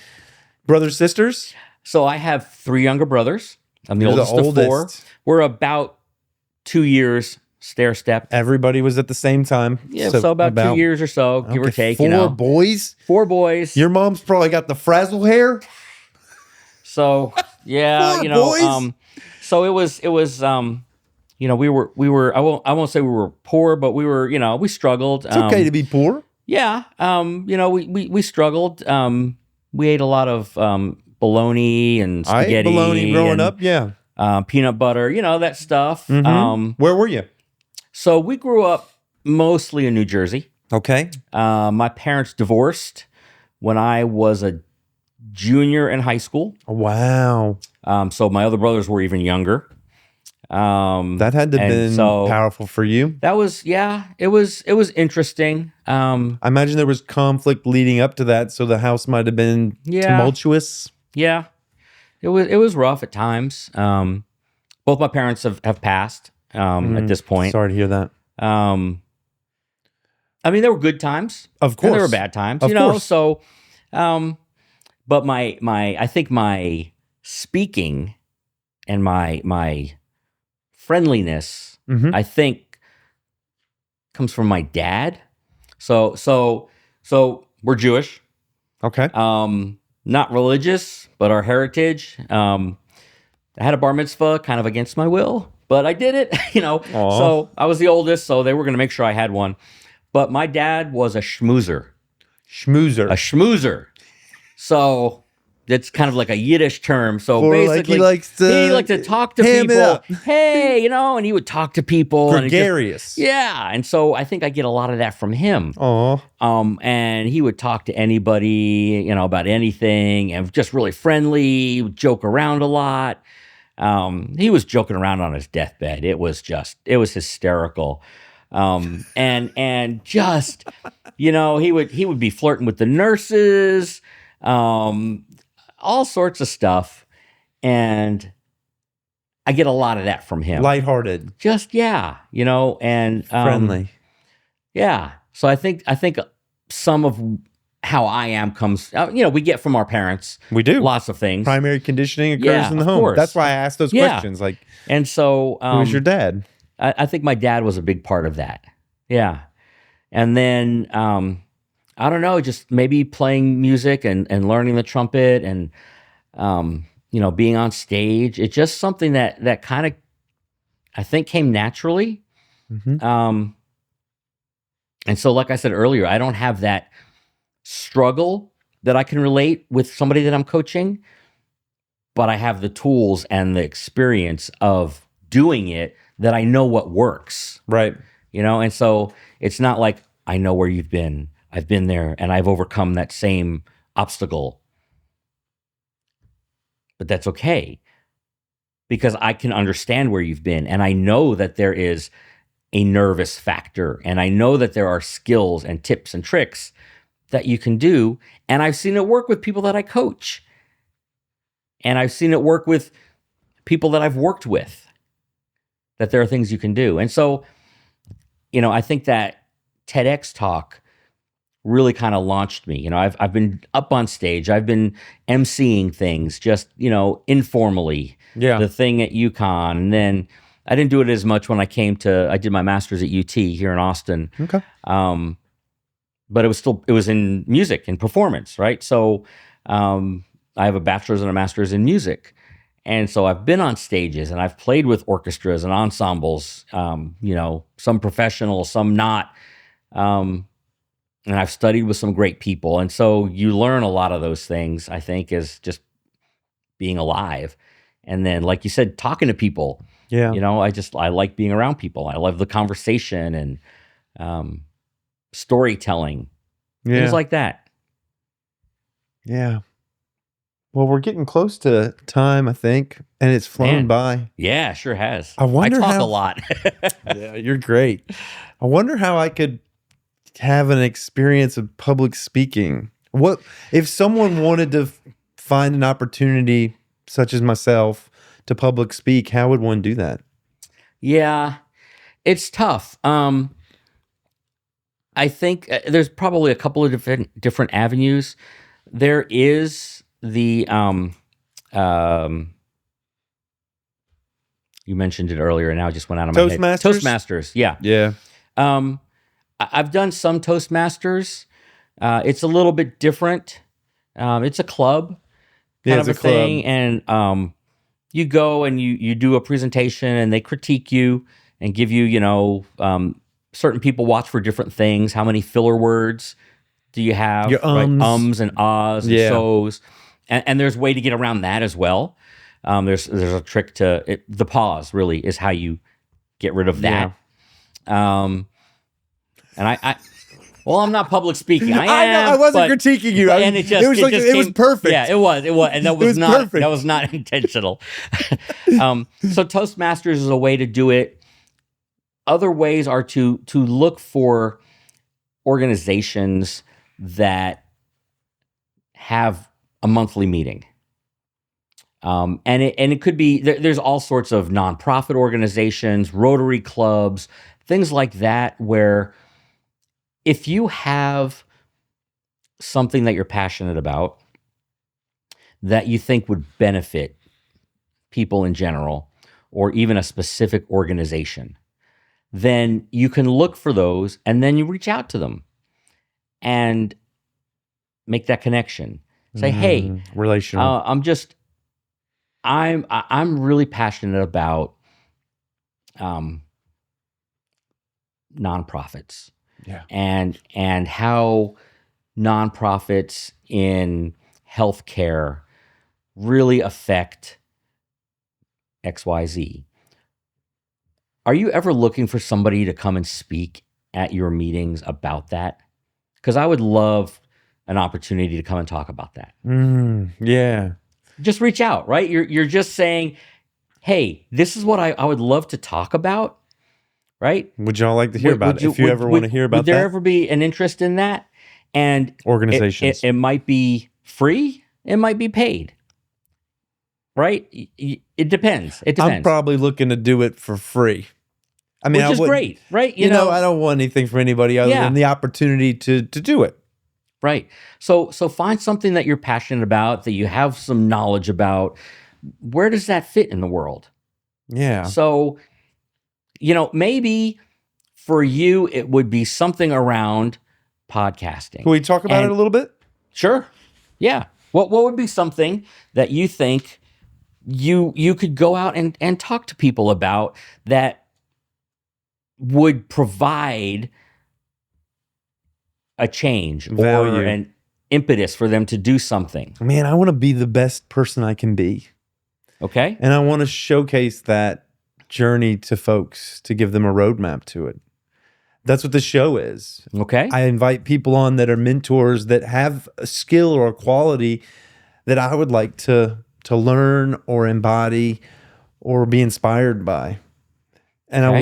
brothers, sisters. So I have 3 younger brothers. I'm the oldest of 4. We're about 2 years stair step. Everybody was at the same time. Yeah, so about 2 years or so, give or take. 4 boys. 4 boys. Your mom's probably got the frazzle hair. So yeah, 4 boys. So it was we were I won't say we were poor, but we struggled. It's okay to be poor. Yeah. We struggled. We ate a lot of bologna and spaghetti. I ate bologna growing up, yeah. Peanut butter, that stuff. Mm-hmm. Where were you? So we grew up mostly in New Jersey. Okay. My parents divorced when I was a junior in high school. Wow. So my other brothers were even younger. That had to have been powerful for you. That was, it was interesting. I imagine there was conflict leading up to that, so the house might have been tumultuous. Yeah, it was rough at times. Both my parents have passed at this point. Sorry to hear that. I mean, there were good times, of course. And there were bad times, of course. So, but I think my speaking and my friendliness, I think, comes from my dad. So we're Jewish. Okay. Not religious, but our heritage. I had a bar mitzvah kind of against my will, but I did it, Aw. So I was the oldest, so they were going to make sure I had one. But my dad was a schmoozer. Schmoozer. A schmoozer. So it's kind of like a Yiddish term. So Or basically, he liked to talk to ham it people. up. Hey, and he would talk to people. Gregarious. And so I think I get a lot of that from him. Oh. And he would talk to anybody, about anything, and just really friendly, would joke around a lot. He was joking around on his deathbed. It was hysterical. And just, he would be flirting with the nurses, all sorts of stuff. And I get a lot of that from him. Lighthearted. Just, and Friendly. Yeah. So I think some of how I am comes, we get from our parents. We do. Lots of things. Primary conditioning occurs in the of home. course. That's why I asked those questions. Like, and so, who was your dad? I think my dad was a big part of that. Yeah. And then, I don't know, just maybe playing music and learning the trumpet and, being on stage. It's just something that kind of, I think, came naturally. Mm-hmm. And so, like I said earlier, I don't have that struggle that I can relate with somebody that I'm coaching, but I have the tools and the experience of doing it that I know what works. Right. And so it's not like I know where you've been. I've been there and I've overcome that same obstacle. But that's okay, because I can understand where you've been, and I know that there is a nervous factor, and I know that there are skills and tips and tricks that you can do, and I've seen it work with people that I coach, and I've seen it work with people that I've worked with, that there are things you can do. And so, I think that TEDx talk really kind of launched me. I've been up on stage. I've been emceeing things just, informally. Yeah. The thing at UConn. And then I didn't do it as much when I did my master's at UT here in Austin. Okay. But it was in music and performance, right? So I have a bachelor's and a master's in music. And so I've been on stages and I've played with orchestras and ensembles, some professional, some not. And I've studied with some great people. And so you learn a lot of those things, I think, is just being alive. And then, like you said, talking to people. Yeah. I like being around people. I love the conversation and storytelling, things like that. Yeah. Well, we're getting close to time, I think, and it's flown by. Yeah, sure has. I wonder talk a lot. Yeah, you're great. I wonder how I could have an experience of public speaking. What if someone wanted to find an opportunity, such as myself, to public speak? How would one do that? Yeah, it's tough. I think there's probably a couple of different avenues. There is the you mentioned it earlier, and now it just went out of my head. Toastmasters. Yeah. Yeah. I've done some Toastmasters. It's a little bit different. It's a club kind of a thing, and you go and you do a presentation, and they critique you and give you, certain people watch for different things. How many filler words do you have? Your ums. Right? Ums and ahs and so's, and there's a way to get around that as well. There's a trick to it. The pause really is how you get rid of that. Yeah. And well, I'm not public speaking. I am. I wasn't critiquing you. And it was perfect. Yeah, it was, and that was not perfect. That was not intentional. So Toastmasters is a way to do it. Other ways are to look for organizations that have a monthly meeting. And it could be there's all sorts of nonprofit organizations, Rotary clubs, things like that, where if you have something that you're passionate about that you think would benefit people in general, or even a specific organization, then you can look for those and then you reach out to them. And make that connection. Say, hey, relational. I'm really passionate about nonprofits. Yeah. And how nonprofits in healthcare really affect XYZ. Are you ever looking for somebody to come and speak at your meetings about that? Because I would love an opportunity to come and talk about that. Yeah. Just reach out, right? You're just saying, hey, this is what I would love to talk about, right? Would y'all like to hear about it? If you ever want to hear about would there that? ever be an interest in that? And Organizations. it might be free, it might be paid, right? It depends. It depends. I'm probably looking to do it for free. I mean, which is great, right? You know, I don't want anything from anybody other than the opportunity to do it. Right. So find something that you're passionate about, that you have some knowledge about. Where does that fit in the world? Yeah. So, maybe for you, it would be something around podcasting. Can we talk about it a little bit? Sure. Yeah. What would be something that you think you could go out and talk to people about that would provide a change Value. or an impetus for them to do something? Man, I want to be the best person I can be. Okay. And I want to showcase that journey to folks, to give them a roadmap to it. That's what the show is. Okay. I invite people on that are mentors that have a skill or a quality that I would like to learn or embody or be inspired by. And Okay.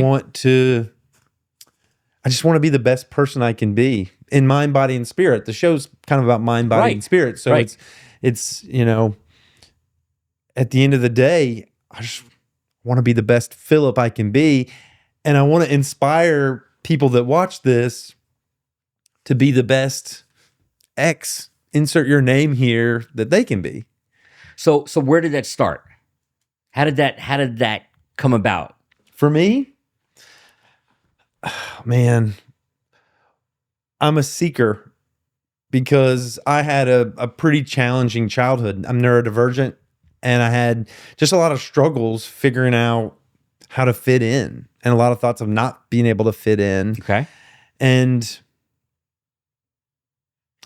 I just want to be the best person I can be in mind, body, and spirit. The show's kind of about mind, body, and spirit. So it's at the end of the day, I just want to be the best Philip I can be. And I want to inspire people that watch this to be the best X, insert your name here, that they can be. So where did that start? How did that come about? For me, man, I'm a seeker because I had a pretty challenging childhood. I'm neurodivergent, and I had just a lot of struggles figuring out how to fit in and a lot of thoughts of not being able to fit in. Okay. And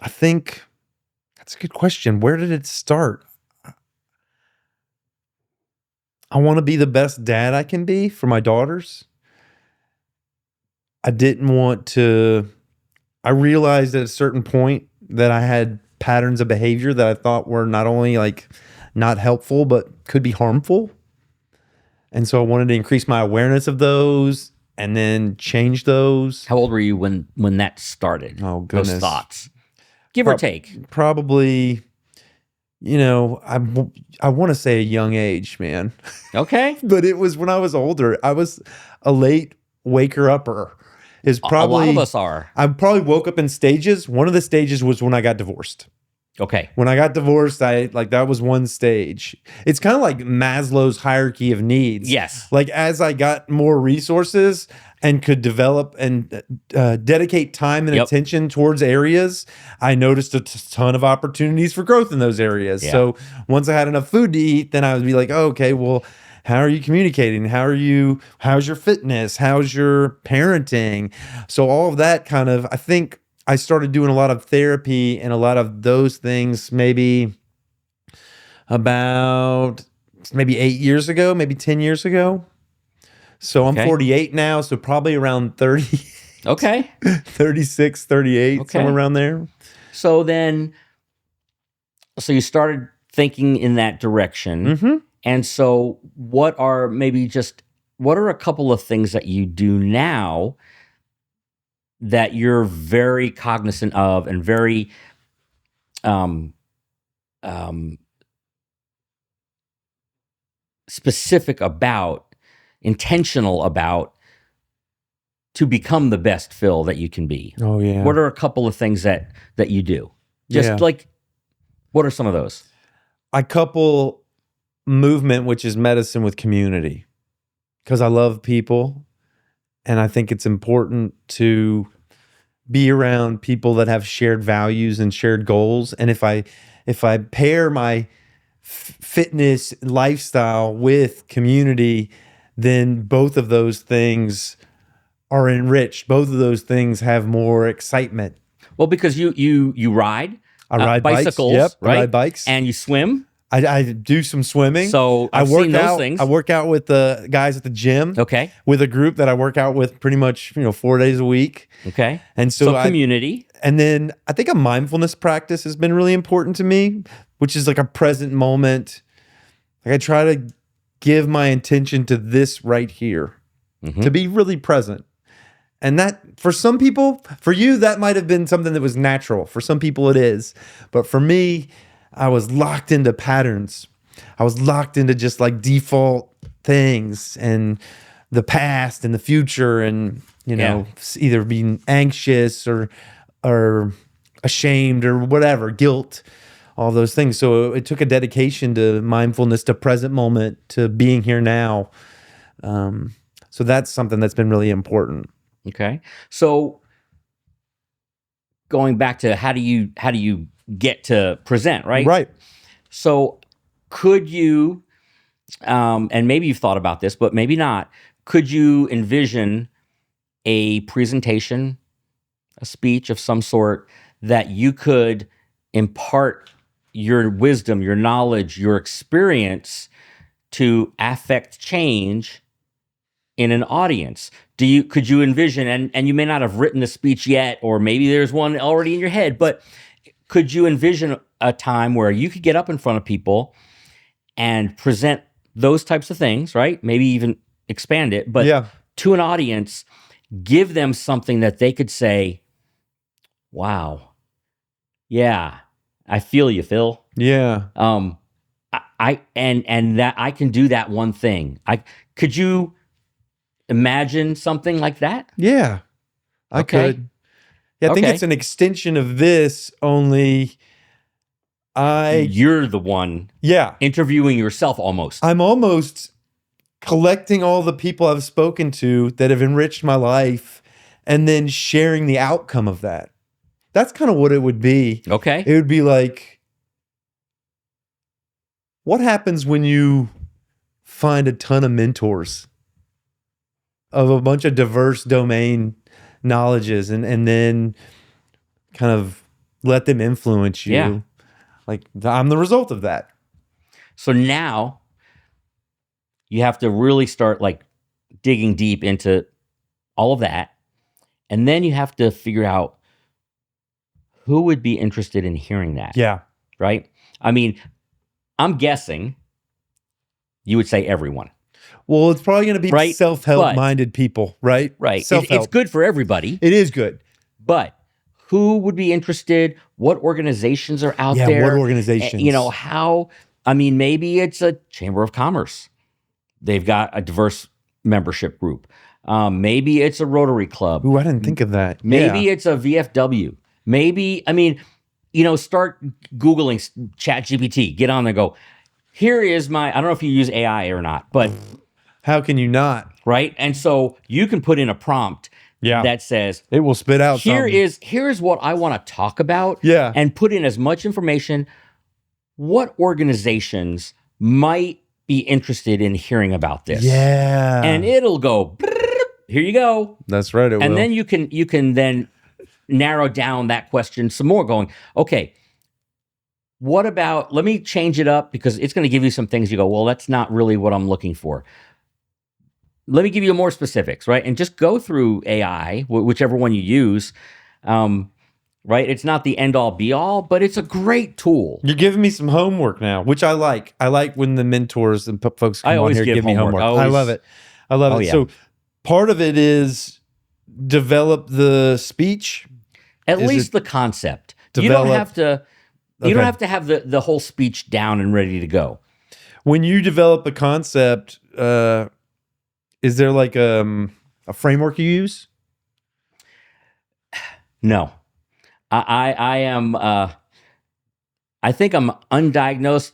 I think that's a good question. Where did it start? I want to be the best dad I can be for my daughters. I realized at a certain point that I had patterns of behavior that I thought were not only like not helpful, but could be harmful. And so I wanted to increase my awareness of those and then change those. How old were you when that started? Oh, goodness. Those thoughts, give or take. Probably, I want to say a young age, man. Okay. But it was when I was older. I was a late waker-upper. A lot of us are. I probably woke up in stages. One of the stages was when I got divorced. Okay. When I got divorced, that was one stage. It's kind of like Maslow's hierarchy of needs. Yes. Like as I got more resources and could develop and dedicate time and attention towards areas, I noticed a ton of opportunities for growth in those areas. Yeah. So once I had enough food to eat, then I would be like, oh, okay, well, how are you communicating? How's your fitness? How's your parenting? So all of that kind of, I think I started doing a lot of therapy and a lot of those things maybe about 8 years ago, maybe 10 years ago. So I'm 48 now, so probably around 30. Okay. 36, 38, somewhere around there. So you started thinking in that direction. Mm-hmm. And so what are a couple of things that you do now that you're very cognizant of and very specific about, intentional about, to become the best Phil that you can be? Oh, yeah. What are a couple of things that you do? What are some of those? I couple movement, which is medicine, with community because I love people. And I think it's important to be around people that have shared values and shared goals. And if I pair my fitness lifestyle with community, then both of those things are enriched. Both of those things have more excitement. Well, because you ride, I ride bicycles, bikes. Yep, right? I ride bikes. And you swim. I do some swimming. So I've seen those things. I work out with the guys at the gym. Okay. With a group that I work out with pretty much 4 days a week. Okay. And so community. And then I think a mindfulness practice has been really important to me, which is like a present moment. Like I try to give my attention to this right here, to be really present. And that, for some people, for you, that might have been something that was natural. For some people it is. But for me, I was locked into patterns. I was locked into just like default things and the past and the future and, either being anxious or ashamed or whatever, guilt, all those things. So it took a dedication to mindfulness, to present moment, to being here now. So that's something that's been really important. Okay. So going back to how do you get to present, right? Right. So could you, and maybe you've thought about this, but maybe not, could you envision a presentation, a speech of some sort that you could impart your wisdom, your knowledge, your experience to affect change in an audience? Could you envision, and you may not have written the speech yet, or maybe there's one already in your head, but could you envision a time where you could get up in front of people and present those types of things, right? Maybe even expand it, but to an audience, give them something that they could say, wow, yeah, I feel you, Phil. Yeah. And that I can do that one thing. Could you imagine something like that? Yeah, I could. Yeah, I think it's an extension of this, only you're the one interviewing yourself almost. I'm almost collecting all the people I've spoken to that have enriched my life and then sharing the outcome of that. That's kind of what it would be. Okay. It would be like, what happens when you find a ton of mentors of a bunch of diverse domain knowledges and then kind of let them influence you? Yeah. Like I'm the result of that. So now you have to really start like digging deep into all of that. And then you have to figure out who would be interested in hearing that. Yeah. Right? I mean, I'm guessing you would say everyone. Well, it's probably going to be self-help minded people, right? Right. Self-help. It's good for everybody. It is good. But who would be interested? What organizations are out there? What organizations? Maybe it's a Chamber of Commerce. They've got a diverse membership group. Maybe it's a Rotary Club. Ooh, I didn't think of that. Maybe it's a VFW. Maybe, start Googling ChatGPT. Get on there and go, here is I don't know if you use AI or not, but how can you not? Right? And so you can put in a prompt that says, it will spit out here's what I want to talk about. Yeah. And put in as much information. What organizations might be interested in hearing about this? Yeah. And it'll go, here you go. That's right. And then you can then narrow down that question some more, going, okay, what about, let me change it up, because it's going to give you some things you go, well, that's not really what I'm looking for. Let me give you more specifics, right? And just go through AI, whichever one you use, right? It's not the end all be all, but it's a great tool. You're giving me some homework now, which I like. I like when the mentors and folks come on here give me homework. I love it. I love it. Yeah. So part of it is develop the speech. At least the concept. You don't have to have the whole speech down and ready to go. When you develop a concept, is there like a framework you use? No. I am I think I'm undiagnosed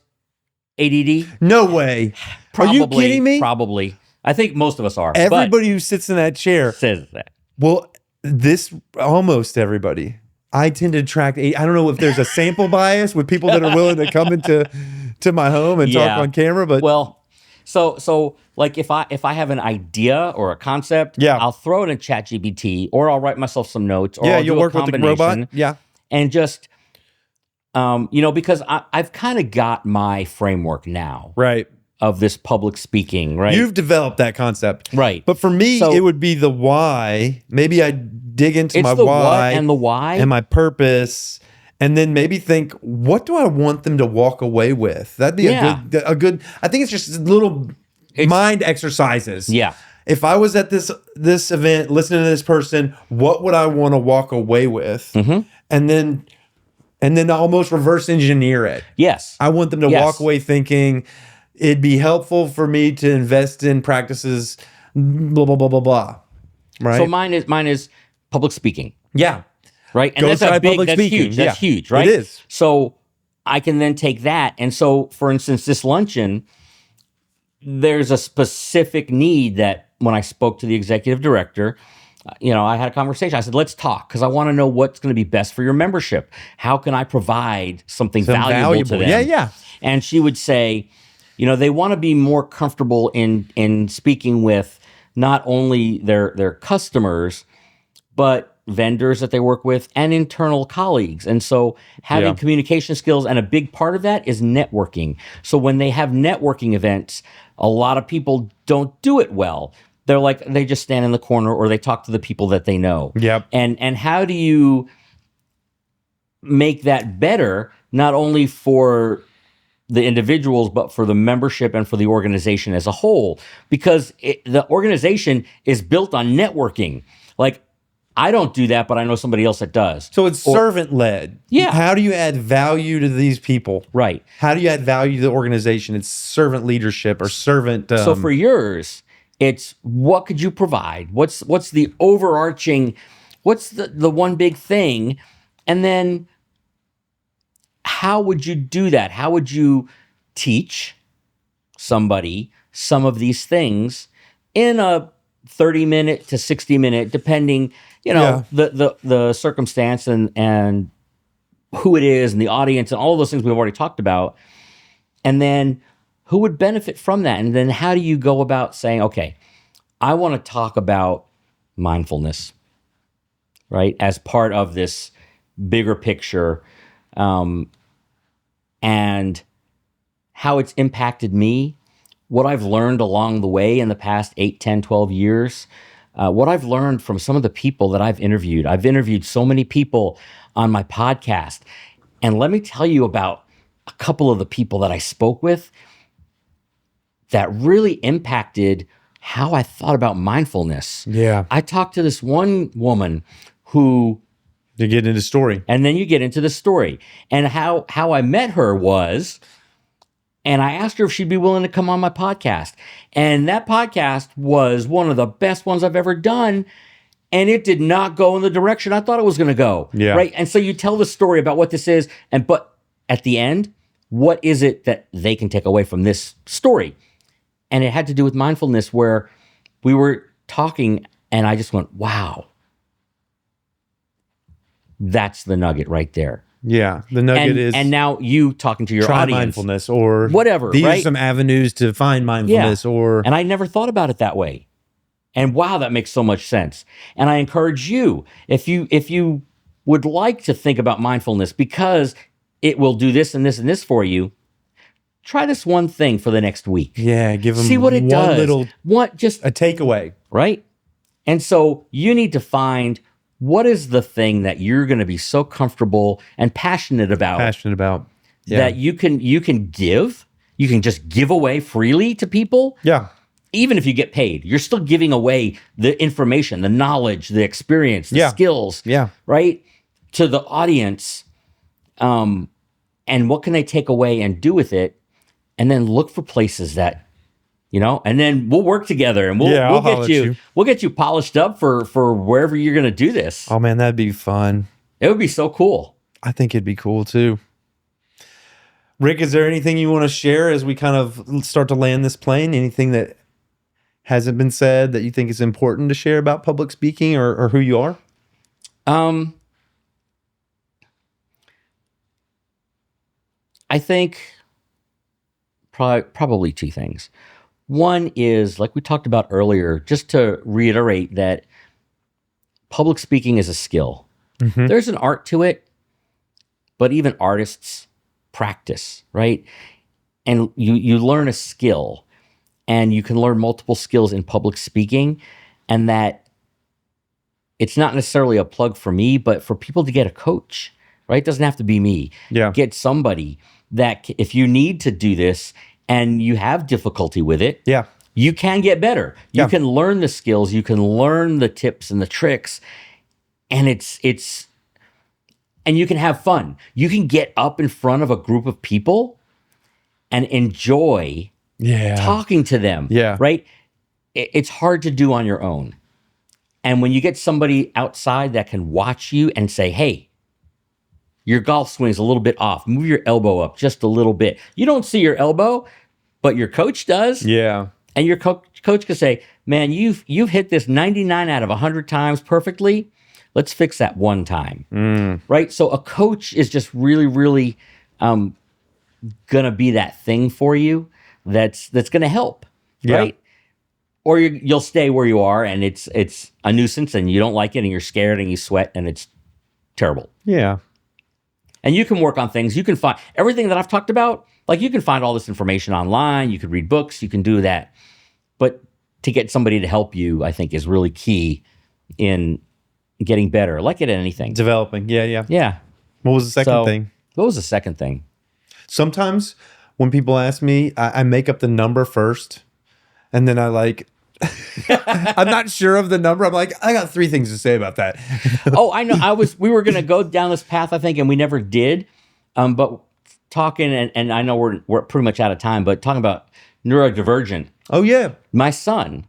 ADD. No way. Probably, are you kidding me? Probably. I think most of us are. Everybody who sits in that chair says that. Well, this almost everybody. I tend to attract. I don't know if there's a sample bias with people that are willing to come into my home and talk on camera, but well, so like if I have an idea or a concept, I'll throw it in ChatGPT, or I'll write myself some notes, or I'll you'll do work a with the robot, and just because I've kind of got my framework now, right, of this public speaking, right? You've developed that concept, right? But for me, it would be the why. Maybe I dig into my why and the why and my purpose. And then maybe think, what do I want them to walk away with? That'd be a good. I think it's just little mind exercises. Yeah. If I was at this event, listening to this person, what would I want to walk away with? Mm-hmm. And then almost reverse engineer it. Yes. I want them to walk away thinking it'd be helpful for me to invest in practices. Blah blah blah blah blah. Right. So mine is public speaking. Yeah. Right. And that's huge. That's huge, right? It is. So I can then take that. And so, for instance, this luncheon, there's a specific need that when I spoke to the executive director, I had a conversation. I said, let's talk, because I want to know what's going to be best for your membership. How can I provide something valuable to them? Yeah. And she would say, they want to be more comfortable in speaking with not only their customers, but vendors that they work with and internal colleagues. And so having communication skills, and a big part of that is networking. So when they have networking events, a lot of people don't do it well. They're like, they just stand in the corner, or they talk to the people that they know. Yep. And how do you make that better, not only for the individuals, but for the membership and for the organization as a whole? Because the organization is built on networking. Like, I don't do that, but I know somebody else that does. So it's servant-led. Yeah. How do you add value to these people? Right. How do you add value to the organization? It's servant leadership or servant. So for yours, it's what could you provide? What's the overarching? What's the one big thing? And then how would you do that? How would you teach somebody some of these things in a 30-minute to 60-minute, depending, the circumstance and who it is and the audience and all of those things we've already talked about. And then who would benefit from that? And then how do you go about saying, okay, I want to talk about mindfulness, right, as part of this bigger picture, and how it's impacted me, what I've learned along the way in the past 8, 10, 12 years, what I've learned from some of the people that I've interviewed. I've interviewed so many people on my podcast. And let me tell you about a couple of the people that I spoke with that really impacted how I thought about mindfulness. Yeah. I talked to this one woman who... You get into the story. And then you get into the story. And how I met her was... And I asked her if she'd be willing to come on my podcast. And that podcast was one of the best ones I've ever done. And it did not go in the direction I thought it was going to go. Yeah. Right. And so you tell the story about what this is. But at the end, what is it that they can take away from this story? And it had to do with mindfulness, where we were talking and I just went, wow, that's the nugget right there. Yeah, the nugget is... And now you talking to your try audience. Mindfulness, or... whatever, These right? are some avenues to find mindfulness, or... And I never thought about it that way. And wow, that makes so much sense. And I encourage you, if you would like to think about mindfulness, because it will do this and this and this for you, try this one thing for the next week. Yeah, give them see what it does. Just a takeaway, right? And so you need to find... what is the thing that you're going to be so comfortable and passionate about? That you can give, you can just give away freely to people. Yeah. Even if you get paid, you're still giving away the information, the knowledge, the experience, the skills. Yeah. Right? To the audience. And what can they take away and do with it? And then look for places that, and then we'll work together and we'll get you polished up for wherever you're going to do this. Oh man, that'd be fun. It would be so cool. I think it'd be cool too. Rick, is there anything you want to share as we kind of start to land this plane? Anything that hasn't been said that you think is important to share about public speaking or who you are? I think probably two things. One is, like we talked about earlier, just to reiterate that public speaking is a skill. Mm-hmm. There's an art to it, but even artists practice, right? And you learn a skill, and you can learn multiple skills in public speaking, and that it's not necessarily a plug for me, but for people to get a coach, right? It doesn't have to be me. Yeah. Get somebody that if you need to do this and you have difficulty with it, Yeah. you can get better. You Yeah. can learn the skills, you can learn the tips and the tricks, and and you can have fun. You can get up in front of a group of people and enjoy talking to them. Yeah. Right? It's hard to do on your own. And when you get somebody outside that can watch you and say, hey, your golf swing's a little bit off. Move your elbow up just a little bit. You don't see your elbow, but your coach does. Yeah. And your coach can say, man, you've hit this 99 out of 100 times perfectly. Let's fix that one time. Right? So a coach is just really, really gonna be that thing for you that's gonna help. Yeah. Right? Or you'll stay where you are, and it's a nuisance, and you don't like it, and you're scared, and you sweat, and it's terrible. Yeah. And you can work on things. You can find everything that I've talked about. Like, you can find all this information online. You can read books. You can do that. But to get somebody to help you, I think, is really key in getting better. Like at anything. Developing. Yeah. Yeah. Yeah. What was the second thing? What was the second thing? Sometimes when people ask me, I make up the number first, and then I like, I'm not sure of the number. I'm like, I got 3 things to say about that. Oh, I know. We were going to go down this path, I think, and we never did. But talking, and I know we're pretty much out of time, but talking about neurodivergent. Oh yeah. My son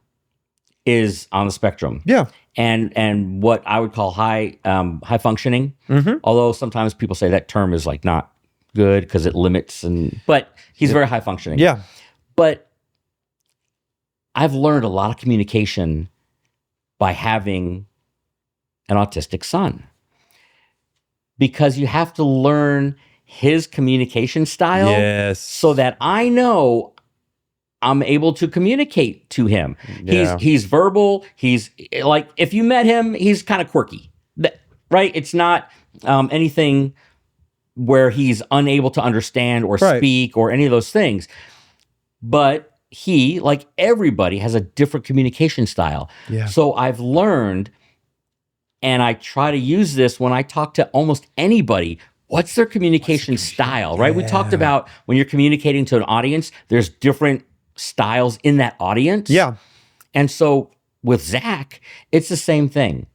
is on the spectrum. Yeah. And what I would call high functioning. Mm-hmm. Although sometimes people say that term is like not good because it limits, but he's very high functioning. Yeah. But I've learned a lot of communication by having an autistic son, because you have to learn his communication style. Yes. So that I know I'm able to communicate to him. Yeah. He's verbal. He's like, if you met him, he's kind of quirky, right? It's not anything where he's unable to understand or speak or any of those things. But he, like everybody, has a different communication style. Yeah. So I've learned, and I try to use this when I talk to almost anybody. What's their communication style, right? We talked about when you're communicating to an audience, there's different styles in that audience. Yeah. And so with Zach, it's the same thing.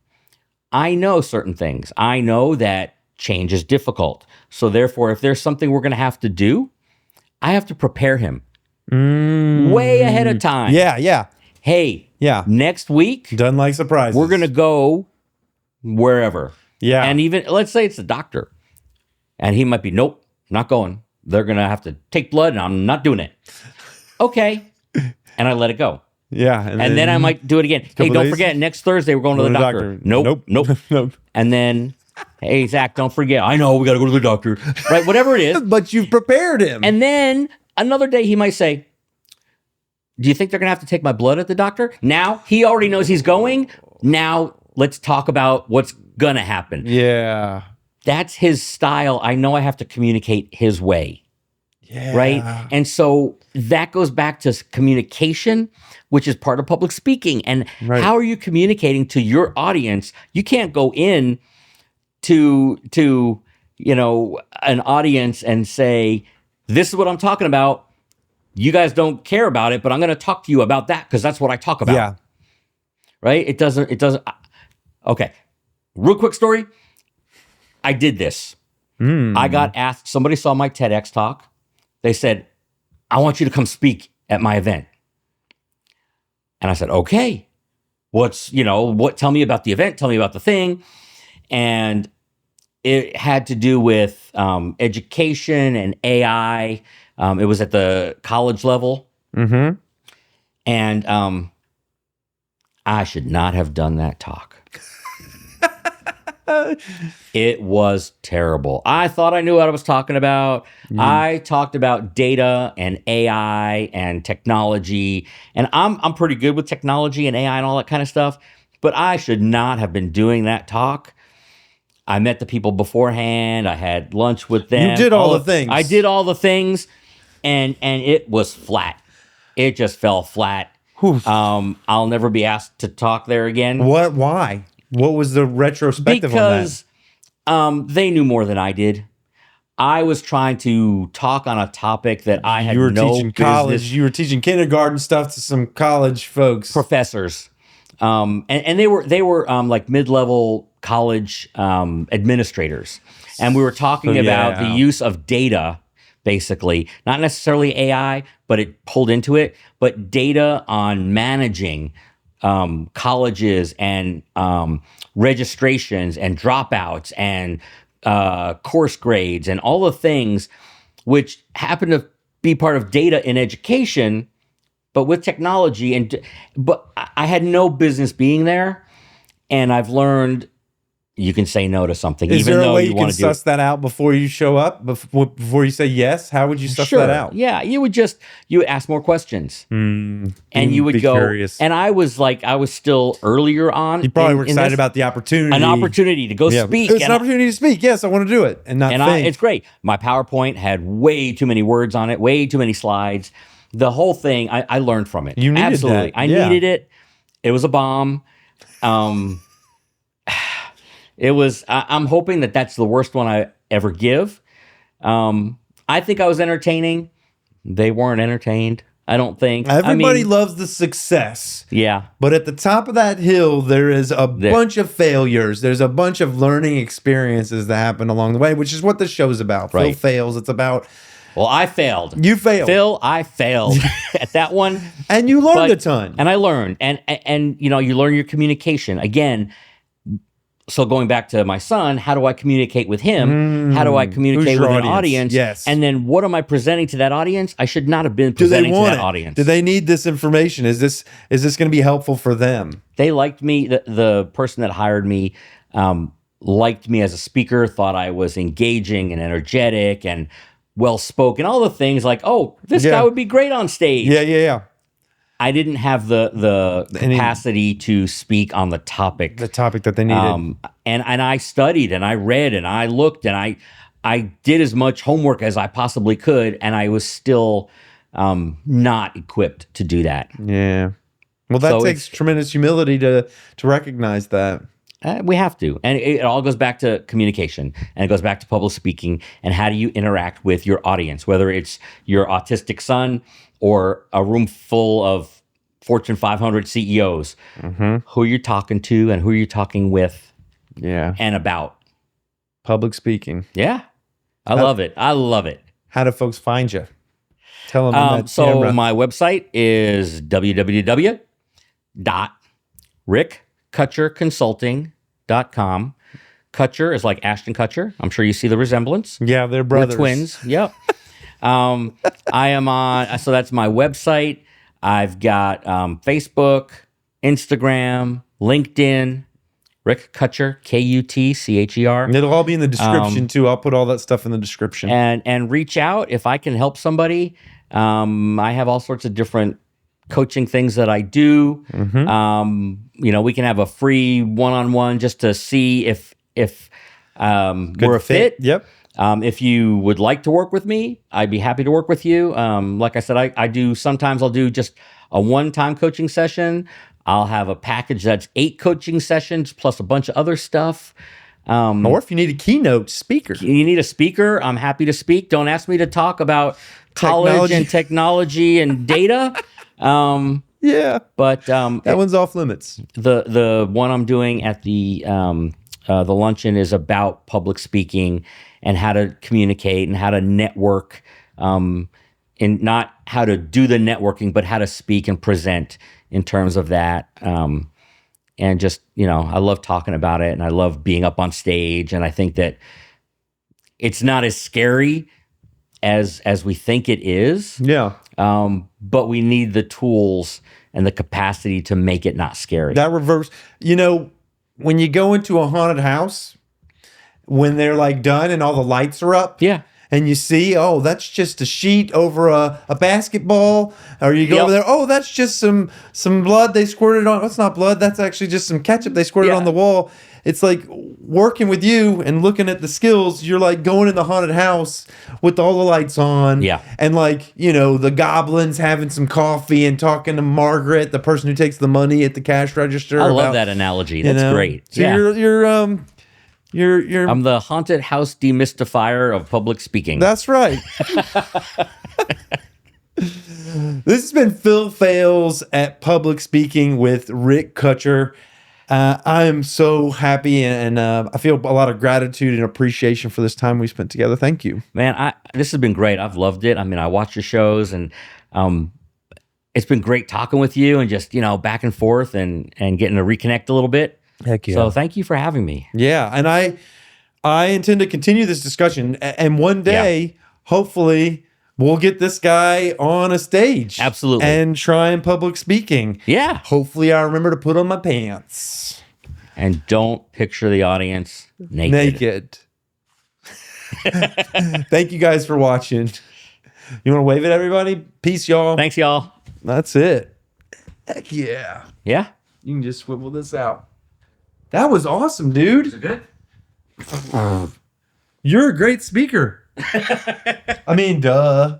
I know certain things. I know that change is difficult. So therefore, if there's something we're going to have to do, I have to prepare him way ahead of time. Yeah. Yeah. Hey, next week, Doesn't like surprises. we're going to go wherever. Yeah. And even, let's say it's the doctor. And he might be, nope, not going. They're going to have to take blood, and I'm not doing it. Okay. And I let it go. Yeah. And then I might do it again. Hey, don't forget, next Thursday, we're going to the doctor. Nope. Nope. And then, hey, Zach, don't forget. I know, we got to go to the doctor. Right? Whatever it is. But you've prepared him. And then another day he might say, do you think they're going to have to take my blood at the doctor? Now, he already knows he's going. Now, let's talk about what's going to happen. Yeah. That's his style. I know I have to communicate his way. Yeah. Right? And so that goes back to communication, which is part of public speaking. And how are you communicating to your audience? You can't go in to an audience and say, this is what I'm talking about. You guys don't care about it, but I'm going to talk to you about that because that's what I talk about. Yeah. Right? It doesn't. Okay. Real quick story. I did this. I got asked, somebody saw my TEDx talk. They said, I want you to come speak at my event. And I said, okay. Tell me about the event. Tell me about the thing. And it had to do with education and AI. It was at the college level. Mm-hmm. And I should not have done that talk. It was terrible. I thought I knew what I was talking about. I talked about data and AI and technology, and I'm pretty good with technology and AI and all that kind of stuff, but I should not have been doing that talk. I met the people beforehand. I had lunch with them. You did all the things. I did all the things, and it was flat. It just fell flat. I'll never be asked to talk there again. What? Why? What was the retrospective on that? Because they knew more than I did. I was trying to talk on a topic that I had teaching college. You were teaching kindergarten stuff to some college folks, professors, and they were like mid-level college administrators, and we were talking about the use of data, basically, not necessarily AI, but it pulled into it, but data on managing colleges and registrations and dropouts and course grades and all the things which happen to be part of data in education, but with technology. But I had no business being there, and I've learned you can say no to something. Is even there though a way you can suss that out before you show up? Before you say yes? How would you suss that out? Yeah, you would ask more questions, and you would go. Curious. And I was still earlier on. You probably were excited about the opportunity, an opportunity to go speak. It's an opportunity to speak. Yes, I want to do it, and not think. It's great. My PowerPoint had way too many words on it, way too many slides. The whole thing, I learned from it. You needed absolutely. that. I needed it. It was a bomb. It was. I'm hoping that that's the worst one I ever give. I think I was entertaining. They weren't entertained. I don't think. Everybody loves the success. Yeah. But at the top of that hill, there is a bunch of failures. There's a bunch of learning experiences that happen along the way, which is what this show is about. Right. Phil Phails. It's about. Well, I failed. You failed. Phil, I failed at that one. And you learned a ton. And I learned. And you learn your communication. Again, so going back to my son, how do I communicate with him? How do I communicate with an audience? Yes. And then what am I presenting to that audience? I should not have been presenting to that audience. Do they need this information? Is this going to be helpful for them? They liked me. The person that hired me liked me as a speaker, thought I was engaging and energetic and well-spoken, all the things like, oh, this guy would be great on stage. Yeah. I didn't have the capacity to speak on the topic that they needed. And I studied and I read and I looked and I did as much homework as I possibly could, and I was still not equipped to do that. Yeah. Well, that takes tremendous humility to recognize that. We have to. And it all goes back to communication, and it goes back to public speaking and how do you interact with your audience, whether it's your autistic son or a room full of Fortune 500 CEOs, who you're talking to and who you're talking with and about. Public speaking. Yeah. I love it. I love it. How do folks find you? Tell them so my website is www.rickkutcherconsulting.com. Kutcher is like Ashton Kutcher. I'm sure you see the resemblance. Yeah, they're brothers. We're twins. Yep. I am on, so that's my website. I've got Facebook, Instagram, LinkedIn, Rick Kutcher, Kutcher. And it'll all be in the description too. I'll put all that stuff in the description. And reach out if I can help somebody. I have all sorts of different coaching things that I do. We can have a free one-on-one just to see if we're a fit. Yep. If you would like to work with me, I'd be happy to work with you. Like I said, I'll do just a one-time coaching session. I'll have a package that's 8 coaching sessions plus a bunch of other stuff. Or if you need a keynote speaker. You need a speaker, I'm happy to speak. Don't ask me to talk about college and technology and data. Yeah. But that one's off limits. The one I'm doing at the luncheon is about public speaking and how to communicate and how to network, and not how to do the networking, but how to speak and present in terms of that. And just, I love talking about it and I love being up on stage. And I think that it's not as scary as we think it is. Yeah. But we need the tools and the capacity to make it not scary. That reverse, when you go into a haunted house when they're like done and all the lights are up. Yeah. And you see, oh, that's just a sheet over a basketball. Or you go Yep. over there, oh, that's just some blood they squirted on. That's not blood. That's actually just some ketchup they squirted Yeah. on the wall. It's like working with you and looking at the skills. You're like going in the haunted house with all the lights on. Yeah. And like, the goblins having some coffee and talking to Margaret, the person who takes the money at the cash register. I love that analogy. That's great. So yeah. you're I'm the haunted house demystifier of public speaking. That's right. This has been Phil Phails at Public Speaking with Rick Kutcher. I am so happy and I feel a lot of gratitude and appreciation for this time we spent together. Thank you. Man, this has been great. I've loved it. I mean, I watch your shows and it's been great talking with you and just, back and forth and getting to reconnect a little bit. Heck yeah. So thank you for having me. Yeah, and I intend to continue this discussion, and one day, hopefully, we'll get this guy on a stage. Absolutely. And try public speaking. Yeah. Hopefully, I remember to put on my pants. And don't picture the audience naked. Thank you guys for watching. You want to wave at everybody? Peace, y'all. Thanks, y'all. That's it. Heck yeah. Yeah. You can just swivel this out. That was awesome, dude. Is it good? You're a great speaker. I mean, duh.